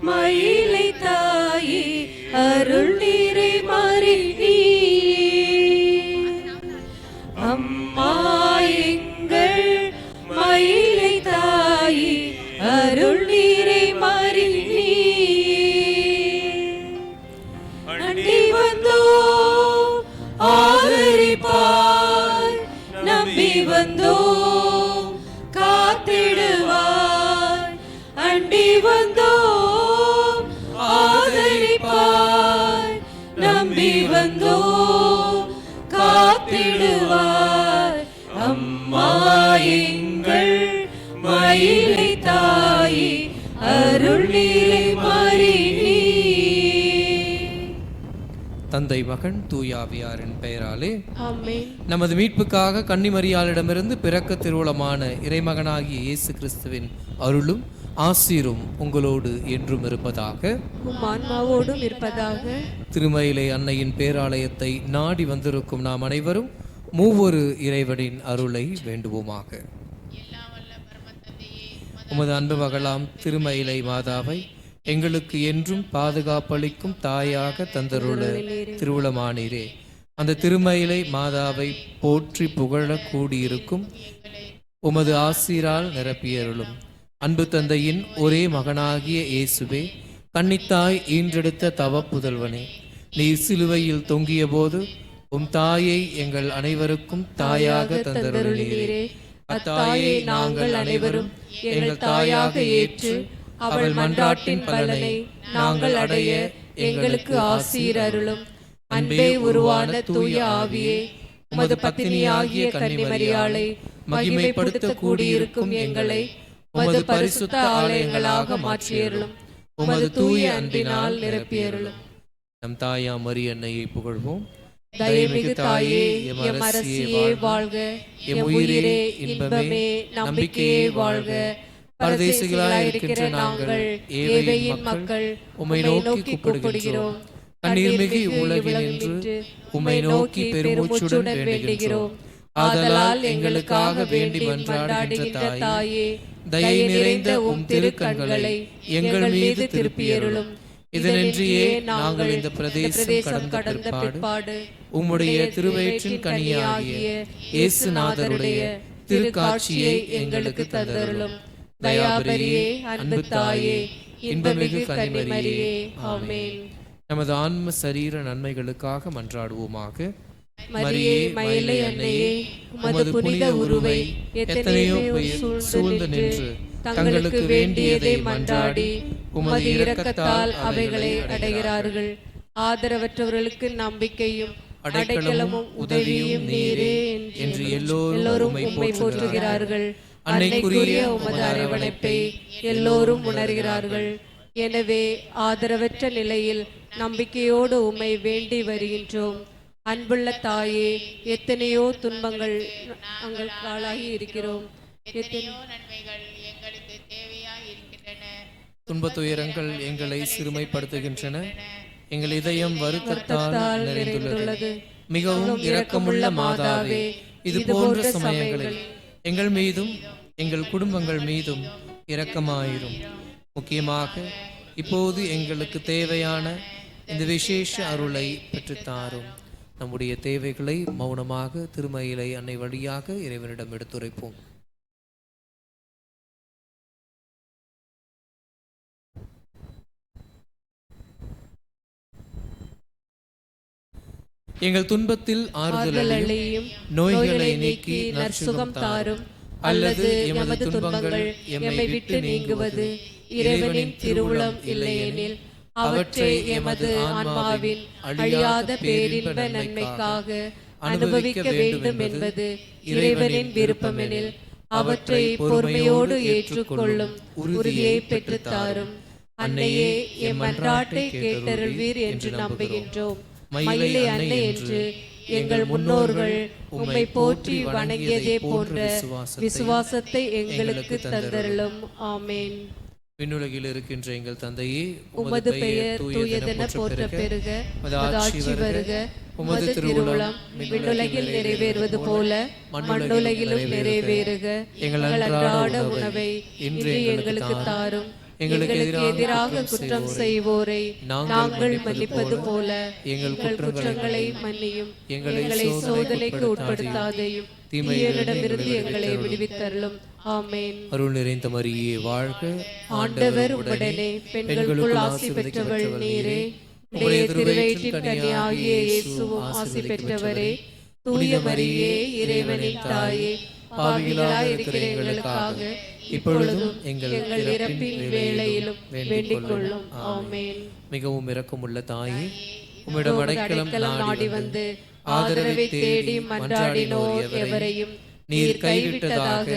மயிலை தாயே அருள் நீரை மாறி அம்மா எங்கள் மயிலை தாயே அருள் நீரை மாறி அண்டி வந்தோ ஆதரிப்பாய் நம்பி வந்தோ காத்திடுவாய் அண்டி வந்தோ ஆதரிப்பாய் நம்பி வந்தோ காத்திடுவாய் அம்மா எங்கள் மயிலை தாயே அருள் நீரை மாறி தந்தை மகன் தூயாவியாரின் பெயராலே ஆமென். நமது மீட்புக்காக கன்னிமரியாளிடமிருந்து பிறக்க திருவுளமான இறைமகனாகிய இயேசு கிறிஸ்துவின் அருளும் ஆசீரும் உங்களோடு என்றும் இருப்பதாக, உம் ஆன்மாவோடும் இருப்பதாக. திருமயிலை அன்னையின் பேராலயத்தை நாடி வந்திருக்கும் நாம் அனைவரும் மூவொரு இறைவனின் அருளை வேண்டுவோமாக. உமது அன்பு மகளாம் திருமயிலை மாதாவை எங்களுக்கு என்றும் பாதுகாப்பளிக்கும் தாயாக தந்தருள திருவுளமானீரே. அந்த திருமயிலை மாதாவை போற்றி புகழ கூடியிருக்கும் உமது ஆசீரால் நிரப்பியருளும். அன்பு தந்தையின் ஒரே மகனாகிய இயேசுவே, கன்னித்தாய் ஈன்றெடுத்த தவ புதல்வனே, நீ சிலுவையில் தொங்கிய போது உம் தாயை எங்கள் அனைவருக்கும் தாயாக தந்தருளீரே. அத்தாயை நாங்கள் அனைவரும் எங்கள் தாயாக ஏற்று அவள் மன்றாட்டின் பலனை நாங்கள் அடைய எங்களுக்கு ஆசீர் அருளும். அன்பே உருவான தூய ஆவியே, உமது பத்தினியாகிய கன்னிமரியாளை மகிமைப்படுத்த கூடியிருக்கும் எங்களை உமது பரிசுத்த ஆலயங்களாக மாற்றியருளும். உமது தூய அன்பினால் நிரப்பியருளும். நம் தாயா மரியன்னையை புகழ்வோம். தயமிகு தாயே, எம் அரசியே வாழ்க, எம் உயிரே இன்பமே நம்பிக்கையே வாழ்க. பரதேசிகளாயிருக்கிற நாங்கள் ஏழையின் மக்கள் உம்மை நோக்கி கூப்பிடுகிறோம். கண்ணீர்மிகு உலகில் நின்று உம்மை நோக்கி பெருமூச்சுடன் வேண்டுகிறோம். ஆதலால் எங்களுக்காக வேண்டி மன்றாடுகின்ற தாயே, தயை நிறைந்த உம் திருக்கண்களை எங்கள் மீது திருப்பியருளும். இதனின்றியே நாங்கள் இந்த பிரதேசம் கடந்த பிற்பாடு உம்முடைய திருவயிற்றின் கனியாகிய இயேசுநாதருடைய திருக்காட்சியை எங்களுக்கு தந்தருளும். தயாபரியே, அன்பு தாயே, இன்பமிகு கன்னிமரியே, ஆமென். நமது ஆன்ம சரீர நன்மைகளுக்காக மன்றாடுவோமாக. மரியே மயிலை அன்னையே, உமது புனித உருவை எத்தனையோ சூழ்ந்து நின்று தங்களுக்கு வேண்டியதை மன்றாடி உமது இரக்கத்தால் அவைகளை அடைகிறார்கள். ஆதரவற்றவர்களுக்கு நம்பிக்கையும் அடைக்கலமும் உதவியும் நீரே என்று எல்லோரும் உம்மை போற்றுகிறார்கள். அன்னைக்குரிய உமது அரவணைப்பை எல்லோரும் உணர்கிறார்கள். எனவே ஆதரவற்ற நிலையில் நம்பிக்கையோடு உம்மை வேண்டி வருகின்றோம். அன்புள்ள தாயே, எத்தனையோ துன்பங்கள் நாங்கள் ஆளாகி இருக்கிறோம். எத்தனையோ நன்மைகள் எங்களுக்கு தேவையாய் இருக்கின்றன. துன்பத்துயரங்கள் எங்களை சிறுமைப்படுத்துகின்றன. எங்கள் இதயம் வருத்தத்தால் நிறைந்துள்ளது. மிகவும் இரக்கமுள்ள மாதாவே, இது போன்ற சமயங்களில் எங்கள் மீதும் எங்கள் குடும்பங்கள் மீதும் இரக்கமாயிரும். முக்கியமாக இப்போது எங்களுக்கு தேவையான இந்த விசேஷ அருளை பெற்றுத்தாரும். நம்முடைய தேவைகளை மௌனமாக திருமயிலை அன்னை வழியாக இறைவனிடம் எடுத்துரைப்போம். எங்கள் துன்பத்தில் ஆறுதலையும் நோய்களை நீக்கி நற்சுகம் தாரும். அல்லது எமது துன்பங்கள் எம்மை விட்டு நீங்குவது இறைவனின் திருவுளம் இல்லையெனில் அவற்றை எமது ஆன்மாவின் அழியாத பேரின்ப நன்மைக்காக அனுபவிக்க வேண்டும் என்பது இறைவனின் விருப்பமெனில் அவற்றை பொறுமையோடு ஏற்றுக்கொள்ளும் உறுதியை பெற்றுத்தாரும். அன்னையே, எம் மன்றாட்டை கேட்டருள்வீர் என்று நம்புகின்றோம். மயிலை அன்னை என்று எங்கள் முன்னோர்கள் உம்மை போற்றி வணங்கியதே போன்ற விசுவாசத்தை எங்களுக்கு தந்தருளும். ஆமென். விண்ணுலகில் இருக்கின்ற எங்கள் தந்தையே, உமது பெயர் தூயதென போற்ற பெறுக, உமது ஆட்சி வருக, உமது திருவுளம் விண்ணுலகில் நிறைவேறுவது போல மண்ணுலகிலும் நிறைவேறுக. எங்கள் அன்றாட உணவை இன்று எங்களுக்கு தாரும். எங்களுக்கு எதிராக குற்றம் செய்வோரை நாங்கள் மன்னிப்பது போல எங்கள் குற்றங்களை மன்னியும். எங்களை சோதனைக்கு உட்படுத்தாதையும் தீமையிடமிருந்து எங்களை விடுவித்தருளும். ஆமென். அருள் நிறைந்த மரியே வாழ்க, ஆண்டவர் உடனே பெண்களுக்குள் ஆசி பெற்றவள் நீரே. உடைய திருவயிற்றின் கனியாகிய இயேசுவும் ஆசி பெற்றவரே. தூய மரியே, இறைவனின் தாயே, பாவிகளாய் இருக்கிற எங்களுக்காக இப்பொழுதும் எங்கள் இறப்பின் வேளையிலும் வேண்டிக் கொள்ளும். ஆமென். மிகவும் இரக்கமுள்ள தாயே, உம்மிடம் அடைக்கலம் நாடி வந்து ஆதரவை தேடி மன்றாடினோர் எவரையும் நீர் கைவிட்டதாக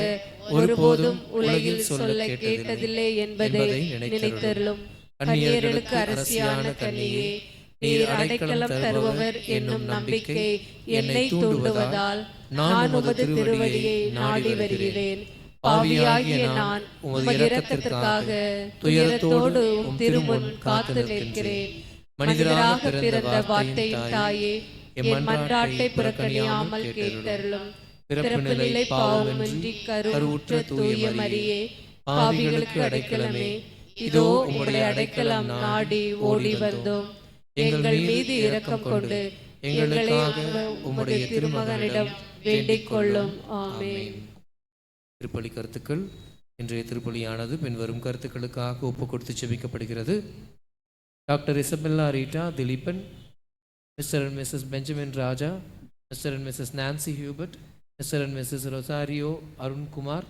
ஒருபோதும் உலகில் சொல்ல கேட்டதில்லை என்பதை நினைத்தருளும். கன்னியர்களுக்கு அரசியான கன்னியே, நீர் அடைக்கலம் தருபவர் என்னும் நம்பிக்கை என்னை தூண்டுவதால் நான் உமது திருவடியை நாடி வருகிறேன். பாவியாகிய நான் உமது இரக்கத்திற்காக துயரத்தோடு உம் திருமுன் காத்து நிற்கிறேன். மனிதராக பிறந்த வார்த்தையின் தாயே, என் மன்றாட்டை புறக்கணியாமல் கேட்டருளும். பிறப்பு நிலை பாவமின்றி கருவுற்ற தூய மரியே, பாவிகளுக்கு அடைக்கலமே, இதோ உம்முடைய அடைக்கலம் நாடி ஓடி வந்தோம். எங்கள் மீது இரக்கம் கொண்டு எங்களுக்காக உம்முடைய திருமகனிடம் வேண்டிக் கொள்ளும். ஆமென். திருப்பலி கருத்துக்கள். இன்றைய திருப்பலியானது பின்வரும் கருத்துக்களுக்காக ஒப்பு கொடுத்து செபிக்கப்படுகிறது. Doctor Isabella Rita Dileepan, Mr and Mrs Benjamin Raja, Mr and Mrs Nancy Hubert, Mr and Mrs Rosario Arunkumar,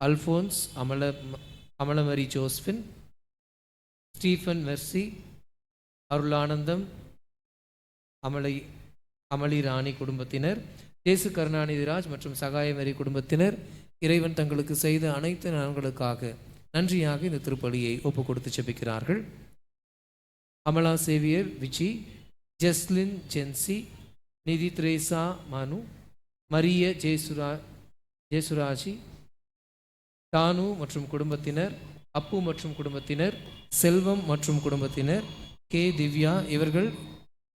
Alphonse Amalamary Josephine, Stephen Mercy, Arulanandam Amali Rani குடும்பத்தினர், ஜேசு கருணாநிதிராஜ் மற்றும் சகாயமரி குடும்பத்தினர் இறைவன் தங்களுக்கு செய்த அனைத்து நலன்களுக்காக நன்றியாக இந்த திருப்பலியை ஒப்பு கொடுத்து செபிக்கிறார்கள். அமலா சேவியர் விஜி, ஜஸ்லின் ஜென்சி, நிதி திரேசா மனு, மரிய ஜேசுராஜி, தானு மற்றும் குடும்பத்தினர், அப்பு மற்றும் குடும்பத்தினர், செல்வம் மற்றும் குடும்பத்தினர், கே திவ்யா இவர்கள்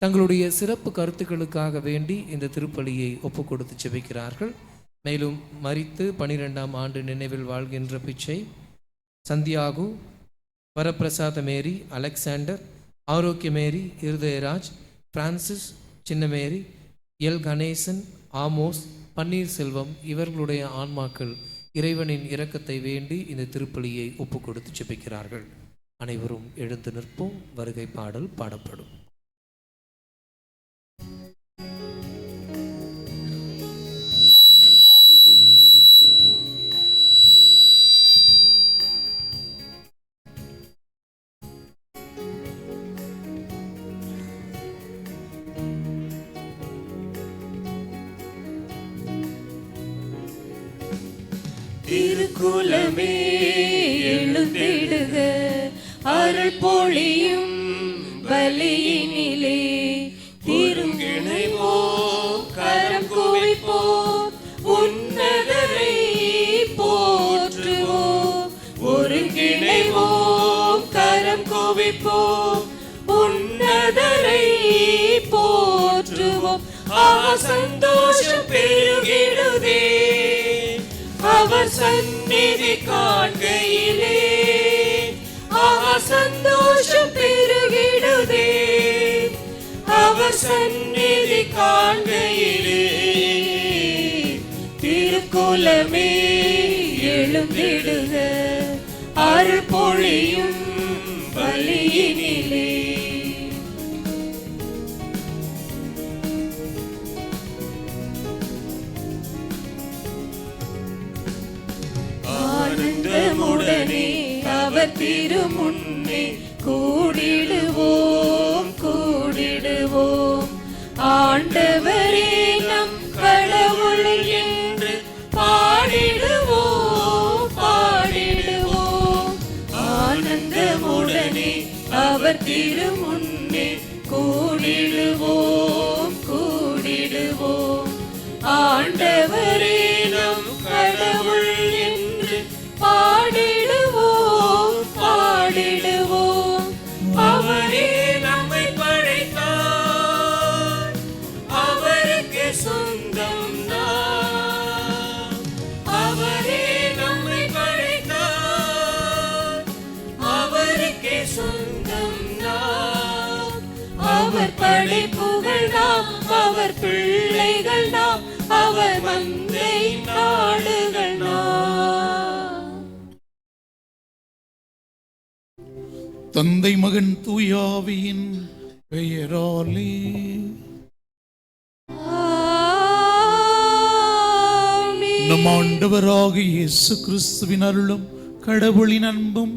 தங்களுடைய சிறப்பு கருத்துக்களுக்காக வேண்டி இந்த திருப்பலியை ஒப்பு கொடுத்து செபிக்கிறார்கள். மேலும் மரித்து 12ஆம் ஆண்டு நினைவில் வாழ்கின்ற பிச்சை, Santhiyagu, Varaprasada Mary, Alexander, Arokkiya Mary, Irudayaraj, Francis, Chinnamary, L Ganesan, Amos, Panneerselvam இவர்களுடைய ஆன்மாக்கள் இறைவனின் இரக்கத்தை வேண்டி இந்த திருப்பலியை ஒப்பு கொடுத்து செபிக்கிறார்கள். அனைவரும் எழுந்து நிற்போம். வருகை பாடல் பாடப்படும். திருக்குலமே எழுந்திடுக, அருள் பொழியும் பலியினிலே திருங்கிணைவோ கரம் குவிப்போ, உன்னதரை போற்றுவோ. ஒருங்கிணைவோ கரம் குவிப்போ, உன்னதரை போற்றுவோம். சந்தோஷம் பெருகிடுதே அவர் சந்நிதி காண்கையிலே, சந்தோஷம் பெருகிடுதே அவர் சந்நிதி காண்கையிலே. திருக்குலமே எழுந்திடுக, அருள் பொழியும் பலியினிலே. ஆனந்தமுடனே அவர் திருமுன்னே கூடிடுவோம் கூடிடுவோம். ஆண்டவரே நம் கடவுள் என்று பாடிடுவோம் பாடிடுவோம். ஆனந்தமுடனே அவர் திருமுன்னே கூடிடுவோம் கூடிடுவோம். ஆண்டவரே நம் கடவுள் என்று பாடிடுவோம் பாடிடுவோம். அவரே நம்மை படைத்தார், அவருக்கு சொந்தம் நாம். அவரே நம்மை படைத்தார், அவர் படைப்புகள் நாம், அவர் பிள்ளைகள் நாம், அவர் மந்தை நாடுகள் நாம். தந்தை மகன் தூயாவியின் பெயராலே நம் ஆண்டவராகிய இயேசு கிறிஸ்துவின் அருளும் கடவுளின் அன்பும்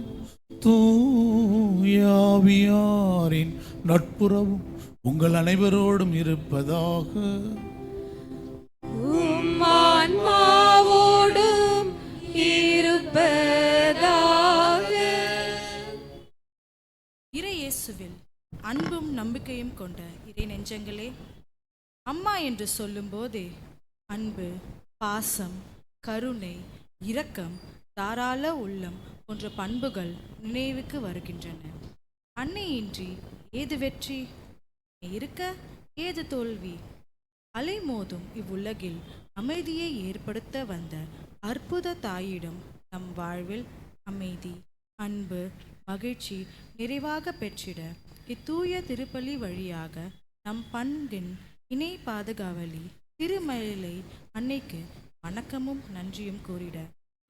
தூயாவியாரின் நட்புறவும் உங்கள் அனைவரோடும் இருப்பதாக. ஆன்மாவோடும் இருப்பதாக. இறை இயேசுவில் அன்பும் நம்பிக்கையும் கொண்ட இறை நெஞ்சங்களே, அம்மா என்று சொல்லும்போதே அன்பு, பாசம், கருணை, இரக்கம், தாராள உள்ளம் போன்ற பண்புகள் நினைவுக்கு வருகின்றன. அன்னையின்றி ஏது வெற்றி, இருக்க ஏது தோல்வி? அலைமோதும் இவ்வுலகில் அமைதியை ஏற்படுத்த வந்த அற்புத தாயிடம் நம் வாழ்வில் அமைதி, அன்பு, மகிழ்ச்சி நிறைவாக பெற்றிட இத்தூய திருப்பலி வழியாக நம் பண்பின் இணை பாதுகாவலி திருமலை அன்னைக்கு வணக்கமும் நன்றியும் கூறிட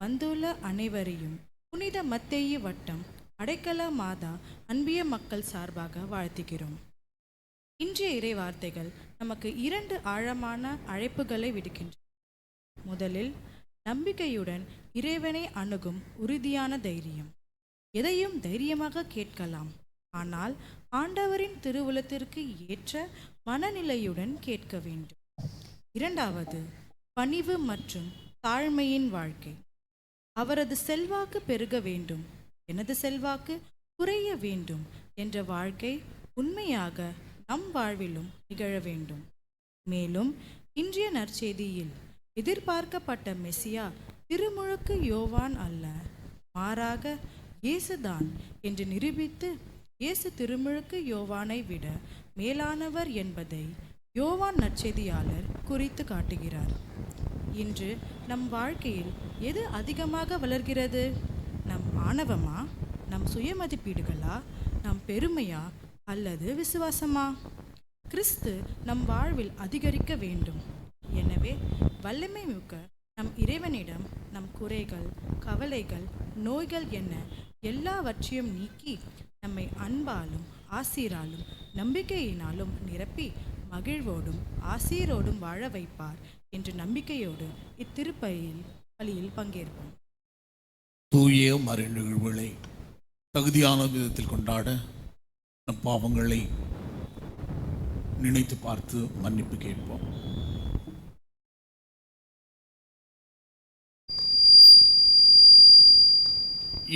வந்துள்ள அனைவரையும் புனித மத்தேயு வட்டம் அடைக்கல மாதா அன்பிய மக்கள் சார்பாக வாழ்த்துகிறோம். இன்றைய இறை வார்த்தைகள் நமக்கு 2 ஆழமான அழைப்புகளை விடுக்கின்றன. முதலில், நம்பிக்கையுடன் இறைவனை அணுகும் உறுதியான தைரியம். எதையும் தைரியமாக கேட்கலாம், ஆனால் ஆண்டவரின் திருவுளத்திற்கு ஏற்ற மனநிலையுடன் கேட்க வேண்டும். இரண்டாவது, பணிவு மற்றும் தாழ்மையின் வாழ்க்கை. அவரது செல்வாக்கு பெருக வேண்டும், எனது செல்வாக்கு குறைய வேண்டும் என்ற வாழ்க்கை உண்மையாக நம் வாழ்விலும் நிகழ வேண்டும். மேலும் இன்றைய நற்செய்தியில் எதிர்பார்க்கப்பட்ட மெசியா திருமுழுக்கு யோவான் அல்ல, மாறாக இயேசுதான் என்று நிரூபித்து இயேசு திருமுழுக்கு யோவானை விட மேலானவர் என்பதை யோவான் நற்செய்தியாளர் குறித்து காட்டுகிறார். இன்று நம் வாழ்க்கையில் எது அதிகமாக வளர்கிறது? நம் ஆணவமா, நம் சுயமதிப்பீடுகளா, நம் பெருமையா அல்லது விசுவாசமா? கிறிஸ்து நம் வாழ்வில் அதிகரிக்க வேண்டும். எனவே வல்லமை மிக்க நம் இறைவனிடம் நம் குறைகள், கவலைகள், நோய்கள் என எல்லாவற்றையும் நீக்கி நம்மை அன்பாலும் ஆசீராலும் நம்பிக்கையினாலும் நிரப்பி மகிழ்வோடும் ஆசீரோடும் வாழ வைப்பார் என்ற நம்பிக்கையோடு இத்திருப்பலியில் பங்கேற்போம். தூய மறை நிகழ்வுகளை தகுதியான விதத்தில் கொண்டாட நம் பாவங்களை நினைத்து பார்த்து மன்னிப்பு கேட்போம்.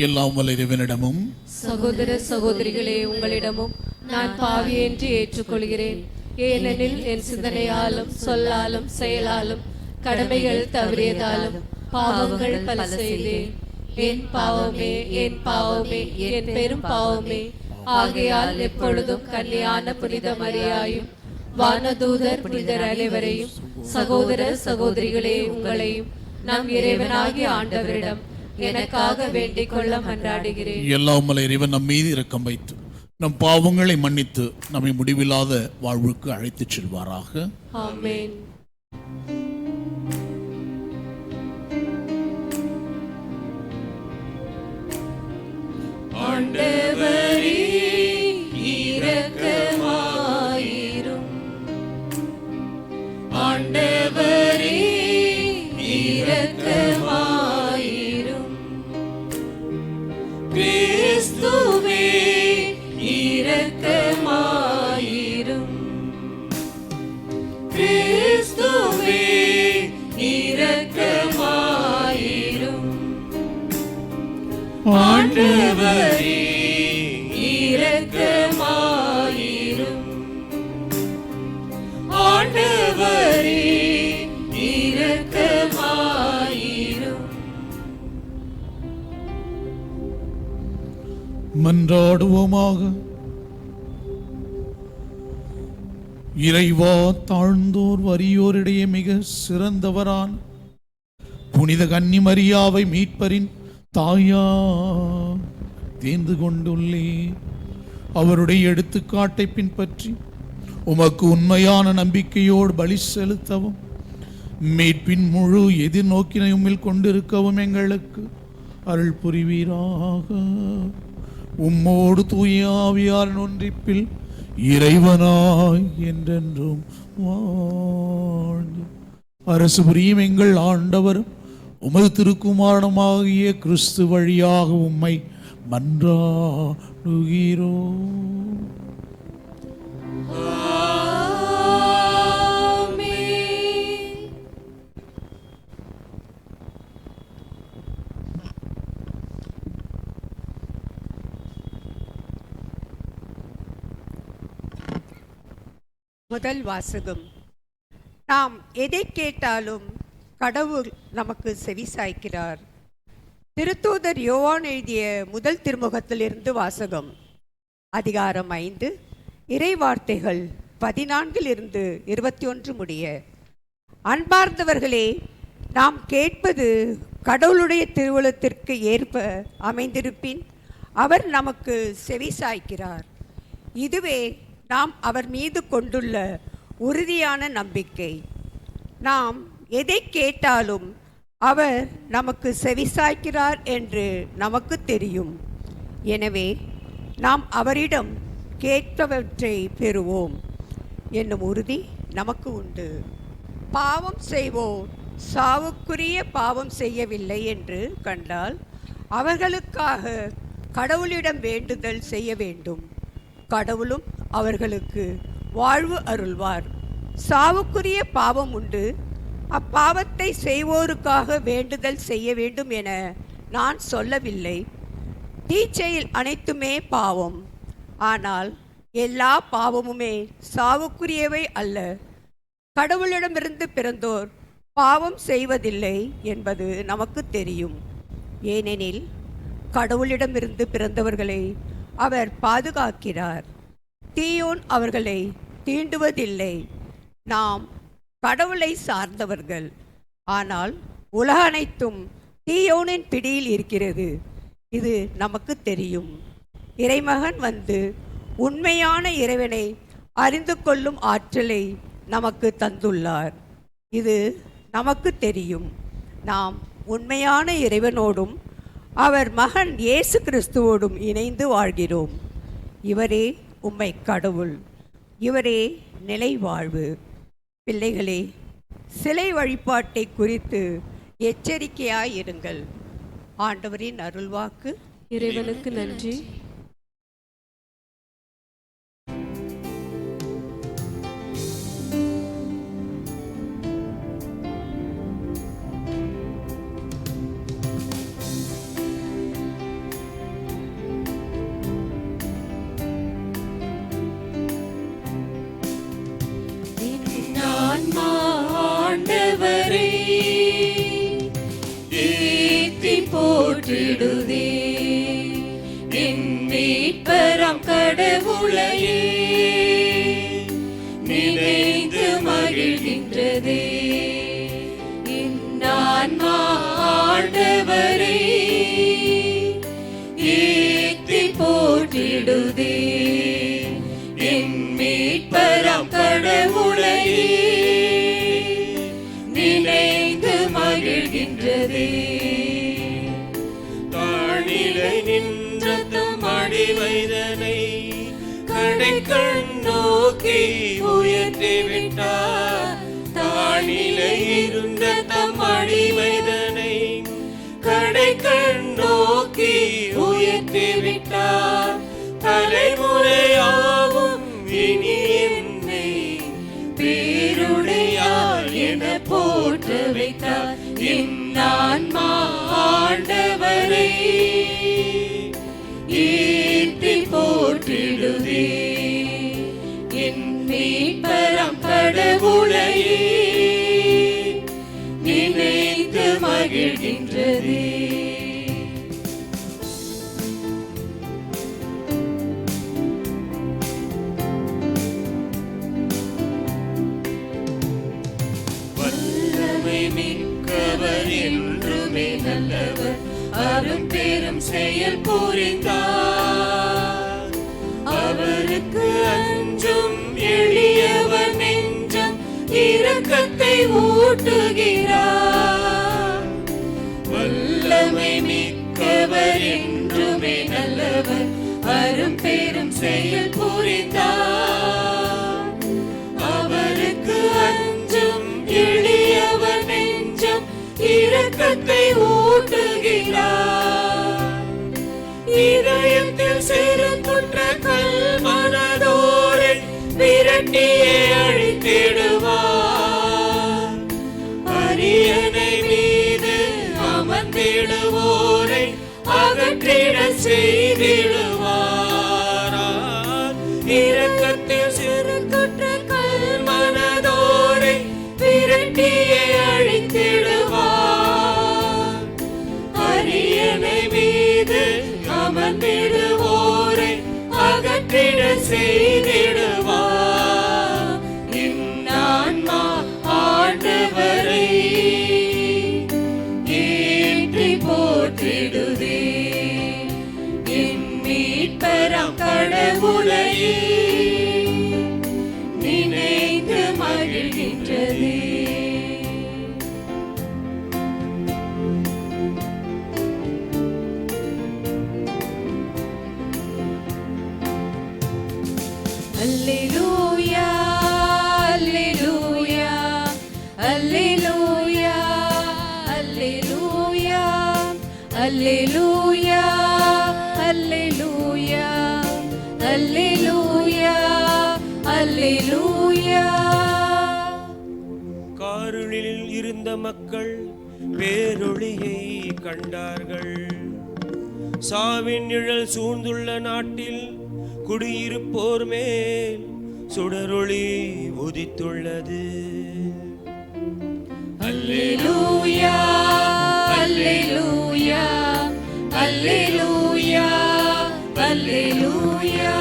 எல்லாம் வல்ல இறைவனிடமும் சகோதர சகோதரிகளே, உங்களிடமும் நான் பாவி என்று ஏற்றுக்கொள்கிறேன். ஏனெனில் என் சிந்தனையாலும் சொல்லாலும் செயலாலும் கடமைகள் தவறியதாலும் பாவங்கள் பல செய்தேன். என் பாவமே, என் பாவமே, என் பெரும் பாவமே. ஆகையால் எப்பொழுதும் கன்னியான புனித மரியாயும் வானதூதர் புனிதர் அனைவரையும் சகோதர சகோதரிகளே உங்களையும் நம் இறைவனாகிய ஆண்டவரிடம் எனக்காக வேண்டிக் கொள்ள மன்றாடுகிறேன். எல்லாம் வல்ல இறைவன் நம் மீது இரக்கம் வைத்து நம் பாவங்களை மன்னித்து நம்மை முடிவில்லாத வாழ்வுக்கு அழைத்துச் செல்வாராக. ஆமென். ஆண்டவரே இரக்கமாயிரும். ஆண்டவரே இரக்கமாயிரும். கிறிஸ்துவே இரக்கமாயிரும். கிறிஸ்துவே இரக்கமாயிரும். ஆண்டவரே இரக்கமாயிரும். ஆண்டவரே இரக்கமாயிரும். மன்றாடுவோமாக. இறைவா, தாழ்ந்தோர் வறியோரிடையே மிக சிறந்தவரான புனித கன்னி மரியாவை மீட்பரின் தாயா தேர்ந்து கொண்டுள்ளே. அவருடைய எடுத்துக்காட்டை பின்பற்றி உமக்கு உண்மையான நம்பிக்கையோடு பலி செலுத்தவும் மீட்பின் முழு எதிர்நோக்கினை உம்மில் கொண்டிருக்கவும் எங்களுக்கு அருள் புரிவீராக. உம்மோடு தூய ஆவியாரின் ஒன்றிப்பில் இறைவனாய் என்றென்றும் வாழ்ந்து அரசு புரியும் எங்கள் ஆண்டவரும் உமது திருக்குமாரனுமாகிய கிறிஸ்து வழியாக உம்மை மன்றாடுகிறோம். முதல் வாசகம். நாம் எதை கேட்டாலும் கடவுள் நமக்கு செவி சாய்க்கிறார். திருத்தூதர் யோவான் எழுதிய முதல் திருமுகத்திலிருந்து வாசகம். அதிகாரம் 5, இறை வார்த்தைகள் 14 21 முடிய. அன்பார்ந்தவர்களே, நாம் கேட்பது கடவுளுடைய திருவுளத்திற்கு ஏற்ப அமைந்திருப்பின் அவர் நமக்கு செவி சாய்க்கிறார். இதுவே நாம் அவர் மீது கொண்டுள்ள உறுதியான நம்பிக்கை. நாம் எதை கேட்டாலும் அவர் நமக்கு செவிசாய்க்கிறார் என்று நமக்கு தெரியும். எனவே நாம் அவரிடம் கேட்பவற்றை பெறுவோம் என்னும் உறுதி நமக்கு உண்டு. பாவம் செய்வோர் சாவுக்குரிய பாவம் செய்யவில்லை என்று கண்டால் அவர்களுக்காக கடவுளிடம் வேண்டுதல் செய்ய வேண்டும். கடவுளும் அவர்களுக்கு வாழ்வு அருள்வார். சாவுக்குரிய பாவம் உண்டு, அப்பாவத்தை செய்வோருக்காக வேண்டுதல் செய்ய வேண்டும் என நான் சொல்லவில்லை. தீச்செயல் அனைத்துமே பாவம், ஆனால் எல்லா பாவமுமே சாவுக்குரியவை அல்ல. கடவுளிடமிருந்து பிறந்தோர் பாவம் செய்வதில்லை என்பது நமக்கு தெரியும். ஏனெனில் கடவுளிடமிருந்து பிறந்தவர்களை அவர் பாதுகாக்கிறார். தீயோன் அவர்களை தீண்டுவதில்லை. நாம் கடவுளை சார்ந்தவர்கள், ஆனால் உலக அனைத்தும் தீயோனின் பிடியில் இருக்கிறது. இது நமக்கு தெரியும். இறைமகன் வந்து உண்மையான இறைவனை அறிந்து கொள்ளும் ஆற்றலை நமக்கு தந்துள்ளார். இது நமக்கு தெரியும். நாம் உண்மையான இறைவனோடும் அவர் மகன் இயேசு கிறிஸ்துவோடும் இணைந்து வாழ்கிறோம். இவரே உம்மை கடவுள், இவரே நிலை வாழ்வு. பிள்ளைகளே, சிலை வழிபாட்டை குறித்து எச்சரிக்கையாயிருங்கள். ஆண்டவரின் அருள்வாக்கு. இறைவனுக்கு நன்றி. ஆண்டவரே ஏத்தி போற்றிடுதே, என் மீட்பராம் கடவுளையே நினைந்து மகிழ்கின்றதே. என் ஆன்மா ஆண்டவரே ஏத்தி போற்றிடுதே, என் மீட்பராம் கடவுளையே நினைந்து மகிழ்கின்றதே. தாழிலை நின்ற தம் அடிமைதனை கடைக்கண் நோக்கி உயர்த்தி விட்டார். தாழிலை இருந்த தம் அடிமைதனை கடைக்கண் நோக்கி உயர்த்தி விட்டார். தலைமுறையாகும் இனி என்னை பேருடையார் என போற்ற வைத்தார். என் ஆன்மா ஆண்டவரை ஏத்தி போற்றிடுதே, என் மீட்பராம் கடவுளையே நினைந்து மகிழ்கின்றதே. மிக்கவர் என்றுமே நல்லவர், அரும் பெரும் செயல் புரிந்தார். அவருக்கு அஞ்சும் எளிய இரக்கத்தை ஊட்டுகிறார். வல்லமை மிக்கவர், என்றுமே நல்லவர், அரும்பெரும் செயல் புரிந்தார். அவருக்கு அஞ்சும் எளியவர் நெஞ்சம் இரக்கத்தை ஊட்டுகிறார். இதயத்தில் சிறு குற்ற கல்மனதோரை விரட்டியே அழித்திடுவார். அரியணை மீது அமர்ந்திடுவோரை அகற்றிட செய்திடுவார். இரக்கத்தில் சிறு குற்ற கல்மனதோரை விரட்டியே அழித்திடுவார். அரியணை மீது அமர்ந்திடுவோரை அகற்றிட செய்திடுவார். இன்னான்மா ஆண்டவரை ஏற்றி போற்றிடுதே. என் மீட்பராம் கடவுளையே நினைத்து மகிழ்கின்றதே. அல்லேலூயா அல்லேலூயா அல்லேலூயா அல்லேலூயா அல்லேலூயா அல்லேலூயா அல்லேலூயா அல்லேலூயா. காரிருளில் இருந்த மக்கள் பேரொளியை கண்டார்கள். சாவின் நிழல் சூழ்ந்துள்ள நாட்டில் குடியிருப்போர் மேல் சுடரொளி உதித்துள்ளது. அல்லேலூயா அல்லேலூயா அல்லேலூயா அல்லேலூயா.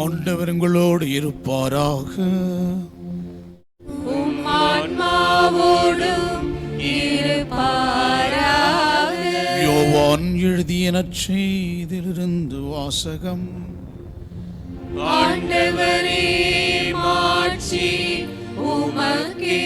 ஆண்டவர் உங்களோடு இருப்பாராக. உம் ஆன்மாவோடும் இருப்பாராக. யோவான் எழுதிய நற்செய்தியிலிருந்து வாசகம். ஆண்டவரே மாட்சி உமக்கே.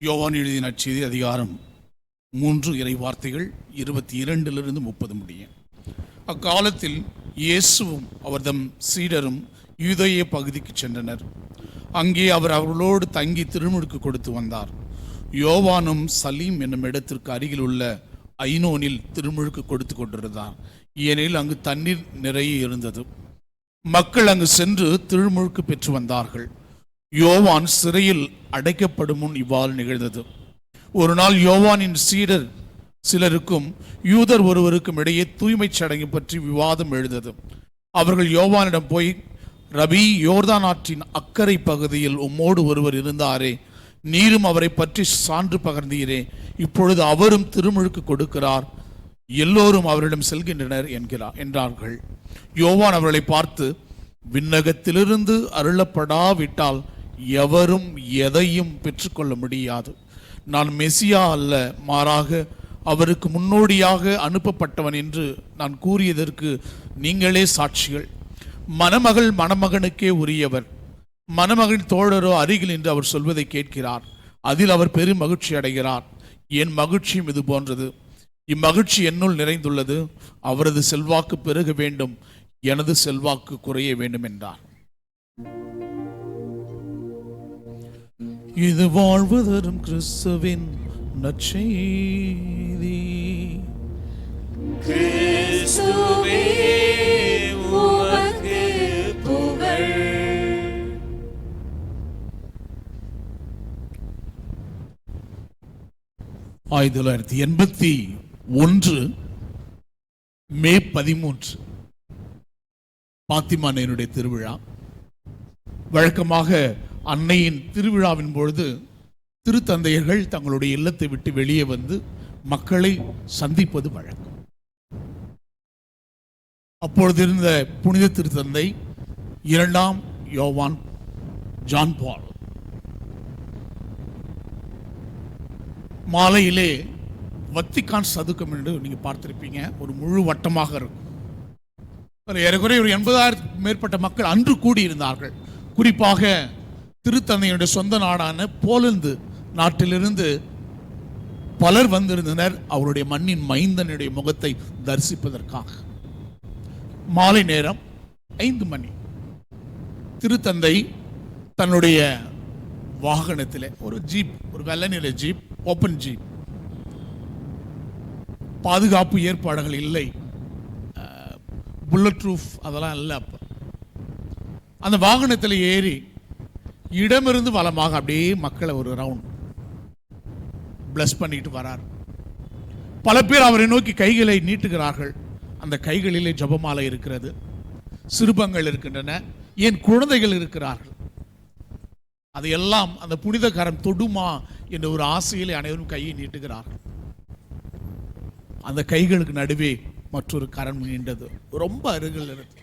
யோவான் எழுதிய நற்செய்தி அதிகாரம் 3 இறை வார்த்தைகள் 22 30 முடிய. அக்காலத்தில் இயேசுவும் அவர்தம் சீடரும் யூதேய பகுதிக்கு சென்றனர். அங்கே அவர் அவர்களோடு தங்கி திருமுழுக்கு கொடுத்து வந்தார். யோவானும் சலீம் என்னும் இடத்திற்கு அருகில் உள்ள ஐனோனில் திருமுழுக்கு கொடுத்து கொண்டிருந்தார். ஏனெனில் அங்கு தண்ணீர் நிறைய இருந்தது. மக்கள் அங்கு சென்று திருமுழுக்கு பெற்று வந்தார்கள். யோவான் சிறையில் அடைக்கப்படும் முன் இவ்வாறு நிகழ்ந்தது. ஒரு நாள் யோவானின் சீடர் சிலருக்கும் யூதர் ஒருவருக்கும் இடையே தூய்மைச் சடங்கு பற்றி விவாதம் எழுந்தது. அவர்கள் யோவானிடம் போய், ரபி, யோர்தான் ஆற்றின் அக்கறை பகுதியில் உம்மோடு ஒருவர் இருந்தாரே, நீரும் அவரை பற்றி சான்று பகர்ந்தீரே, இப்பொழுது அவரும் திருமுழுக்கு கொடுக்கிறார், எல்லோரும் அவரிடம் செல்கின்றனர் என்றார்கள். யோவான் அவர்களை பார்த்து, விண்ணகத்திலிருந்து அருளப்படாவிட்டால் எவரும் எதையும் பெற்றுக்கொள்ள முடியாது. நான் மெசியா அல்ல, மாறாக அவருக்கு முன்னோடியாக அனுப்பப்பட்டவன் என்று நான் கூறியதற்கு நீங்களே சாட்சிகள். மணமகள் மணமகனுக்கே உரியவர். மணமகன் தோழரோ அருகில் என்று அவர் சொல்வதை கேட்கிறார். அதில் அவர் பெரும் மகிழ்ச்சி அடைகிறார். என் மகிழ்ச்சியும் இது போன்றது. இம்மகிழ்ச்சி என்னுள் நிறைந்துள்ளது. அவரது செல்வாக்கு பெருக வேண்டும், எனது செல்வாக்கு குறைய வேண்டும் என்றார். இது வாழ்வு தரும் கிறிஸ்துவின் நற்செய்தி. கிறிஸ்துவே உமக்கு புகழ். ஆயிரத்தி 1981 மே 13 பாத்திமா அன்னையினுடைய திருவிழா. வழக்கமாக அன்னையின் திருவிழாவின் பொழுது திருத்தந்தையர்கள் தங்களுடைய இல்லத்தை விட்டு வெளியே வந்து மக்களை சந்திப்பது வழக்கம். அப்பொழுது இருந்த புனித திருத்தந்தை 2ஆம் யோவான் ஜான் பால் மாலையிலே வத்திக்கான் சதுக்கம் என்று நீங்கள் பார்த்திருப்பீங்க. ஒரு முழு வட்டமாக இருக்கும். ஏறக்குறைய ஒரு 80,000 மேற்பட்ட மக்கள் அன்று கூடியிருந்தார்கள். குறிப்பாக திருத்தந்தையுடைய சொந்த நாடான போலந்து நாட்டிலிருந்து பலர் வந்திருந்தனர் அவருடைய மண்ணின் மைந்தனுடைய முகத்தை தரிசிப்பதற்காக. மாலை நேரம் 5 மணி திருத்தந்தை தன்னுடைய வாகனத்தில் ஒரு ஜீப், ஒரு வெள்ளை நிற ஜீப், ஓப்பன் ஜீப், பாதுகாப்பு ஏற்பாடுகள் இல்லை, புல்லட் ப்ரூஃப் அதெல்லாம் இல்லை. அப்போ அந்த வாகனத்தில் ஏறி இடமிருந்து வலமாக அப்படியே மக்களை ஒரு ரவுண்ட் பிளஸ் பண்ணிட்டு வரார். பல பேர் அவரை நோக்கி கைகளை நீட்டுகிறார்கள். அந்த கைகளிலே ஜெபமாலை இருக்கிறது, சிறுபங்கள் இருக்கின்றன, ஏன் குழந்தைகள் இருக்கிறார்கள். அதையெல்லாம் அந்த புனித கரம் தொடுமா என்ற ஒரு ஆசையிலே அனைவரும் கையை நீட்டுகிறார்கள். அந்த கைகளுக்கு நடுவே மற்றொரு கரம் நீண்டது, ரொம்ப அருகில் இருந்து,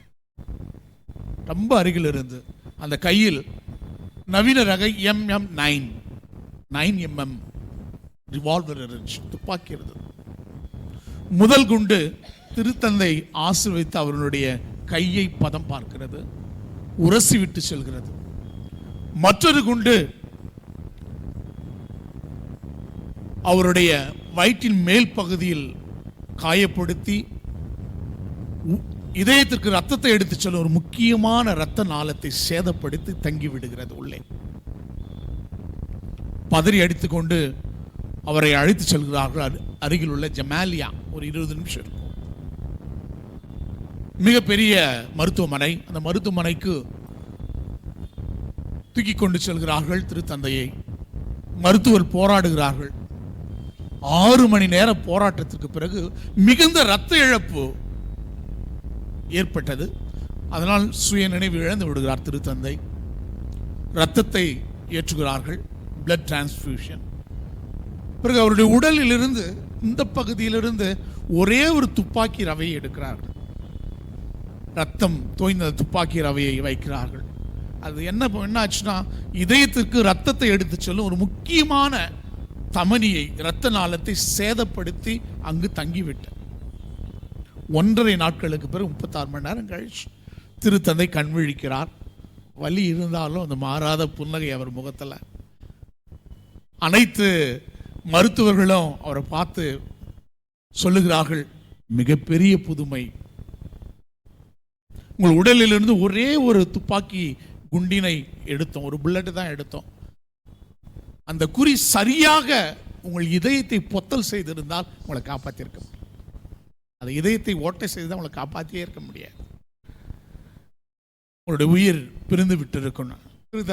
ரொம்ப அருகில் இருந்து அந்த கையில் நவீன ரக MM9 ரிவால்வர் இருந்துச்சு, துப்பாக்கி இருந்தது. முதல் குண்டு திருத்தந்தை ஆசீர்வதித்து அவருடைய கையை பதம் பார்க்கிறது, உரசி விட்டு செல்கிறது. மற்றொரு குண்டு அவருடைய வயிற்றின் மேல் பகுதியில் காயப்படுத்தி இதயத்திற்கு ரத்தத்தை எடுத்து செல்லும் ஒரு முக்கியமான இரத்த நாளத்தை சேதப்படுத்தி தங்கி விடுகிறது உள்ளே. பதறி அடித்துக்கொண்டு அவரை அழைத்து செல்கிறார்கள் அருகில் உள்ள ஜமாலியா. ஒரு 20 நிமிஷம் இருக்கும். மிகப்பெரிய மருத்துவமனை. அந்த மருத்துவமனைக்கு தூக்கி கொண்டு செல்கிறார்கள் திருத்தந்தையை. மருத்துவர் போராடுகிறார்கள். 6 மணி நேர போராட்டத்திற்கு பிறகு மிகுந்த இரத்த இழப்பு ஏற்பட்டது. அதனால் சுய நினைவு இழந்து விடுகிறார் திருத்தந்தை. இரத்தத்தை ஏற்றுகிறார்கள், பிளட் டிரான்ஸ்ஃபியூஷன். பிறகு அவருடைய உடலில் இருந்து, இந்த பகுதியிலிருந்து ஒரே ஒரு துப்பாக்கி ரவையை எடுக்கிறார்கள். ரத்தம் தோய்ந்த துப்பாக்கி ரவையை வைக்கிறார்கள். அது என்ன ஆச்சுன்னா, இதயத்திற்கு ரத்தத்தை எடுத்து செல்லும் ஒரு முக்கியமான தமனியை, இரத்த நாளத்தை சேதப்படுத்தி அங்கு தங்கிவிட்ட 1.5 நாட்களுக்கு பிறகு 36 மணி நேரம் கழிச்சு திருத்தந்தை கண்விழிக்கிறார். வலி இருந்தாலும் அந்த மாறாத புன்னகை அவர் முகத்தில். அனைத்து மருத்துவர்களும் அவரை பார்த்து சொல்லுகிறார்கள், மிகப்பெரிய புதுமை, உங்கள் உடலிலிருந்து ஒரே ஒரு துப்பாக்கி குண்டினை எடுத்தோம், ஒரு புல்லட்டு தான் எடுத்தோம். அந்த குறி சரியாக உங்கள் இதயத்தை பொத்தல் செய்திருந்தால் உங்களை காப்பாற்றியிருக்க முடியும். அந்த இதயத்தை ஓட்டை செய்து உங்களை காப்பாற்றியே இருக்க முடியாது. உங்களுடைய உயிர் பிரிந்து விட்டு இருக்கணும்.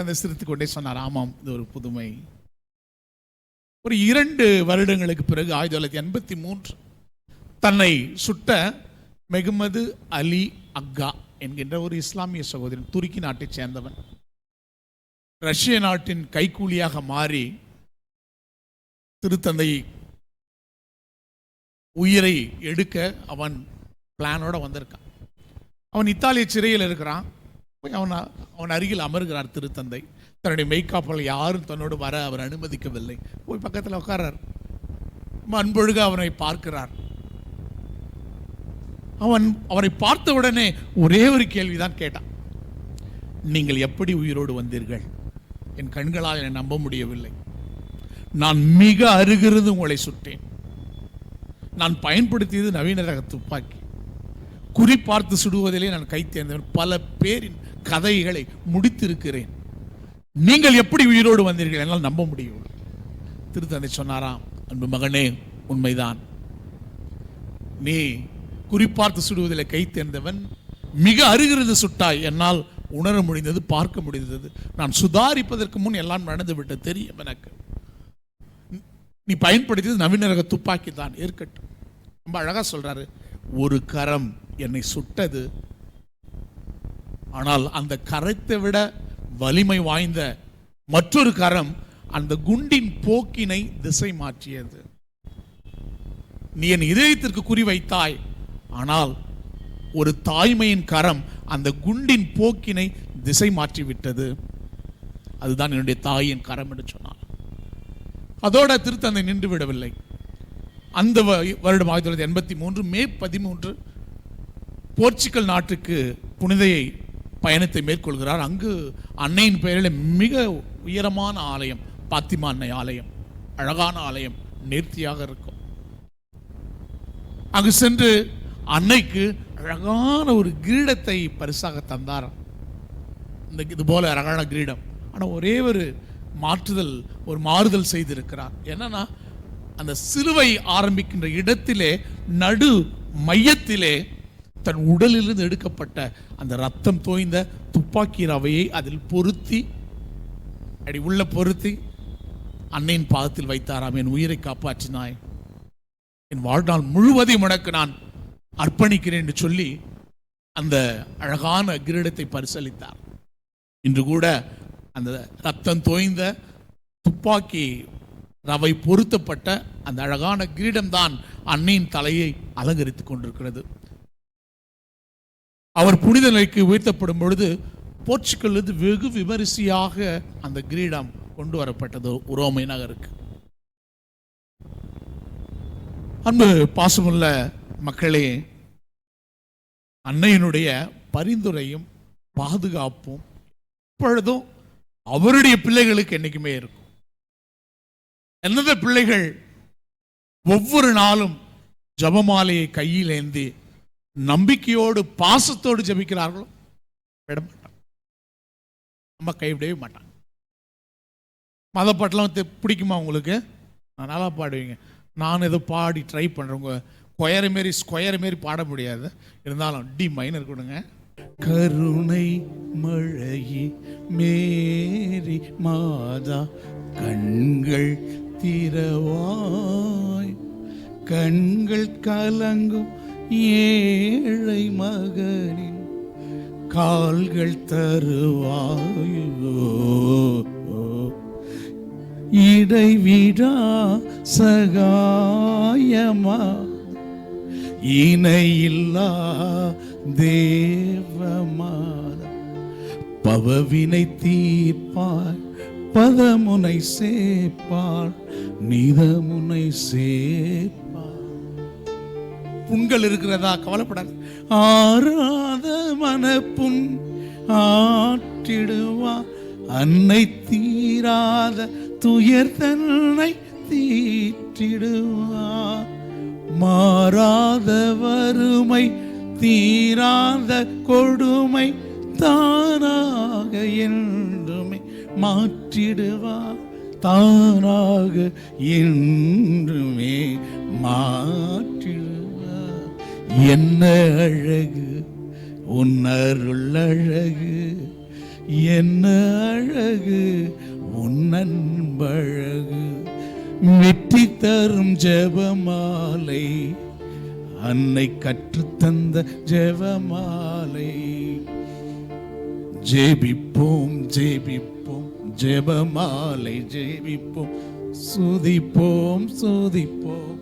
அந்த சிரித்து கொண்டே சொன்னார், ஆமாம், இது ஒரு புதுமை. ஒரு 2 வருடங்களுக்கு பிறகு 1983 தன்னை சுட்ட மெஹ்மது அலி அக்கா என்கின்ற ஒரு இஸ்லாமிய சகோதரன், துருக்கி நாட்டைச் சேர்ந்தவன், ரஷ்ய நாட்டின் கைக்கூலியாக மாறி திருத்தந்தை உயிரை எடுக்க அவன் பிளானோட வந்திருக்கான். அவன் இத்தாலிய சிறையில் இருக்கிறான். அவன் அருகில் அமர்கிறார் திருத்தந்தை. தன்னுடைய மெய்காப்பல் யாரும் தன்னோடு வர அவர் அனுமதிக்கவில்லை. போய் பக்கத்தில் உட்கார்றார். அன்பொழுக அவனை பார்க்கிறார். அவரை பார்த்த உடனே ஒரே ஒரு கேள்விதான் கேட்டான், நீங்கள் எப்படி உயிரோடு வந்தீர்கள்? என் கண்களால் என்னை நம்ப முடியவில்லை. நான் மிக அருகிருந்து உங்களை சுட்டேன். நான் பயன்படுத்தியது நவீன ரக துப்பாக்கி. குறி பார்த்து சுடுவதிலே நான் கை தேர்ந்தவன். பல பேரின் கதைகளை முடித்திருக்கிறேன். நீங்கள் எப்படி உயிரோடு வந்தீர்கள்? என்னால் நம்ப முடியும். திருத்தந்தை சொன்னாராம், அன்பு மகனே, உண்மைதான். நீ குறிப்பார்த்து சுடுவதில் கை தேர்ந்தவன், மிக அருகிருந்து சுட்டாய். என்னால் உணர முடிந்தது, பார்க்க முடிந்தது. நான் சுதாரிப்பதற்கு முன் எல்லாம் நடந்து விட்ட தெரியும் எனக்கு. நீ பயன்படுத்தியது நவீன ரக துப்பாக்கி தான், இருக்கட்டும். ரொம்ப அழகா சொல்றாரு, ஒரு கரம் என்னை சுட்டது, ஆனால் அந்த கரத்தை விட வலிமை வாய்ந்த மற்றொரு கரம் அந்த குண்டின் போக்கினை திசை மாற்றியது. நீ என் இதயத்திற்கு குறிவைத்தாய், ஆனால் ஒரு தாய்மையின் கரம் அந்த குண்டின் போக்கினை திசை மாற்றிவிட்டது. அதுதான் என்னுடைய தாயின் கரம் என்று சொன்னார். அதோட திருத்தந்தை நின்று விடவில்லை. அந்த வருடம் 1983 மே 13 போர்ச்சுகல் நாட்டுக்கு புனிதையை பயணத்தை மேற்கொள்கிறார். அங்கு அன்னையின் பெயரில் மிக உயரமான ஆலயம், பாத்திமா அன்னை ஆலயம், அழகான ஆலயம், நேர்த்தியாக இருக்கும். அங்கு சென்று அன்னைக்கு அழகான ஒரு கிரீடத்தை பரிசாக தந்தார். இது போல அழகான கிரீடம். ஆனால் ஒரே ஒரு மாறுதல் செய்திருக்கிறார். என்னன்னா, அந்த சிலுவை ஆரம்பிக்கின்ற இடத்திலே நடு மையத்திலே தன் உடலிலிருந்து எடுக்கப்பட்ட அந்த ரத்தம் தோய்ந்த துப்பாக்கி ரவையை அதில் பொருத்தி அன்னையின் பாதத்தில் வைத்தாராம். என் உயிரை காப்பாற்றினாய், என் வாழ்நாள் முழுவதையும் உனக்கு நான் அர்ப்பணிக்கிறேன் என்று சொல்லி அந்த அழகான கிரீடத்தை பரிசளித்தார். இன்று கூட அந்த ரத்தம் தோய்ந்த துப்பாக்கி ரவை பொருத்தப்பட்ட அந்த அழகான கிரீடம்தான் அன்னையின் தலையை அலங்கரித்துக் கொண்டிருக்கிறது. அவர் புனித நிலைக்கு உயர்த்தப்படும் பொழுது போர்ச்சுகலிருந்து வெகு விமரிசையாக அந்த கிரீடம் கொண்டு வரப்பட்டது உரோமை நகருக்கு. அன்பு பாசமுள்ள மக்களே, அன்னையினுடைய பரிந்துரையும் பாதுகாப்பும் எப்பொழுதும் அவருடைய பிள்ளைகளுக்கு என்னைக்குமே இருக்கும். எந்த பிள்ளைகள் ஒவ்வொரு நாளும் ஜபமாலையை கையில் ஏந்தி நம்பிக்கையோடு பாசத்தோடு ஜபிக்கிறார்களோ விட மாட்டாங்க, நம்ம கைவிடவே மாட்டாங்க. மதப்பாட்டெல்லாம் பிடிக்குமா உங்களுக்கு? நல்லா பாடுவீங்க. நான் ஏதோ பாடி ட்ரை பண்ணுறேன். ஸ்கொயர் மாரி பாட முடியாது, இருந்தாலும் டி மைனர் கொடுங்க. கருணை மழையே மேரி மாதா கண்கள் திறவாய், கண்கள் கலங்கும் ஏழை மகனின் கால்கள் தருவாயோ, இடைவிடா சகாயமா இணையில்லா தேவமாதா, பவவினை தீர்ப்பாய், பதமுனை சேர்ப்பாள், நிதமுனை சேர்ப்பாள். புண்கள் இருக்கிறதா? கவலைப்படாது. ஆறாத மனப்புண் ஆற்றிடுவா அன்னை, தீராத துயர் தன்னை தீற்றிடுவா, மாறாத வறுமை தீராத கொடுமை தானாக என்றுமே மாற்றிடுவா, தானாக என்றுமே மாற்றிடுவா. என்ன அழகு உன்னருள் அழகு, என்ன அழகு உன்னன்பழகு, வெற்றி தரும் ஜெபமாலை அன்னை கற்றுத்தந்த ஜெபமாலை. ஜெபிப்போம் ஜெபிப்போம் ஜெபமாலை ஜெபிப்போம், சுதிப்போம் சுதிப்போம்.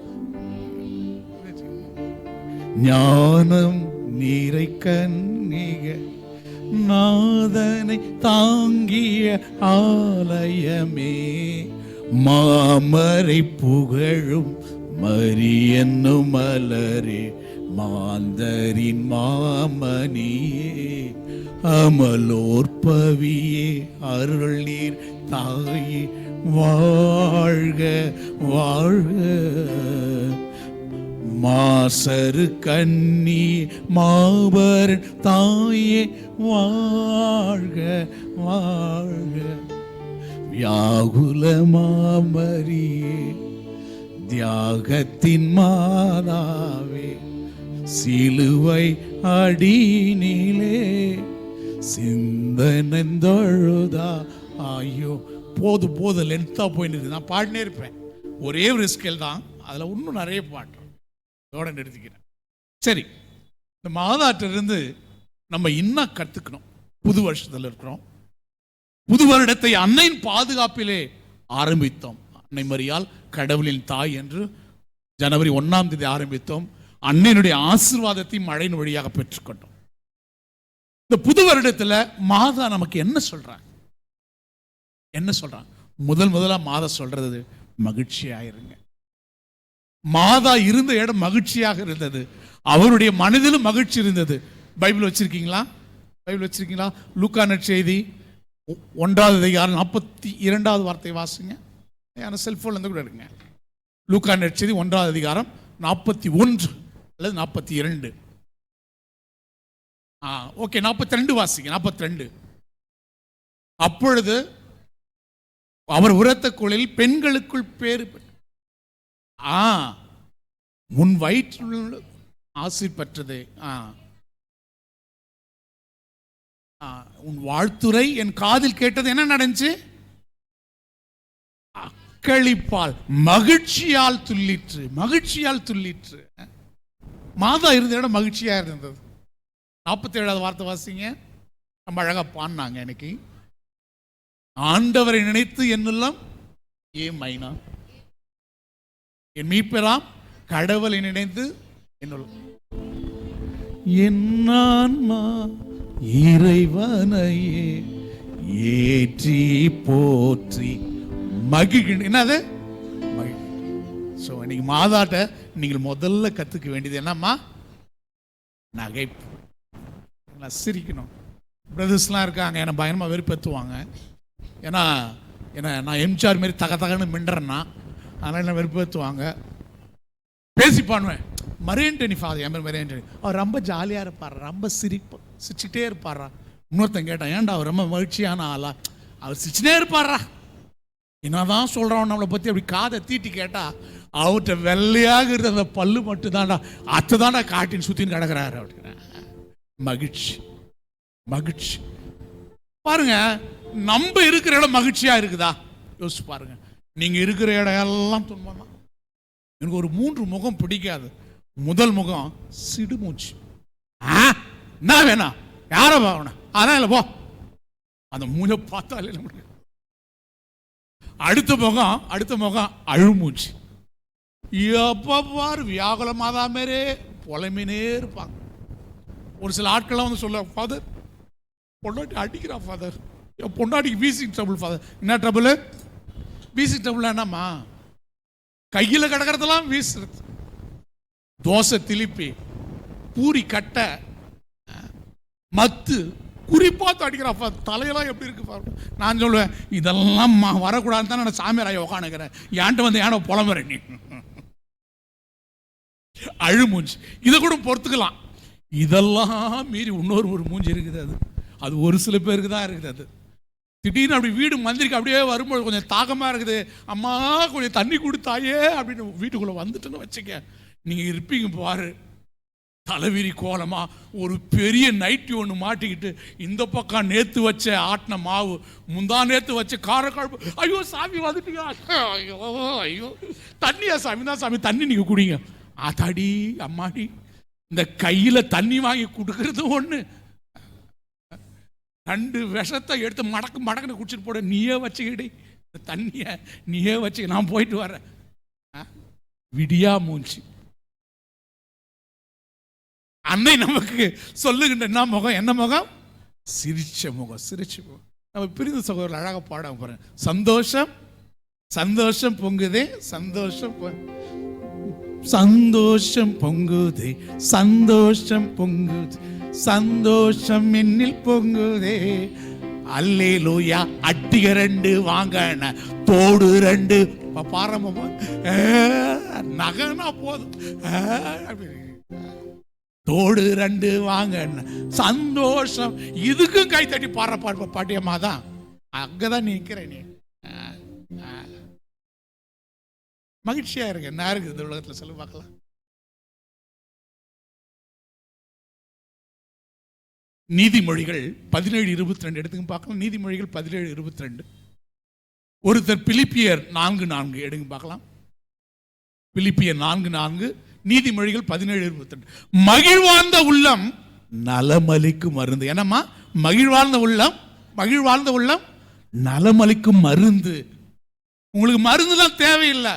ஞானம் நீரை கன்னிக நாதனை தாங்கிய ஆலயமே, மாமரை புகழும் மரியன்னும் மலரே, மாந்தரின் மாமணியே, அமலோற்பவியே, அருள் நீர் தாயே, வாழ்க வாழ்க. மாசரு கண்ணி மாபரன் தாயே, வாழ்க வாழ்க. வியாகுல மாமரியே, தியாகத்தின் மாதாவே, சிலுவை அடியினிலே சிந்தனந்தொழுதா. ஐயோ போது லென்த்தா போயின்னு நான் பாடினே இருப்பேன். ஒரே ஒரு ஸ்கேல் தான், அதில் இன்னும் நிறைய பாடுறேன். இதோட நிறுத்திக்கிறேன். சரி, இந்த மாதாட்டிலிருந்து நம்ம இன்னும் கற்றுக்கணும். புது வருஷத்தில் இருக்கிறோம். புது வருடத்தை அன்னையின் பாதுகாப்பிலே ஆரம்பித்தோம். அன்னை மரியாள் கடவுளின் தாய் என்று ஜனவரி 1ஆம் தேதி ஆரம்பித்தோம். அன்னையினுடைய ஆசீர்வாதத்தையும் மழையின் வழியாக பெற்றுக்கொண்டோம். இந்த புது வருடத்தில் மாதா நமக்கு என்ன சொல்றாங்க? முதலா மாதா சொல்றது மகிழ்ச்சியாயிருங்க. மாதா இருந்த இடம் மகிழ்ச்சியாக இருந்தது, அவருடைய மனதிலும் மகிழ்ச்சி இருந்தது. பைபிள் வச்சிருக்கீங்களா? பைபிள் வச்சிருக்கீங்களா? லூக்கா நற்செய்தி 1:42 வார்த்தை வாசிங்க. செல்போன்ல இருந்து கூட இருங்க. லூக்கா நற்செய்தி 1:41 அல்லது 42. ஓகே, 42 வாசிங்க. 42. அப்பொழுது அவர் உரத்த குரலில், பெண்களுக்குள் பேறு உன் வயிற்றுள்ள ஆசீர் பெற்றது, உன் வாழ்த்துரை என் காதில் கேட்டது. என்ன நடந்துச்சு? அக்களிப்பால் மகிழ்ச்சியால் துள்ளிற்று, மகிழ்ச்சியால் துள்ளிற்று. மாதா இருந்த இடம் மகிழ்ச்சியா இருந்தது. 47 வார்த்தை வாசிங்க. ரொம்ப அழகா பாடினாங்க. எனக்கு ஆண்டவரை நினைத்து என்னெல்லாம் ஏன் மைனா, என் மீட்பெறாம் கடவுளை நினைத்து என்னுள்ளம், என் ஆன்மா இறைவனையே ஏற்றி போற்றி மகிழ்கின்ற. என்னது? ஸோ இன்னைக்கு மாதாட்ட நீங்கள் முதல்ல கத்துக்க வேண்டியது என்னம்மா? நகைப்பு. சிரிக்கணும். பிரதர்ஸ்லாம் இருக்காங்க, என்னை பயங்கரமாக வெறுப்பேற்றுவாங்க. ஏன்னா நான் எம்ஜிஆர் மாரி தகன்னு மின்றேன்னா, அதனால் என்ன வெறுப்பேற்றுவாங்க. பேசி பண்ணுவேன். மரியன்டனி ஃபாதர், என் பேர் மரியன்டனி, அவர் ரொம்ப ஜாலியாக இருப்பார், ரொம்ப சிரிச்சுட்டே இருப்பாரா. இன்னொருத்தன் கேட்டான், ஏன்டா அவர் ரொம்ப மகிழ்ச்சியான ஆளா? அவர் சிரிச்சுனே இருப்பாரா. என்னதான் சொல்கிறோம் நம்மளை பற்றி அப்படி காதை தீட்டி கேட்டால், அவர்கிட்ட வெள்ளையாக இருந்த அந்த பல்லு மட்டும் தான்டா, அத்தை தான்டா காட்டின்னு சுற்றின்னு கிடக்கிறாரு அப்படின்னா. மகிழ்ச்சி, மகிழ்ச்சி. பாருங்க, நம்ம இருக்கிற இடம் மகிழ்ச்சியா இருக்குதா? யோசிச்சு பாருங்க. நீங்க இருக்கிற இடம் எல்லாம் துன்பம் தான். எனக்கு ஒரு 3 முகம் பிடிக்காது. முதல் முகம் சிடுமூச்சு. என்ன வேணாம், யார பாவன, அதான் இல்லை போ, அந்த மூஞ்ச பார்த்தாலே நம்மளுக்கு. அடுத்த முகம் அழுமூச்சு. எப்ப பாரு வியாகுலமாதா மாரே புலம்பினே இருப்பாங்க. ஒரு சில ஆட்கள்லாம் வந்து சொல்ல, ஃபாதர் பொண்டாட்டி அடிக்கிறா ஃபாதர், பொண்டாட்டிக்கு வீசிங் ட்ரபிள் ஃபாதர். என்ன ட்ரபிள்? வீசிங் ட்ரபிள் என்னம்மா? கையில் கிடக்கிறதெல்லாம் வீசுறது. தோசை திலிப்பி, பூரி கட்டை, மத்து, குறிப்பாத்து அடிக்கிறா ஃபாதர். தலையெல்லாம் எப்படி இருக்கு ஃபாதர்? நான் சொல்லுவேன், இதெல்லாம் வரக்கூடாதுன்னு தான் நான் சாமியாராய உட்காந்துக்கிறேன். ஏன்ட்ட வந்து ஏன்னா புலம்புறேன் நீ. அழுமூஞ்சி. இதை கூட பொறுத்துக்கலாம். இதெல்லாம் மீறி இன்னொரு மூஞ்சி இருக்குது. அது ஒரு சில பேருக்கு தான் இருக்குது. அது திடீர்னு அப்படி வீடு மந்திரிக்கு அப்படியே வரும்போது கொஞ்சம் தாகமாக இருக்குது, அம்மா கொஞ்சம் தண்ணி கொடுத்தாயே அப்படின்னு வீட்டுக்குள்ளே வந்துட்டுன்னு வச்சுக்க, நீங்கள் இருப்பீங்க பாரு, தலைவிரி கோலமா ஒரு பெரிய நைட்டி ஒன்று மாட்டிக்கிட்டு, இந்த பக்கம் நேற்று வச்ச ஆட்டின மாவு, முந்தா நேற்று வச்ச காரக்குழம்பு. ஐயோ சாமி வந்துட்டீங்க, ஐயோ ஐயோ தண்ணியா சாமி? தான் சாமி தண்ணி நீங்கள் குடிங்க. ஆத்தாடி அம்மாடி, இந்த கையில் தண்ணி வாங்கி கொடுக்கறது ஒன்று, 2 விஷத்தை எடுத்து மடக்குன்னு குடிச்சிட்டு போட, நீயே வச்சுக்கிடி தண்ணிய, நீயே வச்சு நான் போயிட்டு வரேன். விடியா மூஞ்சி. அன்னை நமக்கு சொல்லுகின்ற என்ன முகம்? என்ன முகம்? சிரிச்ச முகம், சிரிச்ச முகம். நம்ம பிரிந்த சகோதரர் அழகாக பாட போறேன். சந்தோஷம் சந்தோஷம் பொங்குதே, சந்தோஷம் சந்தோஷம் பொங்குதே, சந்தோஷம் பொங்குதே, சந்தோஷம் என்னில் பொங்குதே, அல்லேலூயா. அட்டிக 2 வாங்கன, தோடு 2 பாரம்பா, நகனா போதும், தோடு 2 வாங்கன, சந்தோஷம். இதுக்கும் கை தட்டி பாடுற பாட்டியம்மா தான். அங்கதான் நிற்கிறேன். நீ மகிழ்ச்சியா இருக்கு. என்ன இருக்குது இந்த உலகத்துல சொல்லி பார்க்கலாம். நீதிமொழிகள் 17:22 எடுத்துங்க பார்க்கலாம். நீதிமொழிகள் 17:22. ஒருத்தர் பிலிப்பியர் 4:4 எடுங்க பார்க்கலாம். பிலிப்பியர் 4:4, நீதிமொழிகள் 17:22. மகிழ்வார்ந்த உள்ளம் நலமளிக்கும் மருந்து. என்னம்மா? மகிழ்வார்ந்த உள்ளம் நலமளிக்கும் மருந்து. உங்களுக்கு மருந்துலாம் தேவையில்லை,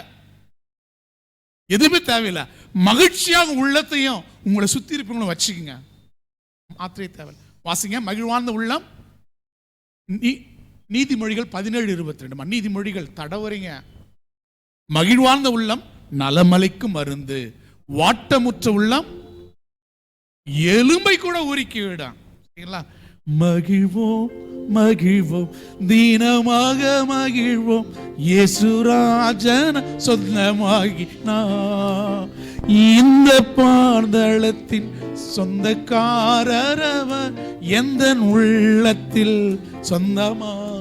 எதுவுமே தேவையில்லை. மகிழ்ச்சியாக உள்ளத்தையும் உங்களை சுத்தி இருப்பவங்களும் வச்சுக்கோங்க, மாத்திரை தேவை. வாசிங்க, மகிழ்வார்ந்த உள்ளம். நீதிமொழிகள் 17:22. நீதிமொழிகள் தடவறீங்க. மகிழ்வார்ந்த உள்ளம் நலமலைக்கும் மருந்து, வாட்டமுற்ற உள்ளம் எலும்பை கூட உருக்கி விடாம். மகிழ்வோம் மகிழ்வோம் தீனமாக மகிழ்வோம், இயேசுராஜன சொந்தமாகி இந்த பாதளத்தின் சொந்தக்காரரவர் எந்த உள்ளத்தில் சொந்தமான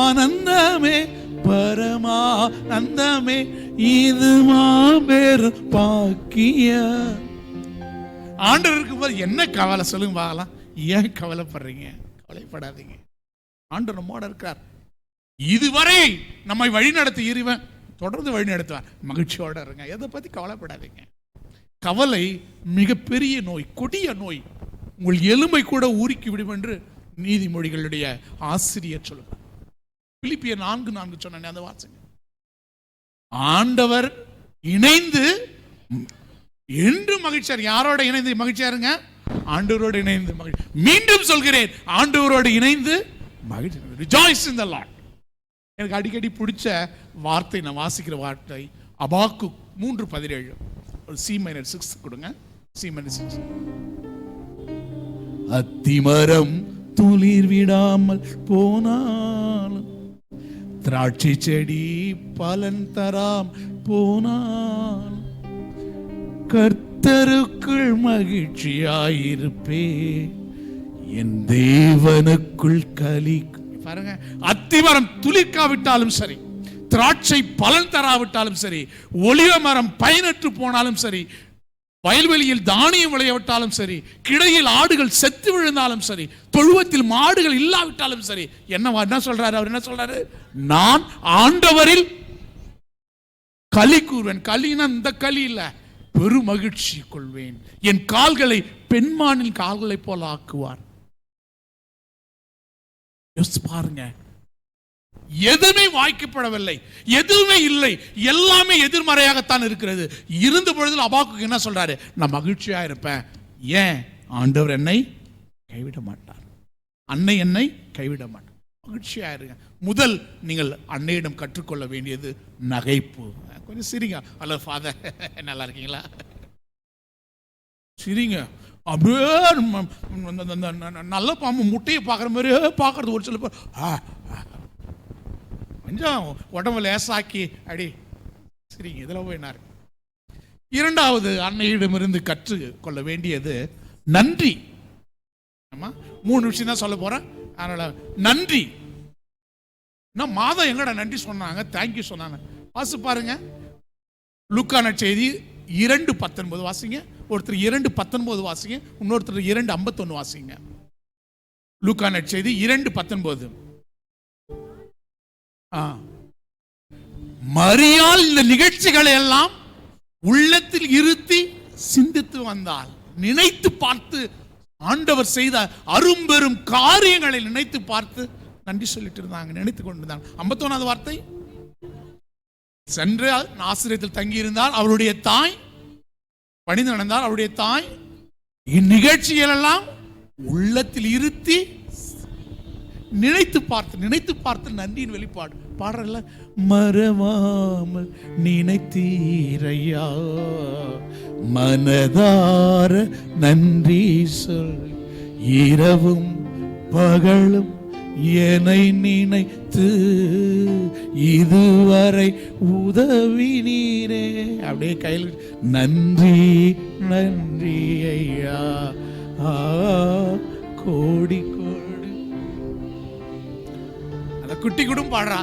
ஆனந்தமே பரமானந்தமே இது மாபெரும் பாக்கிய. ஆண்டவர் இருக்கும்போது என்ன கவலை சொல்லுங்க பார்க்கலாம். ஏன் கவலைப்படுறீங்க? கவலைப்படாதீங்க. ஆண்டவர் நம்மோட இருக்கார். இதுவரை நம்மை வழி நடத்தி இருவன் தொடர்ந்து வழி நடத்துவார். மகிழ்ச்சியோட இருங்க. எதை பத்தி கவலைப்படாதீங்க. கவலை மிகப்பெரிய நோய், கொடிய நோய். உங்கள் எலும்பை கூட ஊறிக்கி விடும் என்று நீதிமொழிகளுடைய ஆசிரியர் சொல்லுவார். பிலிப்பியர் 4:4 சொன்ன அந்த வாசங்க. ஆண்டவர் இணைந்து என்று மகிழ்ச்சியார். யாரோட இணைந்து மகிழ்ச்சியா இருங்க? ஆண்டவரோடு இணைந்து மகிழ்ச்சி. மீண்டும் சொல்கிறேன், ஆண்டவரோடு இணைந்து மகிழ்ச்சி. Rejoice in the Lord. எனக்கு அடிக்கடி பிடிச்ச வார்த்தை, நான் வாசிக்கிற வார்த்தை அபாக்குக் 3:17. ஒரு C-6 கொடுங்க. C-6. அத்திமரம் துளிர் விடாமல் போனாலும், திராட்சை செடி பலன் தராம் போனாலும், கர்த்தருக்குள் மகிழ்ச்சியாயிருப்பே, என் தேவனுக்குள் களி. பாருங்க, அத்திமரம் துளிர்க்காவிட்டாலும் சரி, திராட்சை பலன் தராவிட்டாலும் சரி, ஒலிவ மரம் பயனற்று போனாலும் சரி, வயல்வெளியில் தானியம் விளையவிட்டாலும் சரி, கிடையில் ஆடுகள் செத்து விழுந்தாலும் சரி, தொழுவத்தில் மாடுகள் இல்லாவிட்டாலும் சரி, என்ன சொல்றாரு அவர்? என்ன சொல்றாரு? நான் ஆண்டவரில் களி கூறுவேன். களினா இந்த களி இல்ல, பெரும் மகிழ்ச்சி கொள்வேன். என் கால்களை பெண்மானின் கால்களை போல ஆக்குவார். பாருங்க, எதுவுமே வாய்க்கப்படவில்லை, எதுவுமே இல்லை, எல்லாமே எதிர்மறையாகத்தான் இருக்கிறது. இருந்த பொழுது அபாக்குக்கு என்ன சொல்றாரு? நான் மகிழ்ச்சியா இருப்பேன். ஏன்? ஆண்டவர் என்னை கைவிட மாட்டார், அன்னை என்னை கைவிட மாட்டார். மகிழ்ச்சியா இருங்க. முதல் நீங்கள் அன்னையிடம் கற்றுக்கொள்ள வேண்டியது நகைப்பு. கொஞ்சம் சிரிங்க. ஹலோ ஃபாதர், நல்லா இருக்கீங்களா? சிரிங்க. அப்படியே நல்ல பாம்பு முட்டையை பார்க்குற மாதிரியே பார்க்கறது. ஒரு சில பேர் கொஞ்சம் உடம்பு லேசாக்கி அடி சரிங்க. இதில் போய் என்ன? இரண்டாவது அன்னையிடமிருந்து கற்றுக்கொள்ள வேண்டியது நன்றி. ஆமா, 3 விஷயம் தான் சொல்ல போறேன். அதனால நன்றி. நான் மாதம் எங்கட நன்றி சொன்னாங்க, தேங்க்யூ சொன்னாங்க. வாசி பாருங்க, லூக்கா நற்செய்தி 2:19 வாசிங்க. ஒருத்தர் 2:19 வாசிங்க, இன்னொருத்தர் 2:51 வாசிங்க. லூக்கா நற்செய்தி 2:19. மரியாள் இந்த நிகழ்ச்சிகளை எல்லாம் உள்ளத்தில் இருத்தி சிந்தித்து வந்தால், நினைத்து பார்த்து ஆண்டவர் செய்த அரும்பெரும் காரியங்களை நினைத்து பார்த்து நன்றி சொல்லிட்டு இருந்தாங்க, நினைத்து கொண்டிருந்தாங்க. 51வது வார்த்தை, சென்று ஆசிரியத்தில் தங்கி இருந்தால் அவருடைய தாய் பணிந்து நடந்தால் அவருடைய தாய் இந்நிகழ்ச்சிகள் எல்லாம் உள்ளத்தில் இருத்தி நினைத்து பார்த்து நன்றியின் வெளிப்பாடு பாடுறல. மறவாமல் நினைத்தீரையா, மனதார நன்றி சொல், இரவும் பகலும் என்னை நினைத்து இதுவரை உதவி நீரே. அப்படியே கையில் நன்றி நன்றி ஐயா, கோடி கோடி. அத குட்டி குடும் பாடுறா.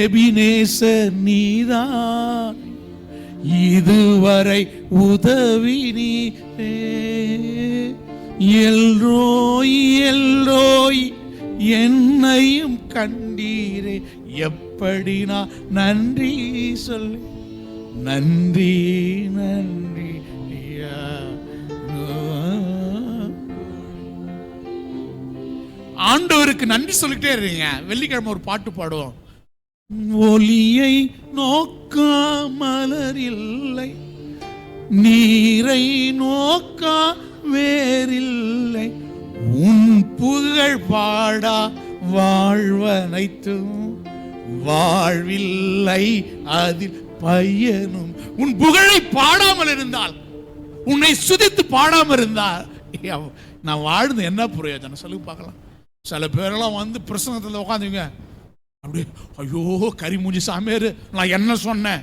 எபினேசர் நீதான் இதுவரை உதவி நீரே, எல்ரோய் எல்ரோய் என்னையும் கண்டீரே, எப்படி நான் நன்றி சொல்லி. நன்றி நன்றி. ஆண்டவருக்கு நன்றி சொல்லிட்டே இருக்கீங்க. வெள்ளிக்கிழமை ஒரு பாட்டு பாடுவோம். ஒளியை நோக்கா மலர் இல்லை, நீரை நோக்கா வேறில்லை, உன் புகழ் பாடா வாழ்வனைத்தும் வாழ்வில்லை அதில் பையனும். உன் புகழை பாடாமல் இருந்தால், உன்னை சுதித்து பாடாமல் இருந்தால் நான் வாழ்ந்து என்ன பிரயோஜனம் சொல்லி பார்க்கலாம். சில பேரெல்லாம் வந்து பிரசங்கத்தில் உட்காந்துங்க அப்படியே, ஐயோ கரிமூஞ்சி சாமியார், நான் என்ன சொன்னேன்,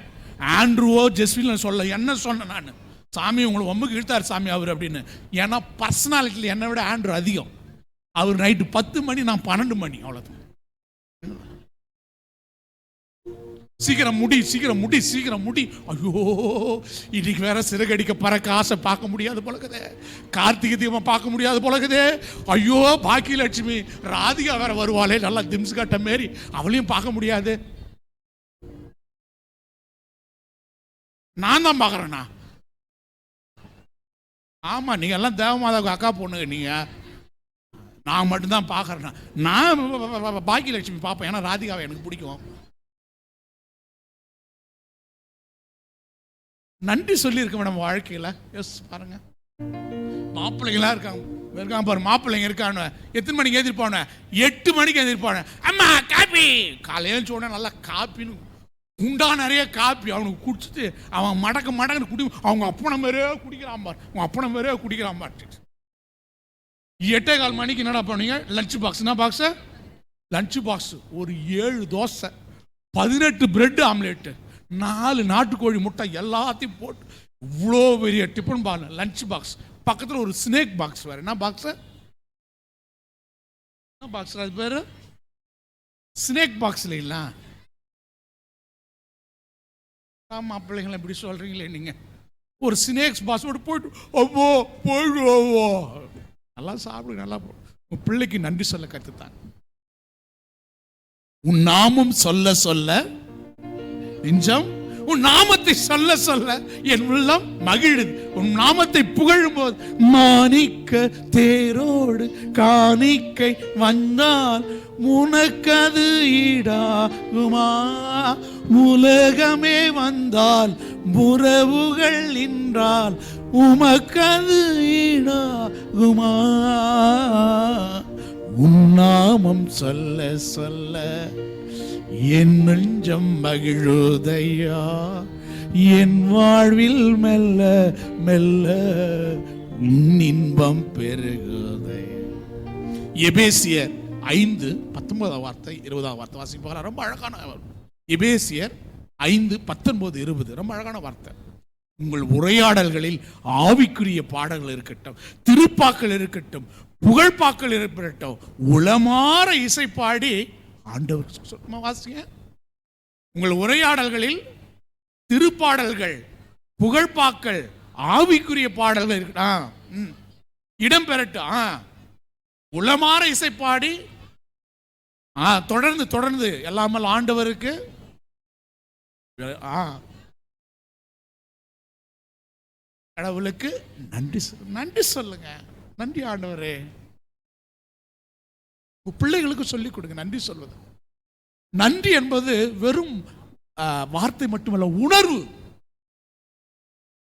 ஆண்ட்ரூவோ ஜெஸ்வின் சொல்ல என்ன சொன்னேன் நான், சாமி உங்களை ஒம்புக்கு இழுத்தார் சாமி அவர் அப்படின்னு. ஏன்னா பர்சனாலிட்டியில் என்னை விட ஆண்ட்ரூ அதிகம். அவர் நைட்டு 10 மணி, நான் 12 மணி, அவ்வளோதான். சீக்கிரம் முடி, சீக்கிரம் முடி, சீக்கிரம் முடி. ஐயோ இன்னைக்கு வேற சிறகடிக்க பறக்க ஆசை பார்க்க முடியாது போலக்குதே, கார்த்திகை தீபம் பார்க்க முடியாது போலக்குதே. ஐயோ பாக்கியலட்சுமி ராதிகா வேற வருவாளே, நல்லா திம்ஸ் கட்ட மாரி, அவளையும் பார்க்க முடியாது. நான் தான் பார்க்குறேண்ணா. ஆமா, நீங்க எல்லாம் தேவமாதாவுக்கு அக்கா பொண்ணுங்க, நீங்க நான் மட்டும்தான் பார்க்குறேண்ணா. நான் பாக்கியலட்சுமி பார்ப்பேன், ஏன்னா ராதிகாவை எனக்கு பிடிக்கும். நன்றி சொல்லியிருக்க மேடம் வாழ்க்கையில். எஸ் பாருங்க, மாப்பிள்ளைங்களா இருக்காங்க பாரு, மாப்பிள்ளைங்க இருக்கானு எத்தனை மணிக்கு எழுதிருப்பானு, 8 மணிக்கு எழுதிருப்பானு. அம்மா காப்பி, காலையில் சொன்ன நல்லா காப்பின்னு குண்டா நிறைய காப்பி அவனுக்கு குடிச்சிட்டு அவன் மடக்குன்னு குடி, அவங்க அப்பனை மாதிரியே குடிக்கிறான் பார், அவங்க அப்பனை மாதிரியே குடிக்கிறான் பார். 8:15 மணிக்கு என்னடா பண்ணுவீங்க, லஞ்ச் பாக்ஸ். என்ன பாக்ஸு? Lunch box. ஒரு 7 தோசை, 18 பிரெட் ஆம்லேட்டு, 4 நாட்டுக்கோழி முட்டை எல்லாத்தையும் போட்டு இவ்வளோ பெரிய டிஃபன் பால் லஞ்ச் பாக்ஸ். பக்கத்தில் ஒரு ஸ்னேக் பாக்ஸ் வேறு. என்ன பாக்ஸு? என்ன பாக்ஸ் அது பேர்? ஸ்னேக் பாக்ஸ் இல்லைங்களா? மாப்பிள்ளைங்களை இப்படி சொல்கிறீங்களே நீங்கள். ஒரு ஸ்னேக்ஸ் பாக்ஸ் போட்டு அப்போ போயிடுவோ, நல்லா சாப்பிடுங்க, நல்லா உன் பிள்ளைக்கு நன்றி சொல்ல கற்றுத்தான். உன் நாமம் சொல்ல சொல்ல நெஞ்சம், உன் நாமத்தை சொல்ல சொல்ல என் உள்ளம் மகிழுது. உன் நாமத்தை புகழும் போது மாணிக்க தேரோடு காணிக்கை வந்தால் உனக்கது ஈடாகுமா, உலகமே வந்தால் உறவுகள் நின்றால் உமக்கது ஈடாகுமா. உன் நாமம் சொல்ல சொல்ல என் நெஞ்சம் மகிழுதையா, என் வாழ்வில் மெல்ல மெல்ல இன்பம் பெருகுதை. எபேசியர் 5:19 வார்த்தை 20 வார்த்தை வாசிப்பாங்க. ரொம்ப அழகான எபேசியர் 5:19-20 ரொம்ப அழகான வார்த்தை. உங்கள் உரையாடல்களில் ஆவிக்குரிய பாடல்கள் இருக்கட்டும், திருப்பாக்கள் இருக்கட்டும், புகழ்பாக்கள் இருக்கட்டும், உளமாற இசைப்பாடி ஆண்டவர் சொன்னா வாசிங்க. உங்கள் உரையாடல்களில் திருப்பாடல்கள், புகழ்பாக்கள், ஆவிக்குரிய பாடல்கள் இருக்கட்டும், இடம் பெறட்டும். உளமாற இசைப்பாடி தொடர்ந்து தொடர்ந்து எல்லாமல் ஆண்டவருக்கு கடவுளுக்கு நன்றி சொல்லுங்க. நன்றி ஆண்டவரே. பிள்ளைகளுக்கு சொல்லிக் கொடுங்க நன்றி சொல்வது. நன்றி என்பது வெறும் வார்த்தை மட்டுமல்ல, உணர்வு.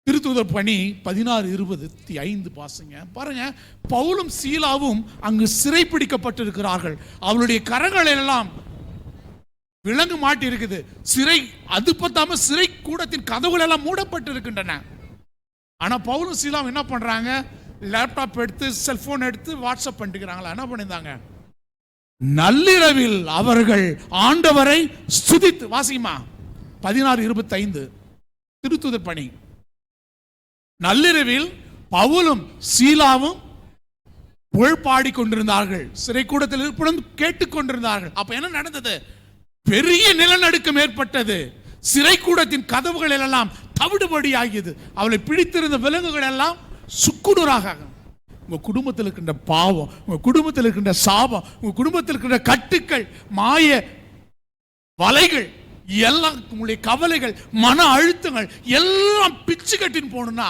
திருத்தூதர் பணி 16:25 பாசுங்க பாருங்க. பவுலும் சீலாவும் அங்கு சிறைப்பிடிக்கப்பட்டிருக்கிறார்கள். அவளுடைய கரங்கள் எல்லாம் விலங்கு மாட்டி இருக்குது. சிறை அது பத்தாம சிறை கூடத்தின் கதவுகள் எல்லாம் மூடப்பட்டு இருக்கின்றன. ஆனா பவுலும் சீலாவும் என்ன பண்றாங்க, லேப்டாப் எடுத்து செல்போன் எடுத்து வாட்ஸ்அப் பண்ணிக்கிறாங்களா? என்ன பண்ணிருந்தாங்க? நள்ளிரவில் அவர்கள் ஆண்டவரை ஸ்துதித்து, வாசிமா 16:25 திருத்தூதர் பணி. நள்ளிரவில் பவுலும் சீலாவும் புகழ் பாடி கொண்டிருந்தார்கள், சிறை கூடத்தில் இருப்பதும் கேட்டுக்கொண்டிருந்தார்கள். அப்ப என்ன நடந்தது? பெரிய நிலநடுக்கம் ஏற்பட்டது. சிறை கூடத்தின் கதவுகள் எல்லாம் தவிடுபடி ஆகியது. அவளை பிடித்திருந்த விலங்குகள் எல்லாம் சுக்குநூறாக. உங்க குடும்பத்தில் இருக்கின்ற பாவம், உங்க குடும்பத்தில் இருக்கின்ற சாபம், உங்க குடும்பத்தில் இருக்கின்ற கட்டுக்கள், மாய வலைகள் எல்லாம், உங்களுடைய கவலைகள், மன அழுத்தங்கள் எல்லாம் பிச்சு கட்டின்னு போகணும்னா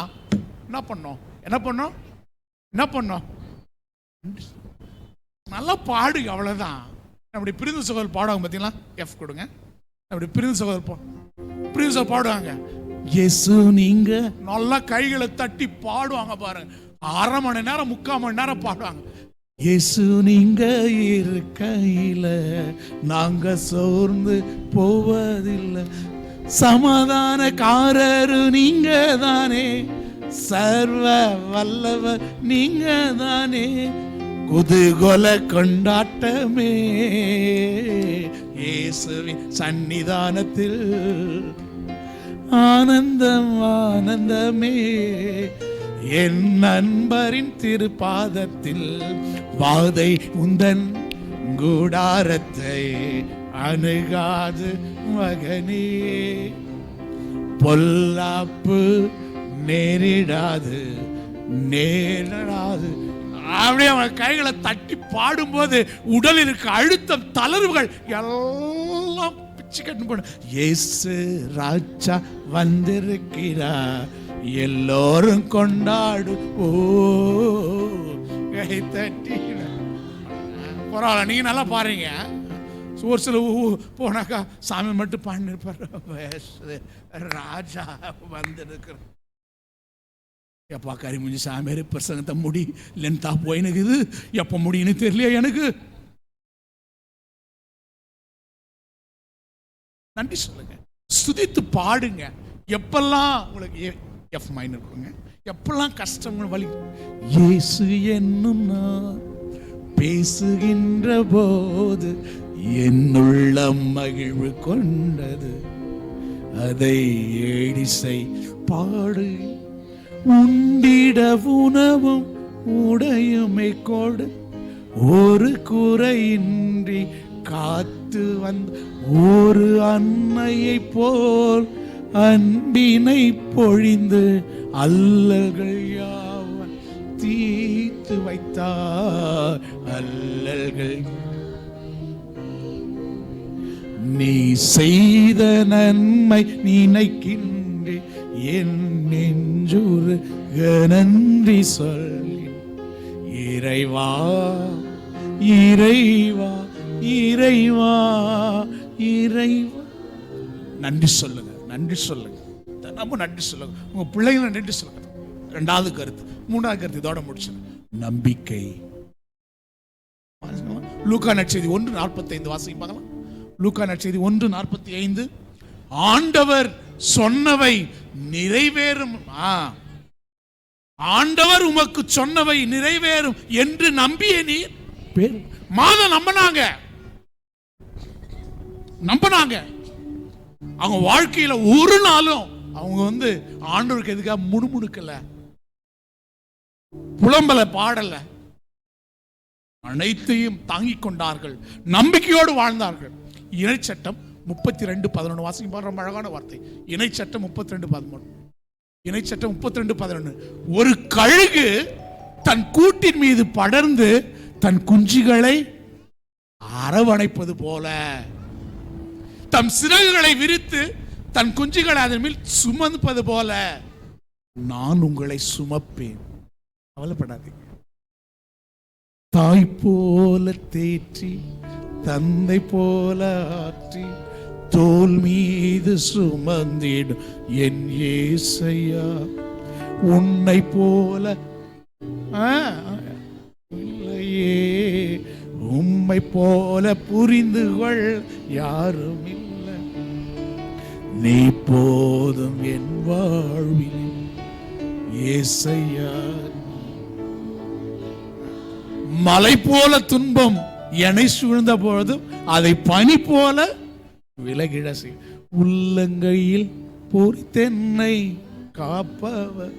என்ன பண்ணோம்? என்ன பண்ணோம்? நல்லா பாடுங்க, அவ்வளவுதான். அப்படி பிரிந்த சகோதரர் பாடுவாங்க பார்த்தீங்களா? எஃப் கொடுங்க. அப்படி பிரிந்த சகோதரர் பாடுவாங்க. இயேசு நீங்க நல்லா கைகளை தட்டி பாடுவாங்க பாருங்க. 1/2 மணி நேரம் 3/4 மணி நேரம் பாடுவாங்க. இயேசு நீங்க இருக்கையில நாங்க சோர்ந்து போவதில்லை. சமாதானக்காரரு நீங்க தானே, சர்வ வல்லவர் நீங்க தானே, குதூகல கொண்டாட்டமே இயேசுவின் சன்னிதானத்தில் ஆனந்தம் ஆனந்தமே. என் நண்பரின் திருப்பாதத்தில் வாதை உந்தன் கூடாரத்தை அணுகாது மகனே, பொல்லாப்பு நேரிடாது நேரிடாது. அப்படியே அவன் கைகளை தட்டி பாடும்போது உடலில் இருக்க அழுத்தம் தளர்வுகள் எல்லாம் பிச்சு கட்டு போன. இயேசு ராஜா வந்திருக்கிறார், எல்லோரும் கொண்டாடு. ஓ கை தட்டி பரவாயில்ல, நீங்க நல்லா பாருங்க. ஒரு சில போனாக்கா சாமி மட்டும் பாடினிருப்பார், ராஜா வந்திருக்கிற. எப்பா கரிமுஞ்சி சாமியார் பிரசங்கத்தை முடி லென்த்தா போயினுக்குது, எப்போ முடியுன்னு தெரியலையா எனக்கு. நன்றி சொல்லுங்க, ஸ்துதித்து பாடுங்க. எப்பெல்லாம் உங்களுக்கு எஃப் மைனர் கொடுங்க, எப்பெல்லாம் கஷ்டம் வலி, இயேசு என்னும் நான் பேசுகின்ற போது என்னுள்ளம் மகிழ்வு கொண்டது, அதை ஏடிசை பாடு. உண்டிட உணவும் உடையுமை கொடு, ஒரு குறையின்றி காத்து வந்த ஒரு அன்னையை போல் அன்பினை பொழிந்து அல்லல்கள் யாவன் தீர்த்து வைத்தார். அல்லல்கள் நீ செய்த நன்மை நினைக்கின்றே, என் நெஞ்சுருக நன்றி சொல்லி. இறைவா இறைவா இறைவா இறைவா, நன்றி சொல்லுங்க, நன்றி சொல்லுங்க, நம்ம நன்றி சொல்லுங்க. உங்க பிள்ளைங்களை நன்றி சொல்லுங்க. ரெண்டாவது கருத்து, மூணாவது கருத்து இதோட முடிச்சு, நம்பிக்கை. லூக்கா நற்செய்தி 1:45 வாசிப்பாங்களா? லூக்கா நற்செய்தி 1:45, ஆண்டவர் சொன்னவை நிறைவேறும், ஆண்டவர் உமக்கு சொன்னவை நிறைவேறும் என்று நம்பிய நீர். மாதம் நம்பினாங்க. அவங்க வாழ்க்கையில ஒரு நாளும் அவங்க ஆண்டவருக்கு எதுக்காக முணுமுணுக்கல, புலம்பல, பாடல, அனைத்தையும் தாங்கிக் கொண்டார்கள், நம்பிக்கையோடு வாழ்ந்தார்கள். இணைச்சட்டம் 32:11 வாசிக்கும் பாரு, ரொம்ப அழகான வார்த்தை. இணைச்சட்டம் 32:13. இணைச்சட்டம் 32:11. ஒரு கழுகு தன் கூட்டின் மீது படர்ந்து தன் குஞ்சுகளை அரவணைப்பது போல, தம் சிறகுகளை விரித்து தன் குஞ்சுகளை அதன் மேல் சுமப்பது போல நான் உங்களை சுமப்பேன். கவலைப்படாதீங்க. தாய் போல தேற்றி தந்தை போல ஆற்றி தோல் மீது சுமந்திடும் என் இயேசையா, உன்னை போல இல்லையே, உம்மை போல புரிந்து கொள் யாரும் இல்லை, நீ போதும் என் வாழ்வில் இயேசையா. மலை போல துன்பம் என்னை சூழ்ந்த பொழுதும் அதை பனி போல விலகிட செய், உள்ளங்கையில் பொறித்தென்னை காப்பவர்,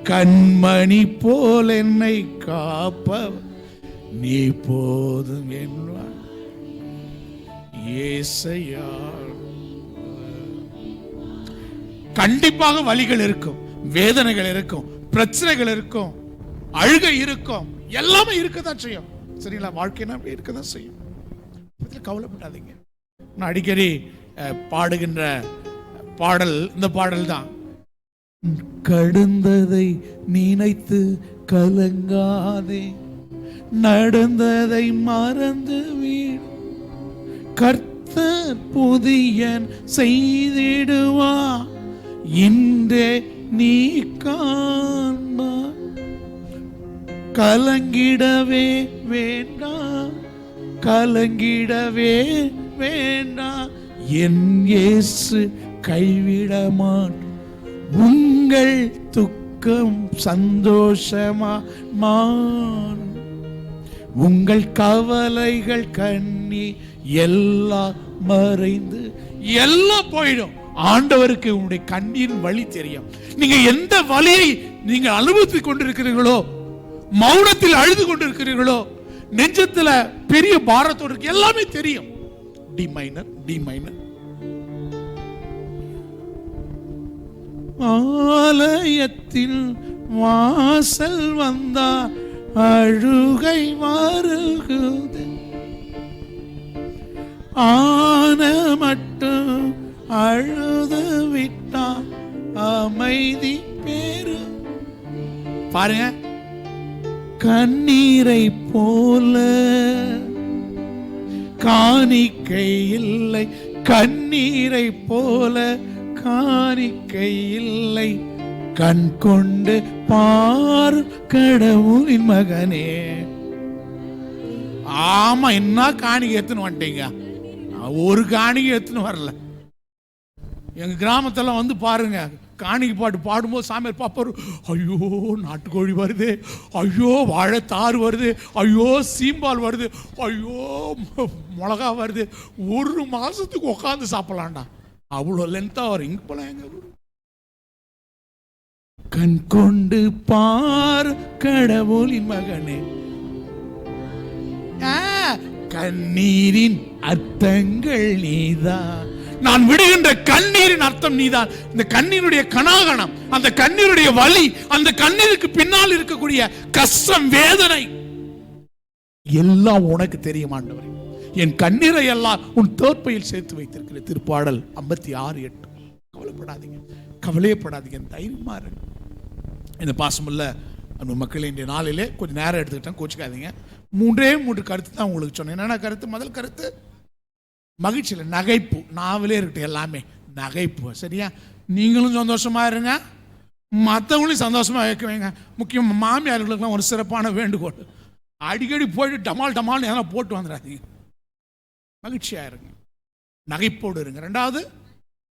கண்மணி போல் என்னை காப்பவர், நீ போதும் என் இயேசையா. கண்டிப்பாக வலிகள் இருக்கும், வேதனைகள் இருக்கும், பிரச்சனைகள் இருக்கும், அழுகை இருக்கும், எல்லாமே இருக்கதான் செய்யும். சரிங்களா? வாழ்க்கைனா அப்படி இருக்கதான் செய்யும். கவலைப்படாதீங்க. நான் அடிக்கடி பாடுகின்ற பாடல் இந்த பாடல் தான். கடந்ததை நினைத்து கலங்காதே, நடந்ததை மறந்து வீடு, கர்த்தர் புதியன் செய்திடுவா, இன்றே நீ காண்பா. கலங்கிடவே வேண்டாம், கலங்கிடவே வேண்டாம், என் இயேசு கைவிடமான். உங்கள் துக்கம் சந்தோஷமா மாறும், உங்கள் கவலைகள் கண்ணி எல்லாம் மறைந்து எல்லாம் போயிடும். ஆண்டவருக்கு உங்களுடைய கண்ணீர் வழி தெரியும். நீங்க எந்த வலியை நீங்க அனுபவித்துக் கொண்டிருக்கிறீர்களோ, மௌனத்தில் அழுது கொண்டிருக்கிறீர்களோ, நெஞ்சத்துல பெரிய பாரத்தோடு இருக்கு, எல்லாமே தெரியும். D minor, D minor. ஆலயத்தில் வாசல் வந்தா அழுகை வருகுது, ஆன மட்டும் அழுது விட்டா அமைதி பேரு. பாருங்க, கண்ணீரை போல காணிக்கை இல்லை, கண்ணீரை போல காணிக்கை இல்லை, கண் கொண்டு பார் கடவுளின் மகனே. ஆமா, என்ன காணிக்கை எடுத்துன்னு வந்துட்டீங்க? ஒரு காணிக்கை எடுத்துன்னு வரல. எங்க கிராமத்தெல்லாம் வந்து பாருங்க, காணிக்கை பாட்டு பாடும்போது சாமியார் பாப்பாரு, ஐயோ நாட்டுக்கோழி வருது, ஐயோ வாழைத்தாறு வருது, ஐயோ சீம்பால் வருது, ஐயோ மிளகா வருது, ஒரு மாசத்துக்கு உட்காந்து சாப்பிடலாம்டா, அவ்வளோ லென்த்தா வரும். இங்க போல எங்க கண் கொண்டு பார் கடவுளின் மகனே. கண்ணீரின் அர்த்தங்கள் நீதான், நான் விடுகின்ற கண்ணீரின் அர்த்தம் நீதான். இந்த கண்ணீருடைய கனாகணம், அந்த கண்ணீருடைய வலி, அந்த கண்ணீருக்கு பின்னால் இருக்கக்கூடிய கஷ்டம், வேதனை எல்லாம் உனக்கு தெரியும் ஆண்டவரே. என் கண்ணீரை எல்லாம் உன் தோற்பையில் சேர்த்து வைத்திருக்கிற. திருப்பாடல் 56:8. கவலைப்படாதீங்க, கவலையப்படாதீங்க, தைரியமா இருங்க. இந்த பாசமுள்ள அந்த மக்கள் இன்றைய நாளிலே கொஞ்சம் நேரம் எடுத்துக்கிட்டேன், கோச்சிக்காதீங்க. 3 கருத்து தான் உங்களுக்கு சொன்னேன். என்னென்ன கருத்து? முதல் கருத்து மகிழ்ச்சியில் நகைப்பு, நாவலே இருக்கட்டும், எல்லாமே நகைப்பு. சரியா? நீங்களும் சந்தோஷமா இருங்க, மற்றவங்களையும் சந்தோஷமா வைக்குவீங்க. முக்கியம் மாமியார்களுக்கெல்லாம் ஒரு சிறப்பான வேண்டுகோள், அடிக்கடி போயிட்டு டமால் டமால் எதனா போட்டு வந்துடாதீங்க, மகிழ்ச்சியா இருங்க, நகைப்போடு இருங்க. 2வது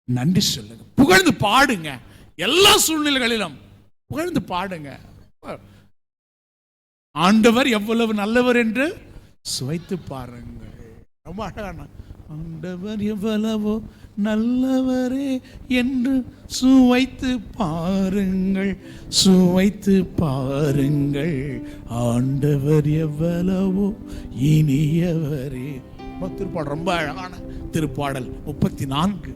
நன்றி சொல்லுங்க, புகழ்ந்து பாடுங்க, எல்லா சூழ்நிலைகளிலும் புகழ்ந்து பாடுங்க. ஆண்டவர் எவ்வளவு நல்லவர் என்று சுவைத்து பாருங்கள். ரொம்ப அழகான, ஆண்டவர் எவ்வளவோ நல்லவரே என்று சுவைத்து பாருங்கள், சுவைத்து பாருங்கள், ஆண்டவர் எவ்வளவோ இனியவரே. திருப்பாடல் ரொம்ப அழகான திருப்பாடல் 34.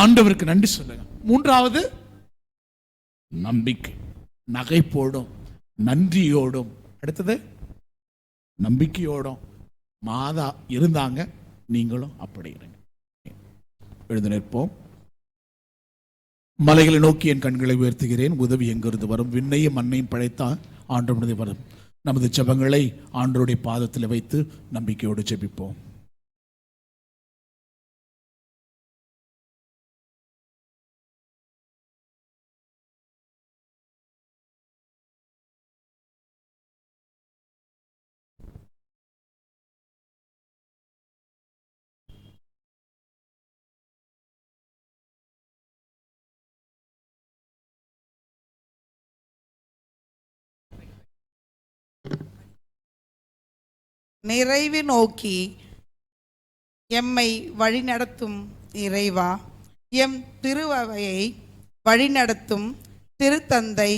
ஆண்டவருக்கு நன்றி சொல்லுங்க. 3வது நம்பிக்கை, நகைப்போடும் நன்றியோடும். அடுத்தது நம்பிக்கையோடும். மாதா இருந்தாங்க, நீங்களும் அப்படி இருங்க. எழுந்து நிற்போம். மலைகளை நோக்கி என் கண்களை உயர்த்துகிறேன், உதவி எங்கிருந்து வரும்? விண்ணையும் மண்ணையும் படைத்தான் ஆண்டவனது வரும். நமது ஜெபங்களை ஆண்டவருடைய பாதத்தில் வைத்து நம்பிக்கையோடு ஜெபிப்போம். நிறைவு நோக்கி எம்மை வழிநடத்தும் இறைவா, எம் திருவையை வழிநடத்தும் திருத்தந்தை,